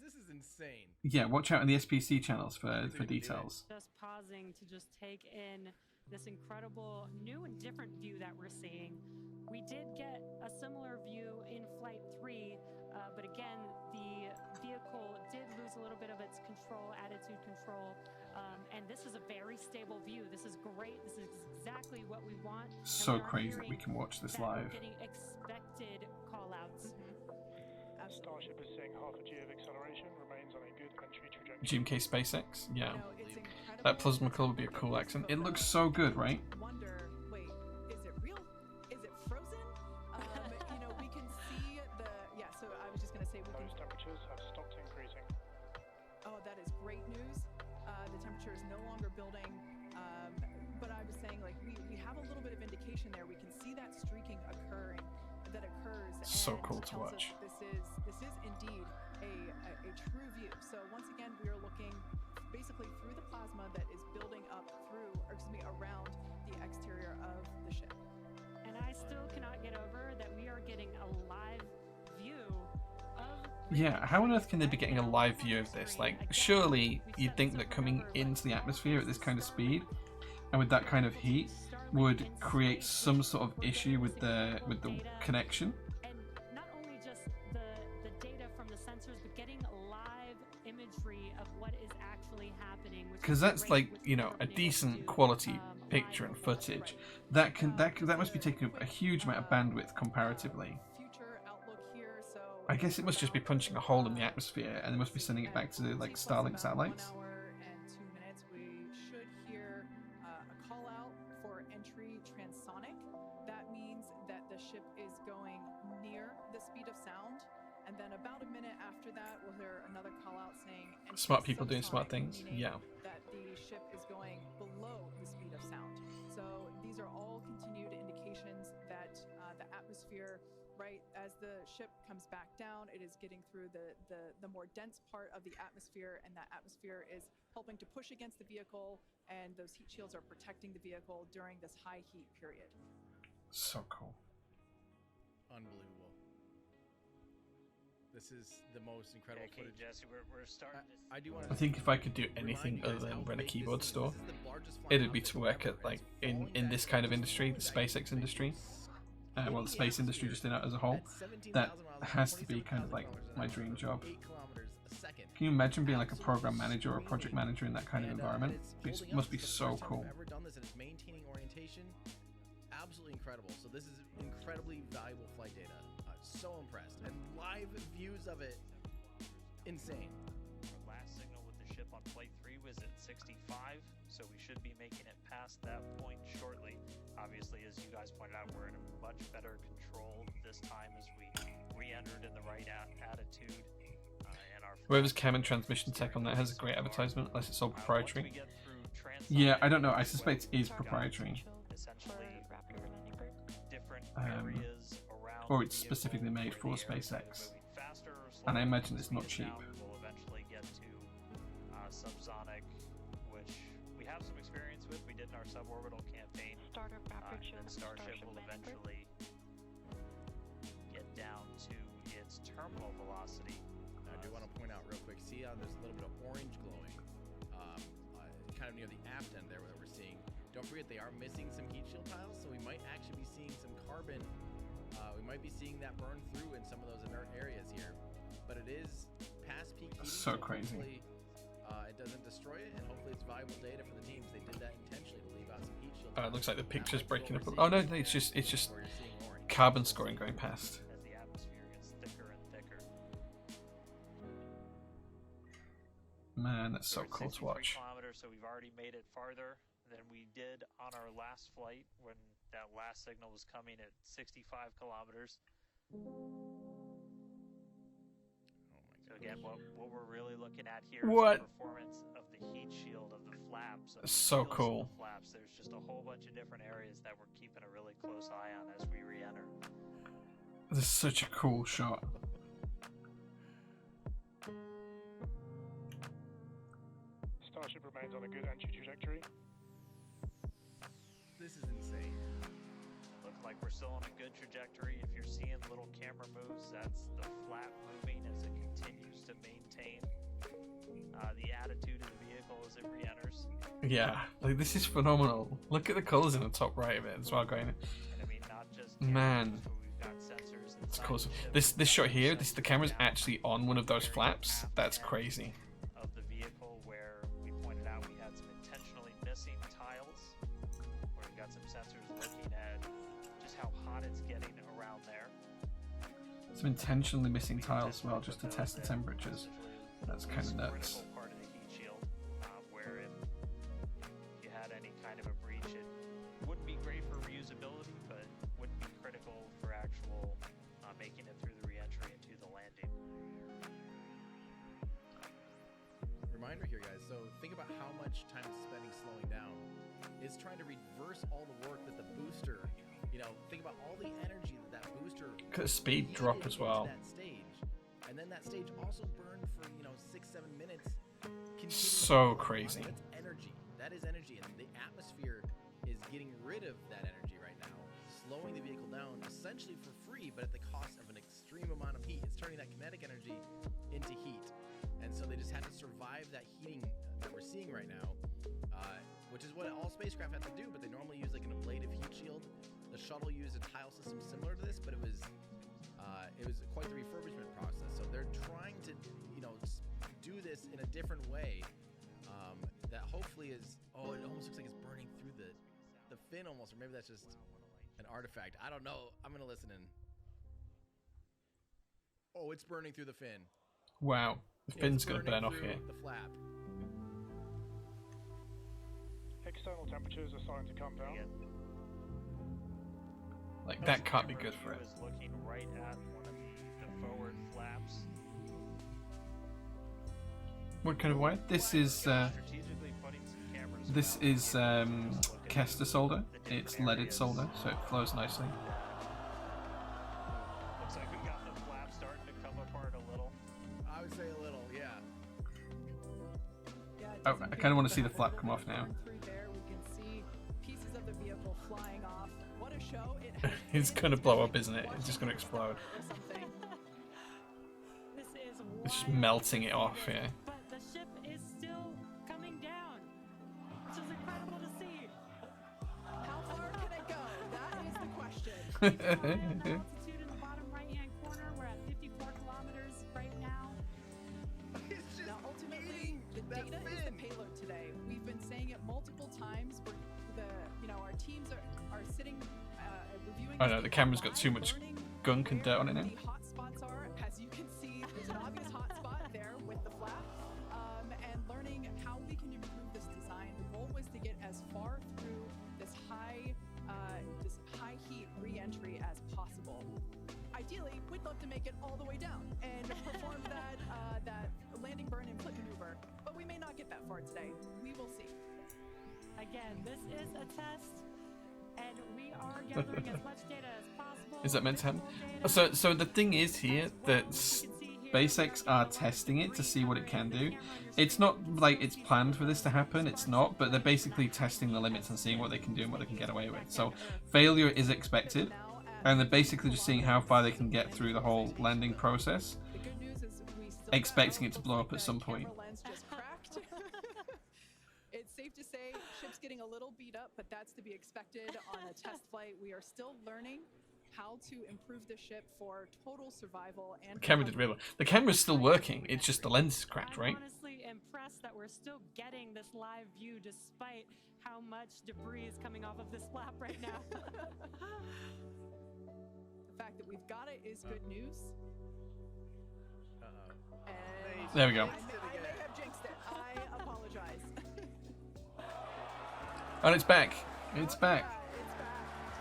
This is insane. Yeah, watch out on the SPC channels for details. Just pausing to just take in this incredible new and different view that we're seeing. We did get a similar view in Flight 3, but again, the vehicle did lose a little bit of its control, attitude control, and this is a very stable view. This is great. This is exactly what we want. So crazy that we can watch this live. Getting expected call-outs. Starship is seeing half a G of acceleration, remains on a good entry trajectory. GMK SpaceX, yeah. That plasma color would be a cool accent. It looks so good, right? Wonder, wait, is it real? Is it frozen? You know, we can see the, yeah, so I was just going to say we can... Those temperatures have stopped increasing. Oh, that is great news. The temperature is no longer building, but I was saying, like, we have a little bit of indication there. We can see that streaking that occurs. So and cool to tells us watch. This is indeed a true view. So once again, we are looking basically through the plasma that is building up around the exterior of the ship. And I still cannot get over that we are getting a live view of... Yeah, how on earth can they be getting a live view of this? Like, surely you'd think that coming into the atmosphere at this kind of speed and with that kind of heat would create some sort of issue with the connection. And not only just the data from the sensors, but getting live imagery of what is actually happening. Because that's like, you know, a decent quality picture and footage. That must be taking up a huge amount of bandwidth comparatively. I guess it must just be punching a hole in the atmosphere, and they must be sending it back to like Starlink satellites. We should hear a call out for entry transonic. That means that the ship is going near the speed of sound, and then about a minute after that, we'll hear another call out saying Smart people doing smart things. Yeah. That the ship is going below the speed of sound. So these are all continued indications that the atmosphere, right, as the ship comes back down, it is getting through the more dense part of the atmosphere, and that atmosphere is helping to push against the vehicle, and those heat shields are protecting the vehicle during this high heat period. So cool. Unbelievable. This is the most incredible footage. Jesse, we're starting to... I do want I think if I could do anything other than run a keyboard store, it'd be to work at like in this kind of industry, the SpaceX industry. Well, the space industry just in it as a whole. That has to be kind of like my dream job. Can you imagine being like a program manager or a project manager in that kind of environment? It must be so cool. Ever done this, and it's maintaining orientation. Absolutely incredible. So this is incredibly valuable flight data. So impressed, and live views of it, insane. Our last signal with the ship on Flight 3 was at 65, so we should be making it past that point shortly. Obviously, as you guys pointed out, we're in a much better control this time as we re-entered in the right attitude. And our Whoever's cam and transmission tech on that has a great advertisement, unless it's all proprietary. Yeah, I don't know. I suspect it is proprietary. Essentially, different areas or it's specifically made for SpaceX. And I imagine it's not cheap. We'll eventually get to subsonic, which we have some experience with. We did in our suborbital campaign. And Starship will eventually get down to its terminal velocity. Now, I do want to point out real quick, see how there's a little bit of orange glowing kind of near the aft end there that we're seeing. Don't forget they are missing some heat shield tiles, so we might actually be seeing some carbon. We might be seeing that burn through in some of those inert areas here, but it is past peak heating. So crazy. Hopefully, it doesn't destroy it, and hopefully it's valuable data for the teams. They did that intentionally to leave out some heat shield. It looks like the picture's breaking up. Oh no, it's just carbon scoring going past. As the atmosphere gets thicker and thicker. Man, that's so cool to watch. Kilometers, so we've already made it farther than we did on our last flight when that last signal was coming at 65 kilometers. So again, what we're really looking at here is the performance of the heat shield of the flaps. So cool. Flaps. There's just a whole bunch of different areas that we're keeping a really close eye on as we re-enter. This is such a cool shot. Starship remains on a good entry trajectory. This is insane. Looks like we're still on a good trajectory. If you're seeing little camera moves, that's the flap moving as it continues to maintain the attitude of the vehicle as it re-enters. Yeah, like this is phenomenal. Look at the colors in the top right of it as well going. And I mean, not just Man. but we've got sensors It's inside cool. the ship. This shot here, the camera's actually on one of those flaps. That's crazy. Of the vehicle where we pointed out we had some intentionally missing tiles, where we've got some sensors looking at just how hot it's getting around there. Some intentionally missing tiles as well, just to test the temperatures. That's kind of nuts. Critical part of the heat shield, where if you had any kind of a breach, it wouldn't be great for reusability, but wouldn't be critical for actual making it through the re-entry into the landing. Reminder here, guys. So think about how much time it's spending slowing down. It's trying to reverse all the work that the booster, think about all the energy that booster. Look at the speed drop as well. That stage, and then that stage also burned for 6-7 minutes. So crazy. That's energy. That is energy, and the atmosphere is getting rid of that energy right now, slowing the vehicle down essentially for free, but at the cost of an extreme amount of heat. It's turning that kinetic energy into heat, and so they just have to survive that heating that we're seeing right now, which is what all spacecraft have to do. But they normally use like an ablative heat shield. The shuttle used a tile system similar to this, but it was quite the refurbishment process. So they're trying to do this in a different way that hopefully is. Oh, it almost looks like it's burning through the fin almost, or maybe that's just an artifact. I don't know. I'm gonna listen in. Oh, it's burning through the fin. Wow, the fin's gonna burn off here. The flap. External temperatures are starting to come down. Like that can't be good for it. Was looking right at one of the forward flaps. What kind of wire? This is Kester solder. It's leaded solder, so it flows nicely. Looks like we got the flap starting to come apart a little. I would say a little, yeah. Oh, I kind of want to see the flap come off now. Through there, we can see pieces of the vehicle flying off. What a show it has It's gonna blow up, isn't it? It's just gonna explode. This is It's just wild. melting it off, yeah. But the ship is still coming down, which is incredible to see. How far can it go? That is the question. Altitude in the bottom right-hand corner. We're at 54 kilometers right now. It's just Now, ultimately, the data is the payload today. We've been saying it multiple times. Our teams are sitting reviewing. I know, the camera's got too much learning gunk and dirt on it now. The hot spots are, as you can see, there's an obvious hot spot there with the flap, and learning how we can improve this design. The goal was to get as far through this high heat re-entry as possible. Ideally, we'd love to make it all the way down and perform that landing burn and flip maneuver, but we may not get that far today. We will see. Again, this is a test, and we are gathering as much data as possible. Is that meant to happen? Visual data So the thing is here as well. that You can see here SpaceX are testing it to see what it can do. It's not like it's planned for this to happen, it's not, but they're basically testing the limits and seeing what they can do and what they can get away with. So failure is expected, and they're basically just seeing how far they can get through the whole landing process, The good news is we still expecting have it to blow up the at some point. camera lens just cracked. It's safe to say ship's getting a little beat up, but that's to be expected on a test flight. We are still learning how to improve the ship for total survival and The camera did really well. The camera's still working, it's just the lens is cracked, I'm right? honestly impressed that we're still getting this live view despite how much debris is coming off of this flap right now. the fact that we've got it is good news. And There we go. I may have jinxed it. I apologize. And it's back. It's back. It's back.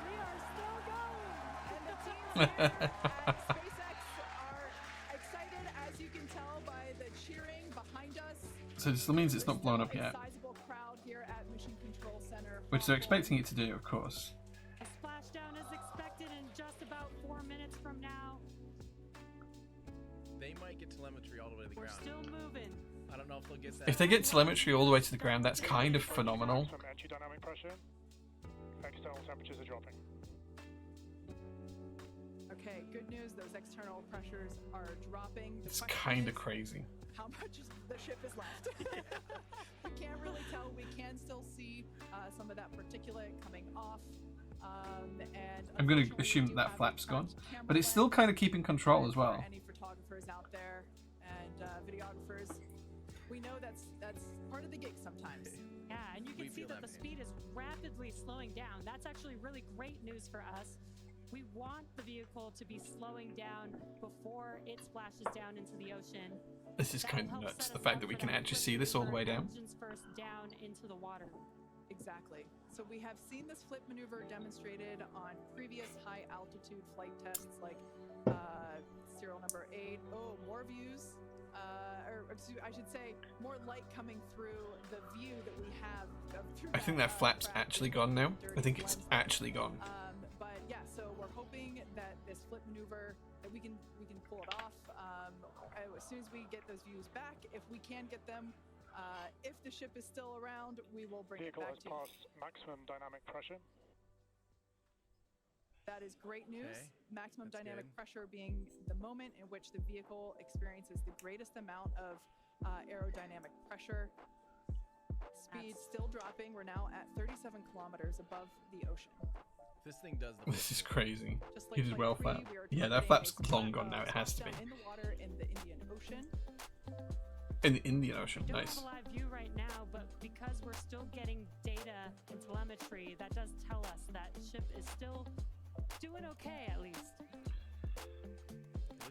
We are still going. And the teams at SpaceX are excited, as you can tell by the cheering behind us. So this means it's not blown up yet. Sizable crowd here at Mission Control Center. Which they're expecting it to do, of course. A splashdown is expected in just about 4 minutes from now. They might get telemetry all the way to the We're ground. still moving. I don't know if they'll get that. If they get telemetry all the way to the ground, that's kind of phenomenal. Maximum entry dynamic pressure. External temperatures are dropping. Okay, good news. Those external pressures are dropping. The It's question kind of is, crazy. how much the ship is left? We can't really tell. We can still see some of that particulate coming off. And I'm going to unfortunately, assume we do that have flap's a gone. camera But it's still lens kind of keeping control as for well. Any photographers out there and videographers, we know that's part of the gig sometimes. Yeah, and you We can see feel that that the pain. speed is rapidly slowing down. That's actually really great news for us. We want the vehicle to be slowing down before it splashes down into the ocean. This is That'll kind of help nuts. set The us fact up that we for can that actually quick see this all the way maneuver, down. engines first down into the water. Exactly. So we have seen this flip maneuver demonstrated on previous high altitude flight tests like serial number 8. Oh, more views. I should say more light coming through the view that we have. Through I think that flap's craft actually with gone now. dirty I think it's lens. actually gone. But yeah, so we're hoping that this flip maneuver that we can pull it off. As soon as we get those views back, if we can get them, if the ship is still around, we will bring Vehicle it back has to you. passed maximum dynamic pressure. That is great news. Okay, Maximum that's dynamic good. pressure being the moment in which the vehicle experiences the greatest amount of aerodynamic pressure. Speed still dropping. We're now at 37 kilometers above the ocean. This thing does the This is crazy. Just like It is Flight well 3, flapped. we are Yeah, that targeting flap's a long gone now. It has to be. splashdown in the water in the Indian Ocean. In the Indian Ocean. We don't Nice. have a live view right now, but because we're still getting data and telemetry, that does tell us that ship is still doing okay, at least.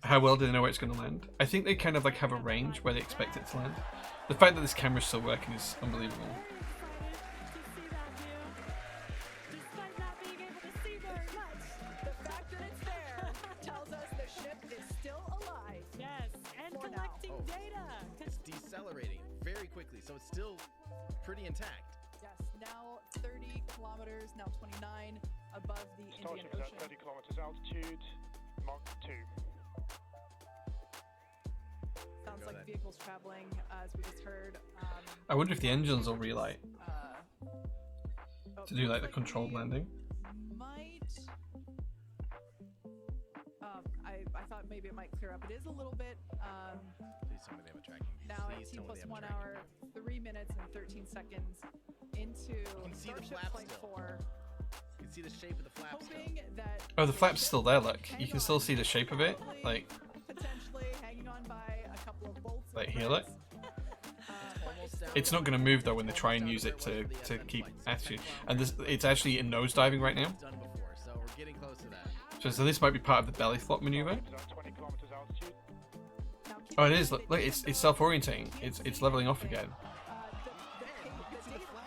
How well do they know where it's going to land? I think they kind of like have a range where they expect it to land. The fact that this camera's still working is unbelievable. Very excited to see that view, despite not being able to see very much. The fact that it's there tells us the ship is still alive. Yes, and For now. collecting Oh. data. It's decelerating very quickly, so it's still pretty intact. Yes, now 30 kilometers, now 29 above the Indian Starship is at Ocean. 30 kilometers altitude. Mach 2. Sounds Go like then. vehicles traveling, as we just heard. I wonder if the engines will relight Oh, to do like the looks controlled we landing. Might. I thought maybe it might clear up. It is a little bit. Please tell me they have a tracking. Now at Please T tell me plus they have a 1 tracking. hour, 3 minutes and 13 seconds into can see the Starship flap Flight still. 4, You can see the shape of the flap still. hoping that. Oh, the flap's ship still there, look. hang You can still on, see the shape of it. probably, Like, potentially hanging on by a couple of bolts. and Like here, look. threads. Almost down. it's not going to move though when they try and use it to keep attitude. And this, it's actually in nosediving right now. It's done before, so we're getting close to that. So this might be part of the belly flop maneuver. Starship is at 20 kilometers altitude. Now, keep Oh, it in is. mind Look, that it's even self-orientating. though we It's can't see leveling off anything, again.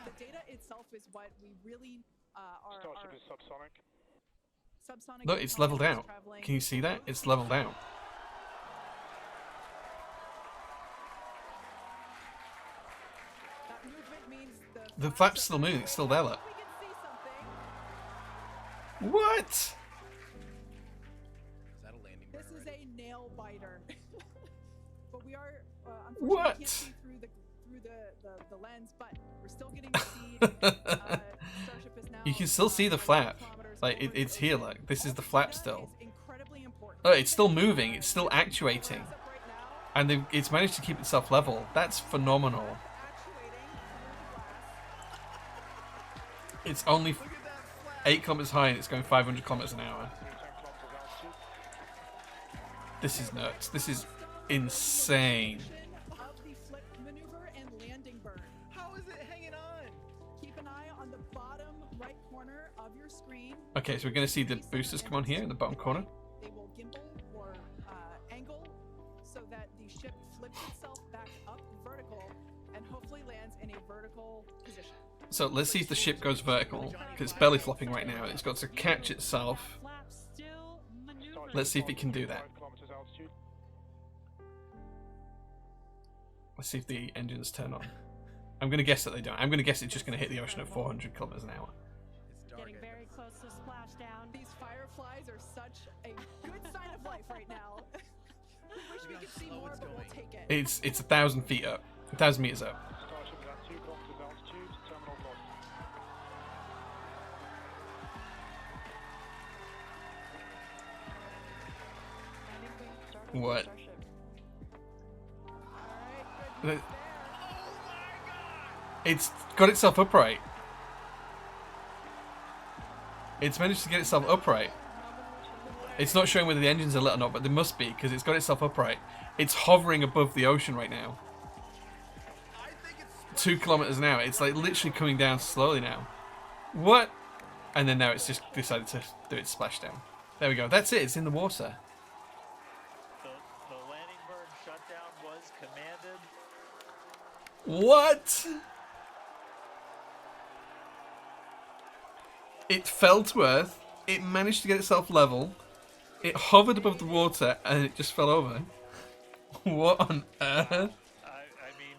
the data itself is what we really are Starship is subsonic. subsonic. Look, it's leveled out. traveling. Can you see that? It's leveled out. That movement means The flap's still moving. It's still there. Look. We can see something. What? Is that a landing burn This is already? a nail biter. But we are unfortunately we What? can't see through the lens, but we're still getting the speed. Starship is now, You can still see the flap. 5 kilometers Like over the it's here. ocean. Look, this is the All flap data still. is incredibly important. Oh, it's still moving. It's still actuating, Rise up right now, and it's managed to keep itself level. That's phenomenal. actuating through the glass. It's only Look at that flap. 8 kilometers high, and it's going 500 kilometers an hour. 10 kilometers altitude. This is nuts. This is insane. Of the flip maneuver and landing burn. How is it hanging on? Keep an eye on the bottom right corner of your screen. Okay, so we're going to see the boosters come on here in the bottom corner. They will gimbal or angle so that the ship flips itself back up vertical and hopefully lands in a vertical position. So let's see if the ship goes vertical, because it's belly flopping right now. It's got to catch itself. Let's see if it can do that. 5 kilometers altitude. Let's see if the engines turn on. I'm going to guess that they don't. I'm going to guess it's just going to hit the ocean at 400 kilometers an hour. It's dark. Getting very close to splashdown. These fireflies are such a good sign of life right now. We wish we could see more, but we'll take it. It's 1,000 feet up. 1,000 meters up. Starship is at 2 kilometers altitude, terminal block. What? It's got itself upright. It's managed to get itself upright. It's not showing whether the engines are lit or not, but they must be, because it's got itself upright. It's hovering above the ocean right now. 2 kilometers an hour. It's like literally coming down slowly now. What? And then now it's just decided to do its splashdown. There we go. That's it. It's in the water. The landing burn shutdown was commanded. What? It fell to Earth. It managed to get itself level. It hovered above the water and it just fell over. What on earth? I mean,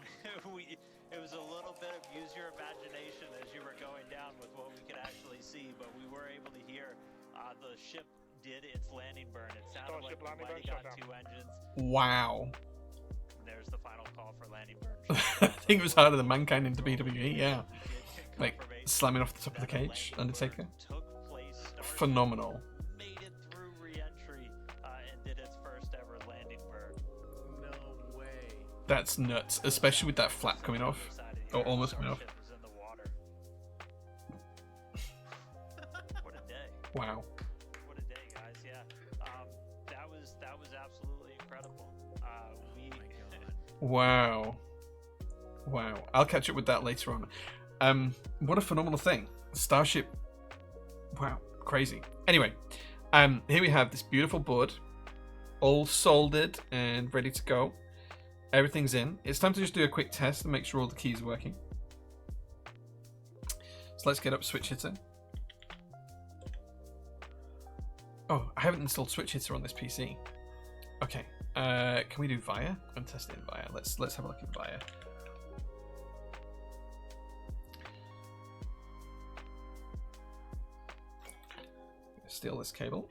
it was a little bit of use your imagination as you were going down with what we could actually see, but we were able to hear the ship did its landing burn. It sounded like Starship landing it burn got shutdown. 2 engines. Wow. There's the final call for landing burn. I think it was harder than Mankind in WWE, yeah. Like, slamming off the top of the cage, Undertaker. Took place. Starship Phenomenal. made it through re-entry and did its first ever landing burn. No way. That's nuts, especially with that flap coming off. Or almost coming off. Starship was in the water. What a day. Wow. What a day, guys! Yeah, that was absolutely incredible. Wow. Wow. I'll catch up with that later on. What a phenomenal thing. Starship. Wow. Crazy. Anyway, here we have this beautiful board, all soldered and ready to go. Everything's in. It's time to just do a quick test and make sure all the keys are working. So let's get up Switch Hitter. Oh, I haven't installed Switch Hitter on this PC. Okay. Can we do Via? I'm testing Via. Let's have a look at Via. Steal this cable.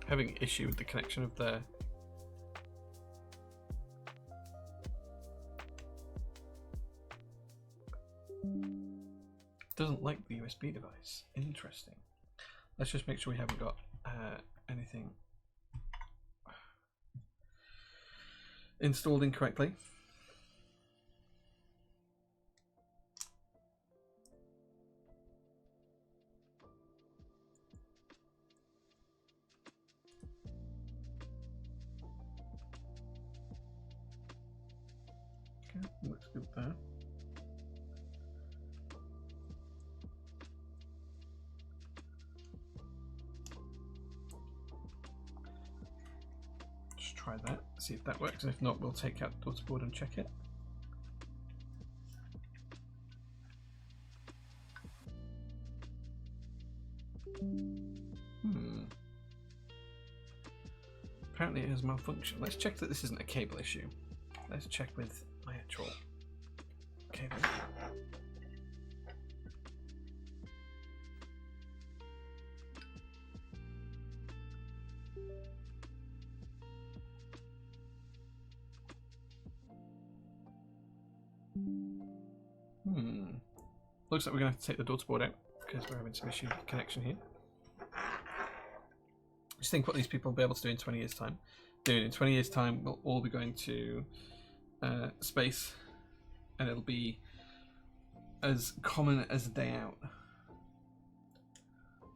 Having an issue with the connection of the doesn't like the USB device. Interesting. Let's just make sure we haven't got anything installed incorrectly. Okay, looks good there. Try that, see if that works, and if not, we'll take out the board and check it. Apparently it has malfunction. Let's check that this isn't a cable issue. Let's check with my actual cable. Looks like we're going to have to take the daughter board out because we're having some issue with the connection here. Just think what these people will be able to do in 20 years' time. Dude, in 20 years' time, we'll all be going to space, and it'll be as common as a day out.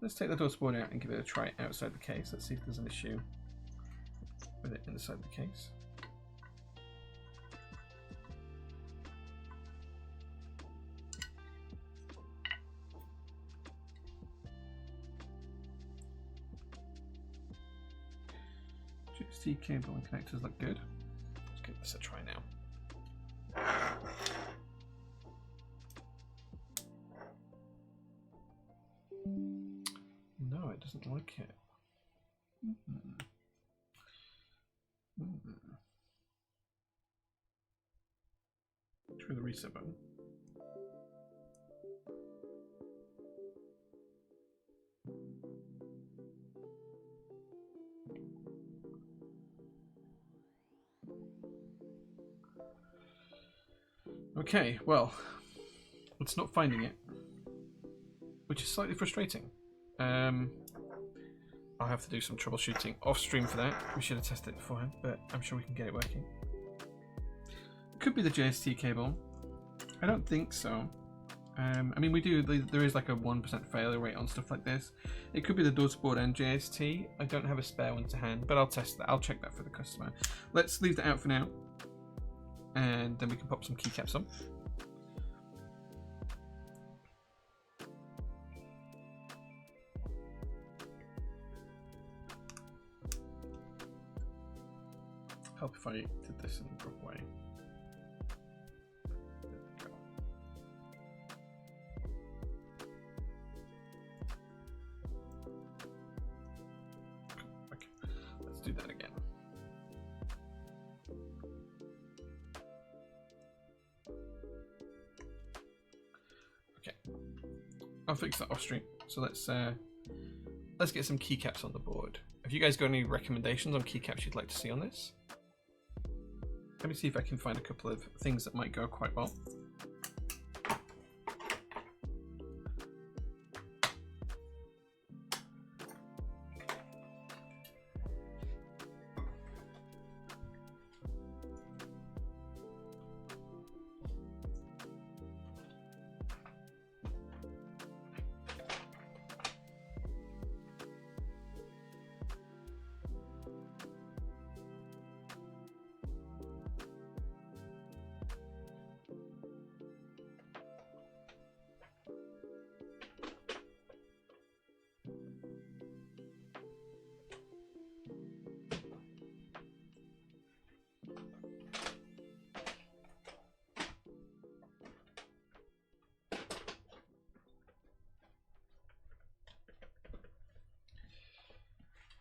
Let's take the daughter board out and give it a try outside the case. Let's see if there's an issue. with it inside the case. JST cable and connectors look good. Let's give this a try now. No, it doesn't like it. Try the reset button. Okay, well, it's not finding it, which is slightly frustrating. I'll have to do some troubleshooting off stream for that. We should have tested it beforehand, but I'm sure we can get it working. Could be the JST cable. I don't think so. I mean, there is like a 1% failure rate on stuff like this. It could be the daughterboard and JST. I don't have a spare one to hand, but I'll test that. I'll check that for the customer. Let's leave that out for now, and then we can pop some keycaps on. Help if I did this in the proper way. There we go. Okay, let's do that again. Okay, I'll fix that off stream. So let's get some keycaps on the board. Have you guys got any recommendations on keycaps you'd like to see on this? Let me see if I can find a couple of things that might go quite well.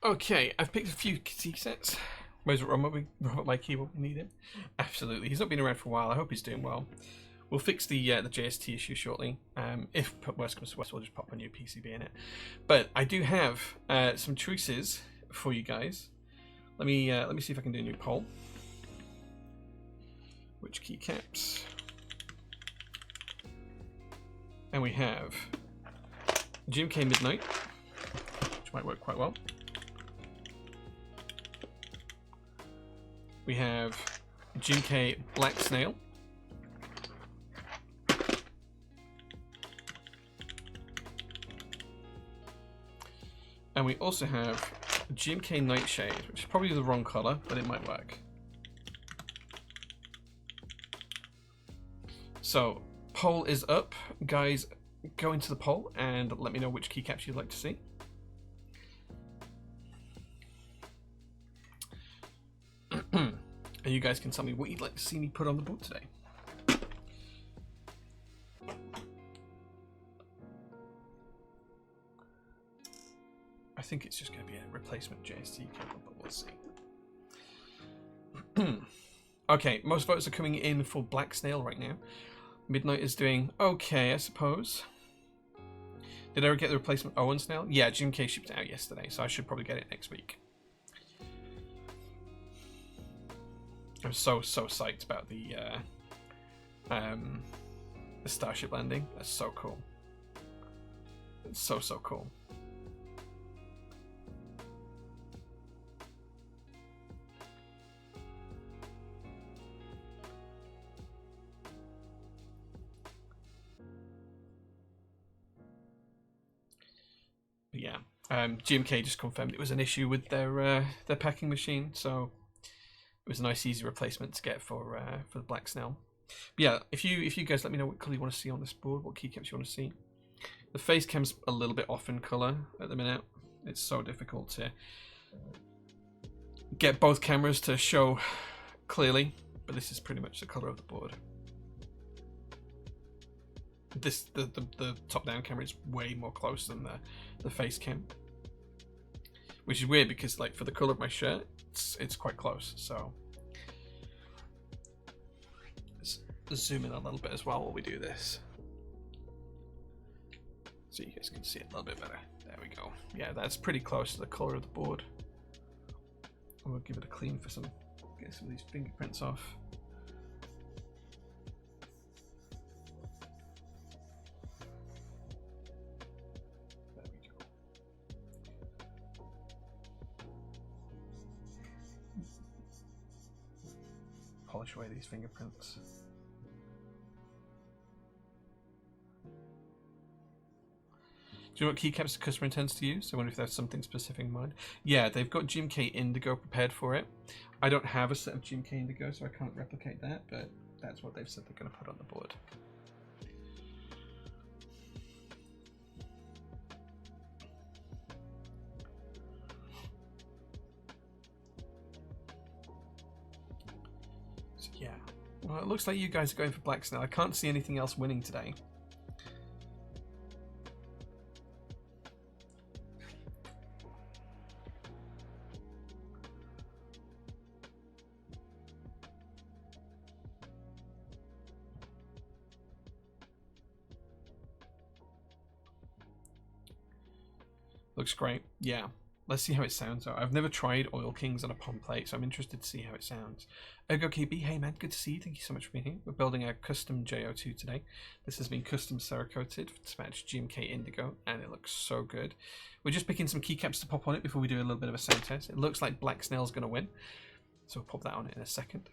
Okay, I've picked a few key sets. Where's Robert Mikey will need it? Absolutely. He's not been around for a while. I hope he's doing well. We'll fix the JST issue shortly. If worst comes to worst, we'll just pop a new PCB in it. But I do have some choices for you guys. Let me see if I can do a new poll. Which keycaps? And we have GMK Midnight, which might work quite well. We have GMK Black Snail. And we also have GMK Nightshade, which is probably the wrong color, but it might work. So, poll is up. Guys, go into the poll and let me know which keycaps you'd like to see. And you guys can tell me what you'd like to see me put on the board today. I think it's just going to be a replacement JST cable, but we'll see. Okay, most votes are coming in for Black Snail right now. Midnight is doing okay, I suppose. Did I ever get the replacement Owen Snail? Yeah, GMK shipped it out yesterday, so I should probably get it next week. I'm so psyched about the Starship landing. That's so cool. It's so cool. But yeah, GMK just confirmed it was an issue with their packing machine, so it was a nice easy replacement to get for the Black Snail. But yeah, if you guys let me know what colour you want to see on this board, what keycaps you want to see. The face cam's a little bit off in colour at the minute. It's so difficult to get both cameras to show clearly, but this is pretty much the colour of the board. The top-down camera is way more close than the face cam, which is weird because like for the colour of my shirt, it's quite close. So let's zoom in a little bit as well while we do this, so you guys can see it a little bit better. There we go. Yeah, that's pretty close to the colour of the board. We'll give it a clean for get some of these fingerprints off. There we go. Polish away these fingerprints. Do you know what keycaps the customer intends to use? I wonder if they have something specific in mind. Yeah, they've got GMK Indigo prepared for it. I don't have a set of GMK Indigo, so I can't replicate that, but that's what they've said they're going to put on the board. So yeah, well, it looks like you guys are going for Black Snail. I can't see anything else winning today. Looks great. Yeah. Let's see how it sounds out. I've never tried Oil Kings on a POM plate, so I'm interested to see how it sounds. Ergo KB, hey man, good to see you. Thank you so much for being here. We're building a custom J-02 today. This has been custom Cerakoted to match GMK Indigo, and it looks so good. We're just picking some keycaps to pop on it before we do a little bit of a sound test. It looks like Black Snail's going to win, so we'll pop that on it in a second.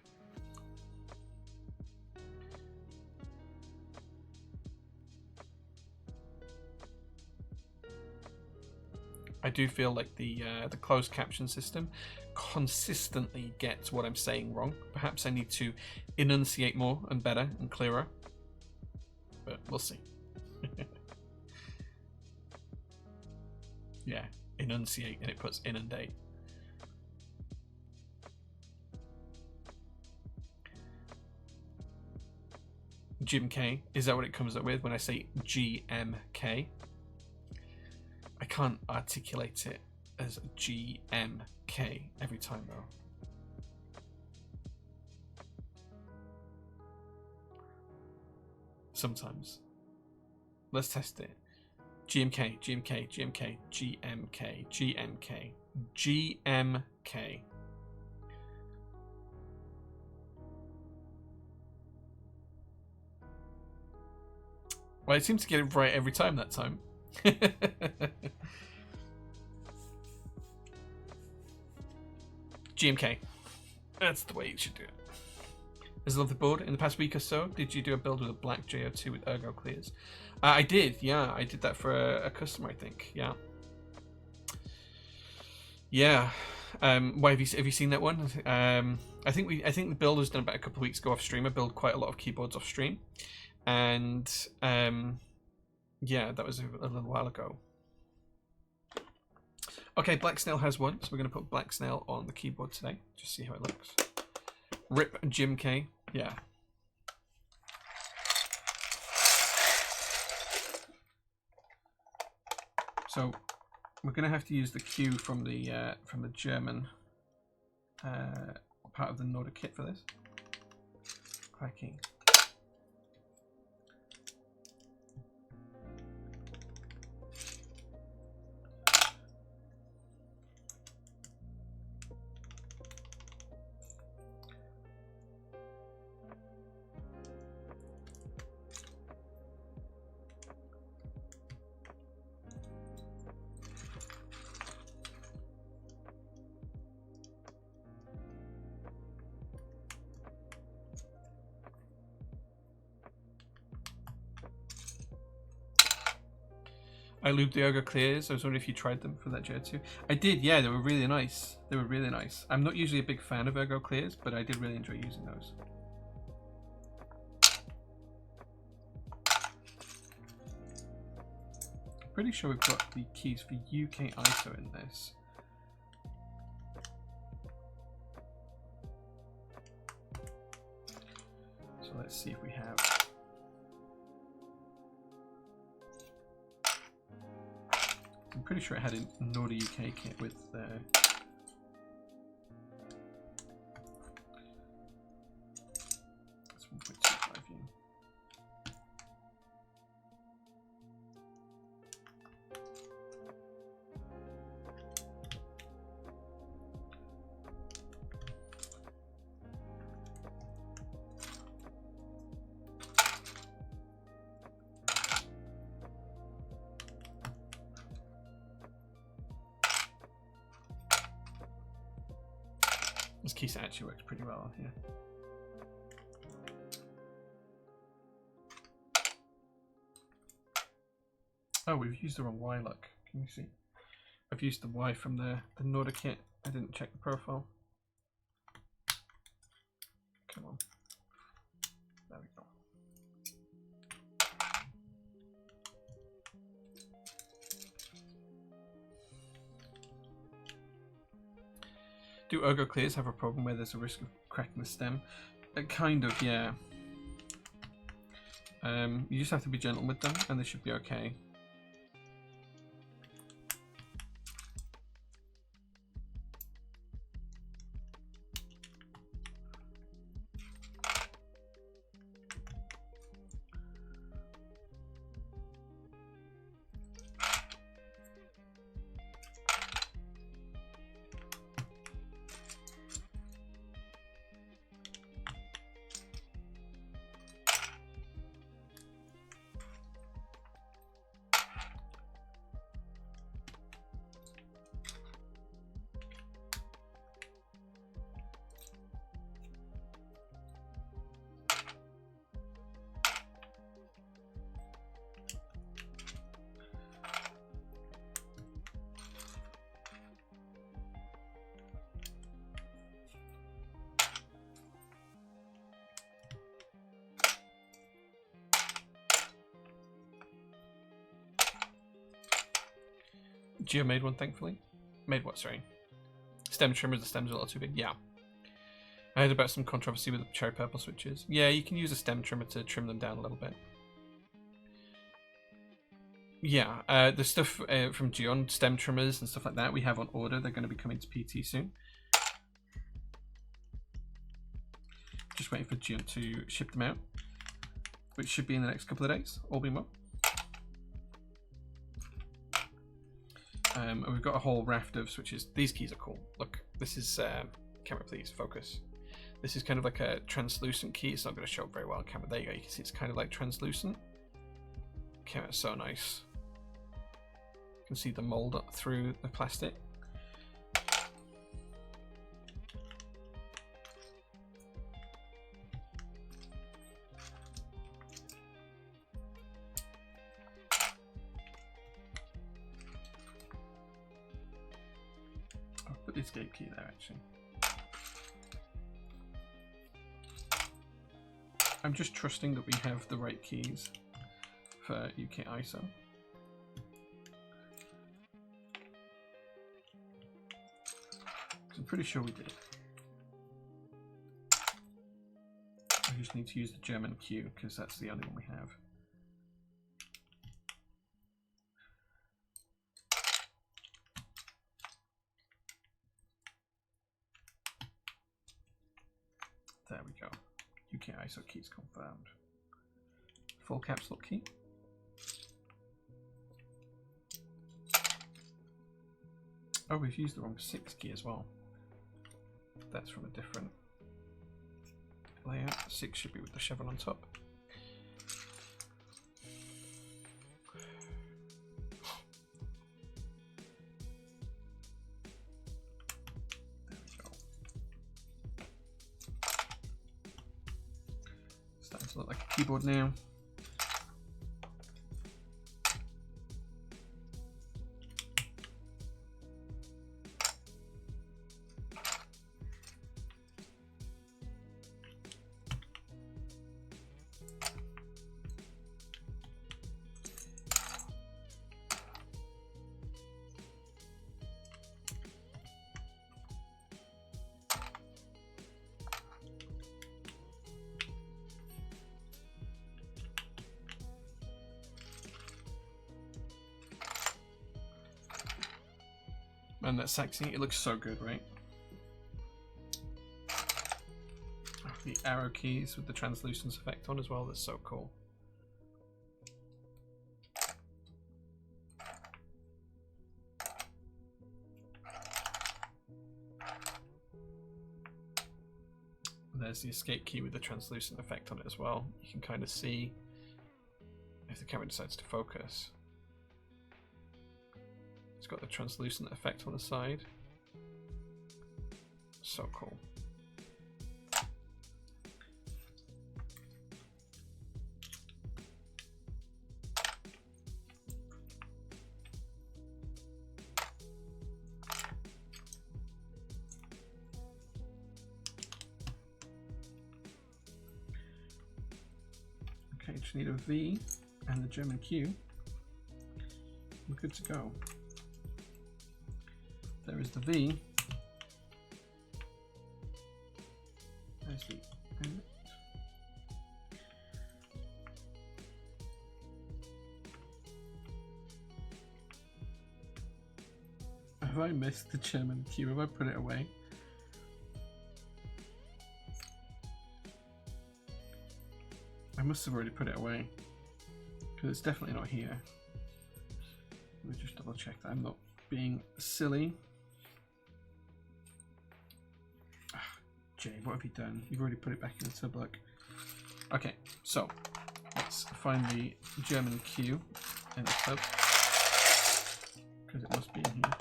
I do feel like the closed caption system consistently gets what I'm saying wrong. Perhaps I need to enunciate more and better and clearer, but we'll see. Yeah, enunciate, and it puts inundate. GMK, is that what it comes up with when I say GMK? I can't articulate it as GMK every time though. Sometimes. Let's test it. GMK, GMK, GMK, GMK, GMK, GMK. Well, it seems to get it right every time that time. GMK. That's the way you should do it. As I love the board. In the past week or so, did you do a build with a black J-02 with Ergo clears? I did, yeah. I did that for a customer, I think. Yeah. Yeah. Why have you seen that one? I think the build was done about a couple of weeks ago off stream. I build quite a lot of keyboards off stream, and yeah, that was a little while ago. Okay, Black Snail has one, so we're going to put Black Snail on the keyboard today. Just see how it looks. Rip Jim K. Yeah. So we're going to have to use the cue from the German part of the Nordic kit for this. Crikey. I lubed the Ergo Clears. I was wondering if you tried them for that J-02. I did, yeah, they were really nice. They were really nice. I'm not usually a big fan of Ergo Clears, but I did really enjoy using those. I'm pretty sure we've got the keys for UK ISO in this. So let's see if we have. I'm pretty sure it had a Norda UK kit with that's 1.25 yen. This case actually works pretty well here. Oh, we've used the wrong Y, look. Can you see? I've used the Y from the Norda kit. I didn't check the profile. Come on. There we go. Do Ergo Clears have a problem where there's a risk of cracking the stem? Kind of, yeah. You just have to be gentle with them and they should be okay. Geo made one, thankfully. Made what, sorry? Stem trimmers, the stem's a little too big. Yeah. I heard about some controversy with the cherry purple switches. Yeah, you can use a stem trimmer to trim them down a little bit. Yeah, the stuff from Geon, stem trimmers and stuff like that, we have on order. They're going to be coming to PT soon. Just waiting for Geon to ship them out, which should be in the next couple of days, all being well. And we've got a whole raft of switches. These keys are cool. Look, this is camera, please focus. This is kind of like a translucent key. It's not going to show up very well on camera. There you go. You can see it's kind of like translucent. Okay, that's so nice. You can see the mold up through the plastic. Put the escape key there actually. I'm just trusting that we have the right keys for UK ISO. I'm pretty sure we did. I just need to use the German Q because that's the only one we have. There we go. UK ISO keys confirmed. Full caps lock key. Oh, we've used the wrong 6 key as well. That's from a different layout. 6 should be with the chevron on top. Look like a keyboard now. And that Saxony, it looks so good, right? The arrow keys with the translucence effect on as well, that's so cool. There's the escape key with the translucent effect on it as well. You can kind of see if the camera decides to focus. It's got the translucent effect on the side. So cool. Okay, just need a V and the German Q. We're good to go. There is the V. There's the N. Have I missed the German Q? Have I put it away? I must have already put it away, because it's definitely not here. Let me just double check that I'm not being silly. Jay, what have you done? You've already put it back in the tub, look. Okay, so let's find the German Q in the tub, because it must be in here.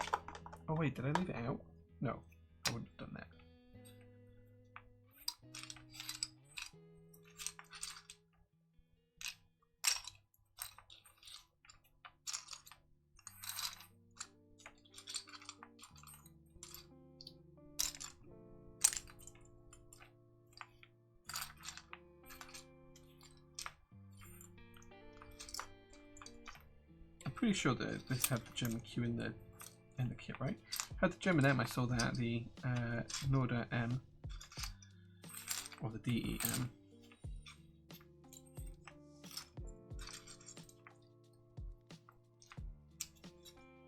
Oh wait, did I leave it out? No, I wouldn't have done that. Pretty sure that this had the German Q in the kit, right? Had the German M, I saw that, the Norda M or the DEM.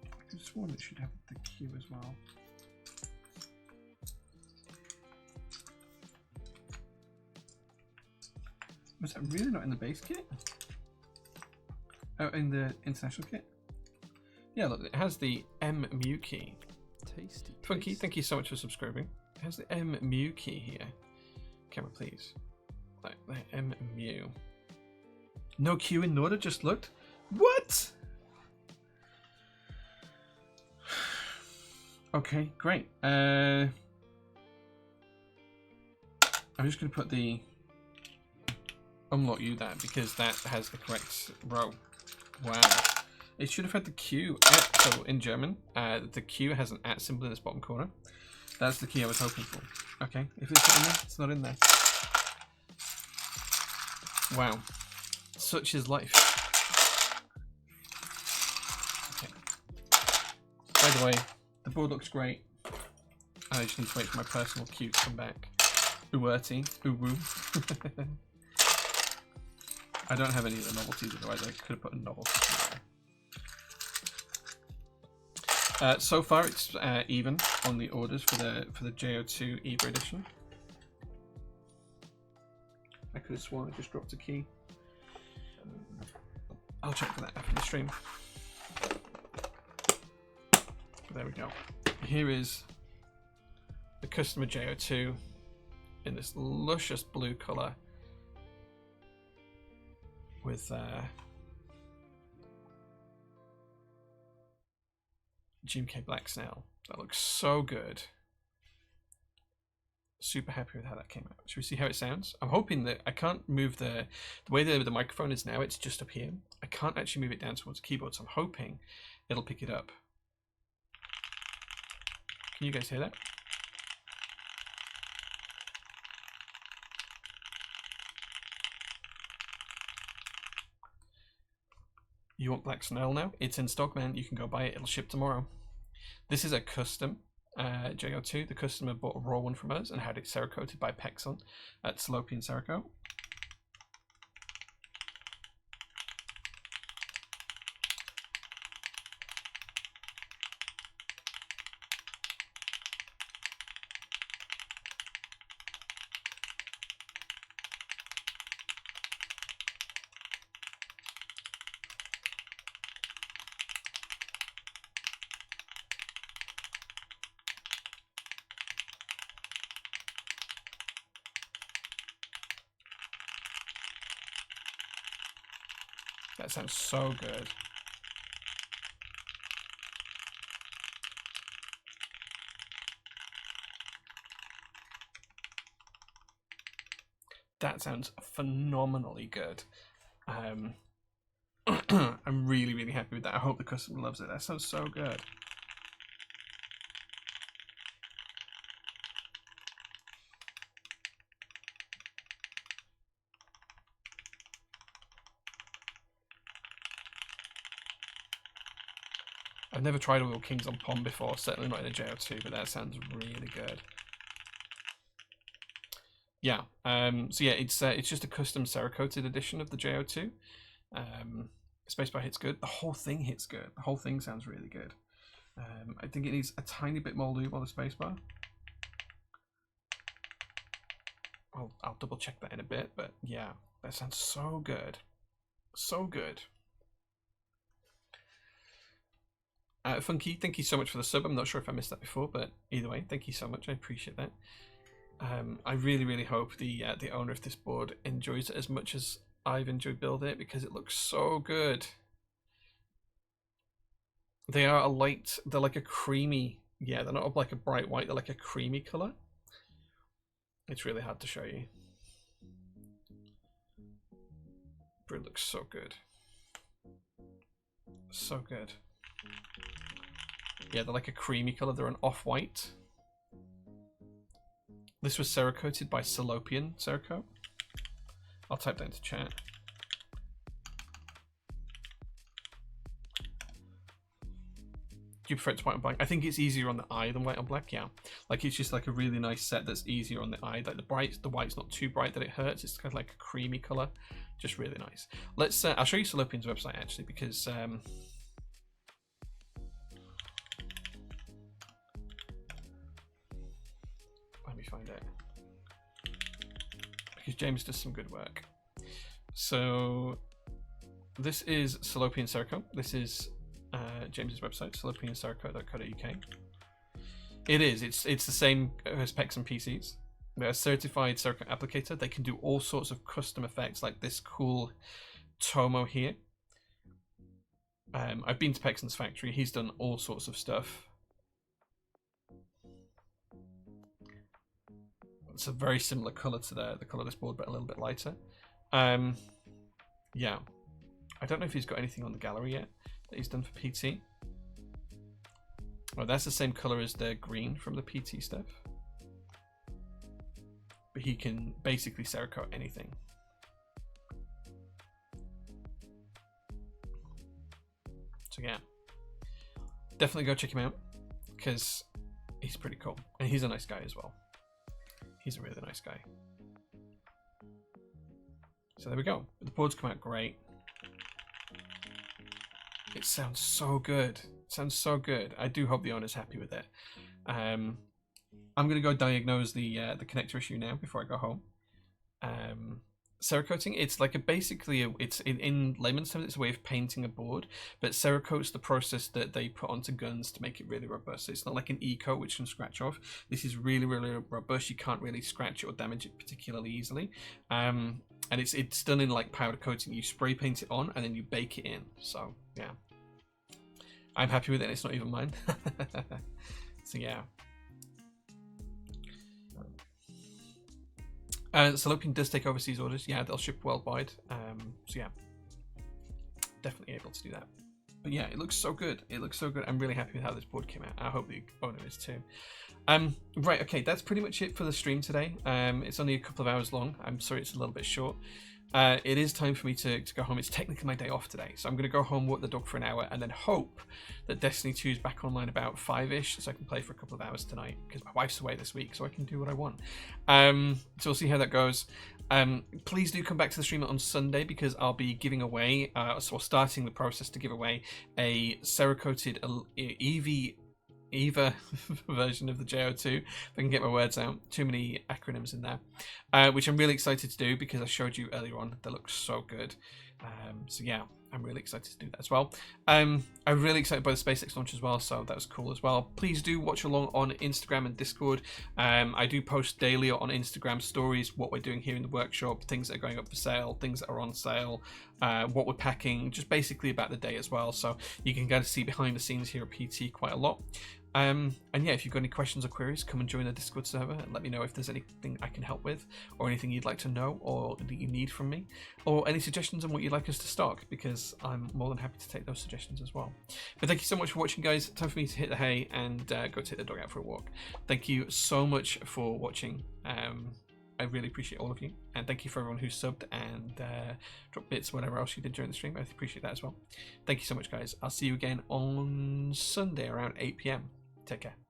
I could have sworn it should have the Q as well. Was that really not in the base kit? Oh, in the international kit? Yeah, look, it has the M Mu key. Tasty. Funky, thank you so much for subscribing. It has the M Mu key here. Camera, please. Like the M Mu. No Q in Norda, just looked. What? Okay, great. I'm just going to put the unlock you that because that has the correct row. Wow. It should have had the Q at, so in German, the Q has an at symbol in this bottom corner. That's the key I was hoping for. Okay, if it's not in there, it's not in there. Wow. Such is life. Okay. By the way, the board looks great. I just need to wait for my personal Q to come back. Ooerty. Ooh-woo. I don't have any of the novelties, otherwise I could have put a novelty there. So far, it's even on the orders for the J-02 Evo edition. I could have sworn I just dropped a key. I'll check for that after the stream. There we go. Here is the customer J-02 in this luscious blue color. With GMK Black Snail. That looks so good. Super happy with how that came out. Should we see how it sounds? I'm hoping that I can't move the way the microphone is now, it's just up here. I can't actually move it down towards the keyboard, so I'm hoping it'll pick it up. Can you guys hear that? You want Black Snail now? It's in stock, man. You can go buy it. It'll ship tomorrow. This is a custom J-02. The customer bought a raw one from us and had it cerakoted by Pexon at Salopian Cerakote. That sounds so good. That sounds phenomenally good. I'm really, really happy with that. I hope the customer loves it. That sounds so good. I've never tried Oil Kings on POM before, certainly not in a J-02, but that sounds really good. Yeah, so yeah, it's just a custom Cerakoted edition of the J-02. Spacebar hits good. The whole thing hits good. The whole thing sounds really good. I think it needs a tiny bit more lube on the spacebar. I'll double check that in a bit, but yeah, that sounds so good. So good. Funky, thank you so much for the sub. I'm not sure if I missed that before, but either way, thank you so much. I appreciate that. I really, really hope the owner of this board enjoys it as much as I've enjoyed building it, because it looks so good. They are a light, they're like a creamy, yeah, they're not like a bright white, they're like a creamy colour. It's really hard to show you. But it looks so good. So good. Yeah, they're like a creamy colour, they're an off-white. This was Cerakoted by Salopian Cerakote. I'll type that into chat. Do you prefer it to white and black? I think it's easier on the eye than white and black, yeah. Like, it's just like a really nice set that's easier on the eye. Like the white's not too bright that it hurts. It's kind of like a creamy colour. Just really nice. Let's, I'll show you Salopian's website actually, because let me find it. Because James does some good work. So this is Salopian Cerakote. This is James's website, salopiancerakote.co.uk. It is. It's the same as specs and PCs. They're a certified Cerakote applicator. They can do all sorts of custom effects, like this cool Tomo here. I've been to Pexon's factory. He's done all sorts of stuff. It's a very similar color to the color of this board, but a little bit lighter. Yeah, I don't know if he's got anything on the gallery yet that he's done for PT. Well, that's the same color as the green from the PT stuff. But he can basically Cerakote anything. So yeah, definitely go check him out, because he's pretty cool. And he's a nice guy as well. He's a really nice guy. So there we go. The boards come out great. It sounds so good. It sounds so good. I do hope the owner's happy with it. I'm going to go diagnose the connector issue now before I go home. Cerakoting, it's like it's in layman's terms, it's a way of painting a board, but Cerakote's the process that they put onto guns to make it really robust. So it's not like an e-coat which can scratch off. This is really, really robust. You can't really scratch it or damage it particularly easily. And it's done in like powder coating. You spray paint it on and then you bake it in. So yeah, I'm happy with it. It's not even mine. So yeah. Salopian does take overseas orders. Yeah, they'll ship worldwide. So yeah, definitely able to do that. But yeah, it looks so good. It looks so good. I'm really happy with how this board came out. I hope the owner is too. Right, okay, that's pretty much it for the stream today. It's only a couple of hours long. I'm sorry it's a little bit short. It is time for me to go home. It's technically my day off today, so I'm going to go home, walk the dog for an hour, and then hope that Destiny 2 is back online about 5-ish, so I can play for a couple of hours tonight, because my wife's away this week, so I can do what I want. So we'll see how that goes. Please do come back to the stream on Sunday, because I'll be giving away, so starting the process to give away a Cerakoted EVA version of the J-02, if I can get my words out. Too many acronyms in there, which I'm really excited to do because I showed you earlier on. That looks so good. So yeah, I'm really excited to do that as well. I'm really excited by the SpaceX launch as well, so that was cool as well. Please do watch along on Instagram and Discord. I do post daily on Instagram stories what we're doing here in the workshop, things that are going up for sale, things that are on sale, what we're packing, just basically about the day as well. So you can get to see behind the scenes here at PT quite a lot. And yeah, if you've got any questions or queries, come and join the Discord server and let me know if there's anything I can help with, or anything you'd like to know or that you need from me, or any suggestions on what you'd like us to stock, because I'm more than happy to take those suggestions as well. But thank you so much for watching, guys. Time for me to hit the hay and go take the dog out for a walk. Thank you so much for watching. I really appreciate all of you, and thank you for everyone who subbed and dropped bits, whatever else you did during the stream. I appreciate that as well. Thank you so much, guys. I'll see you again on Sunday around 8 PM. Take care.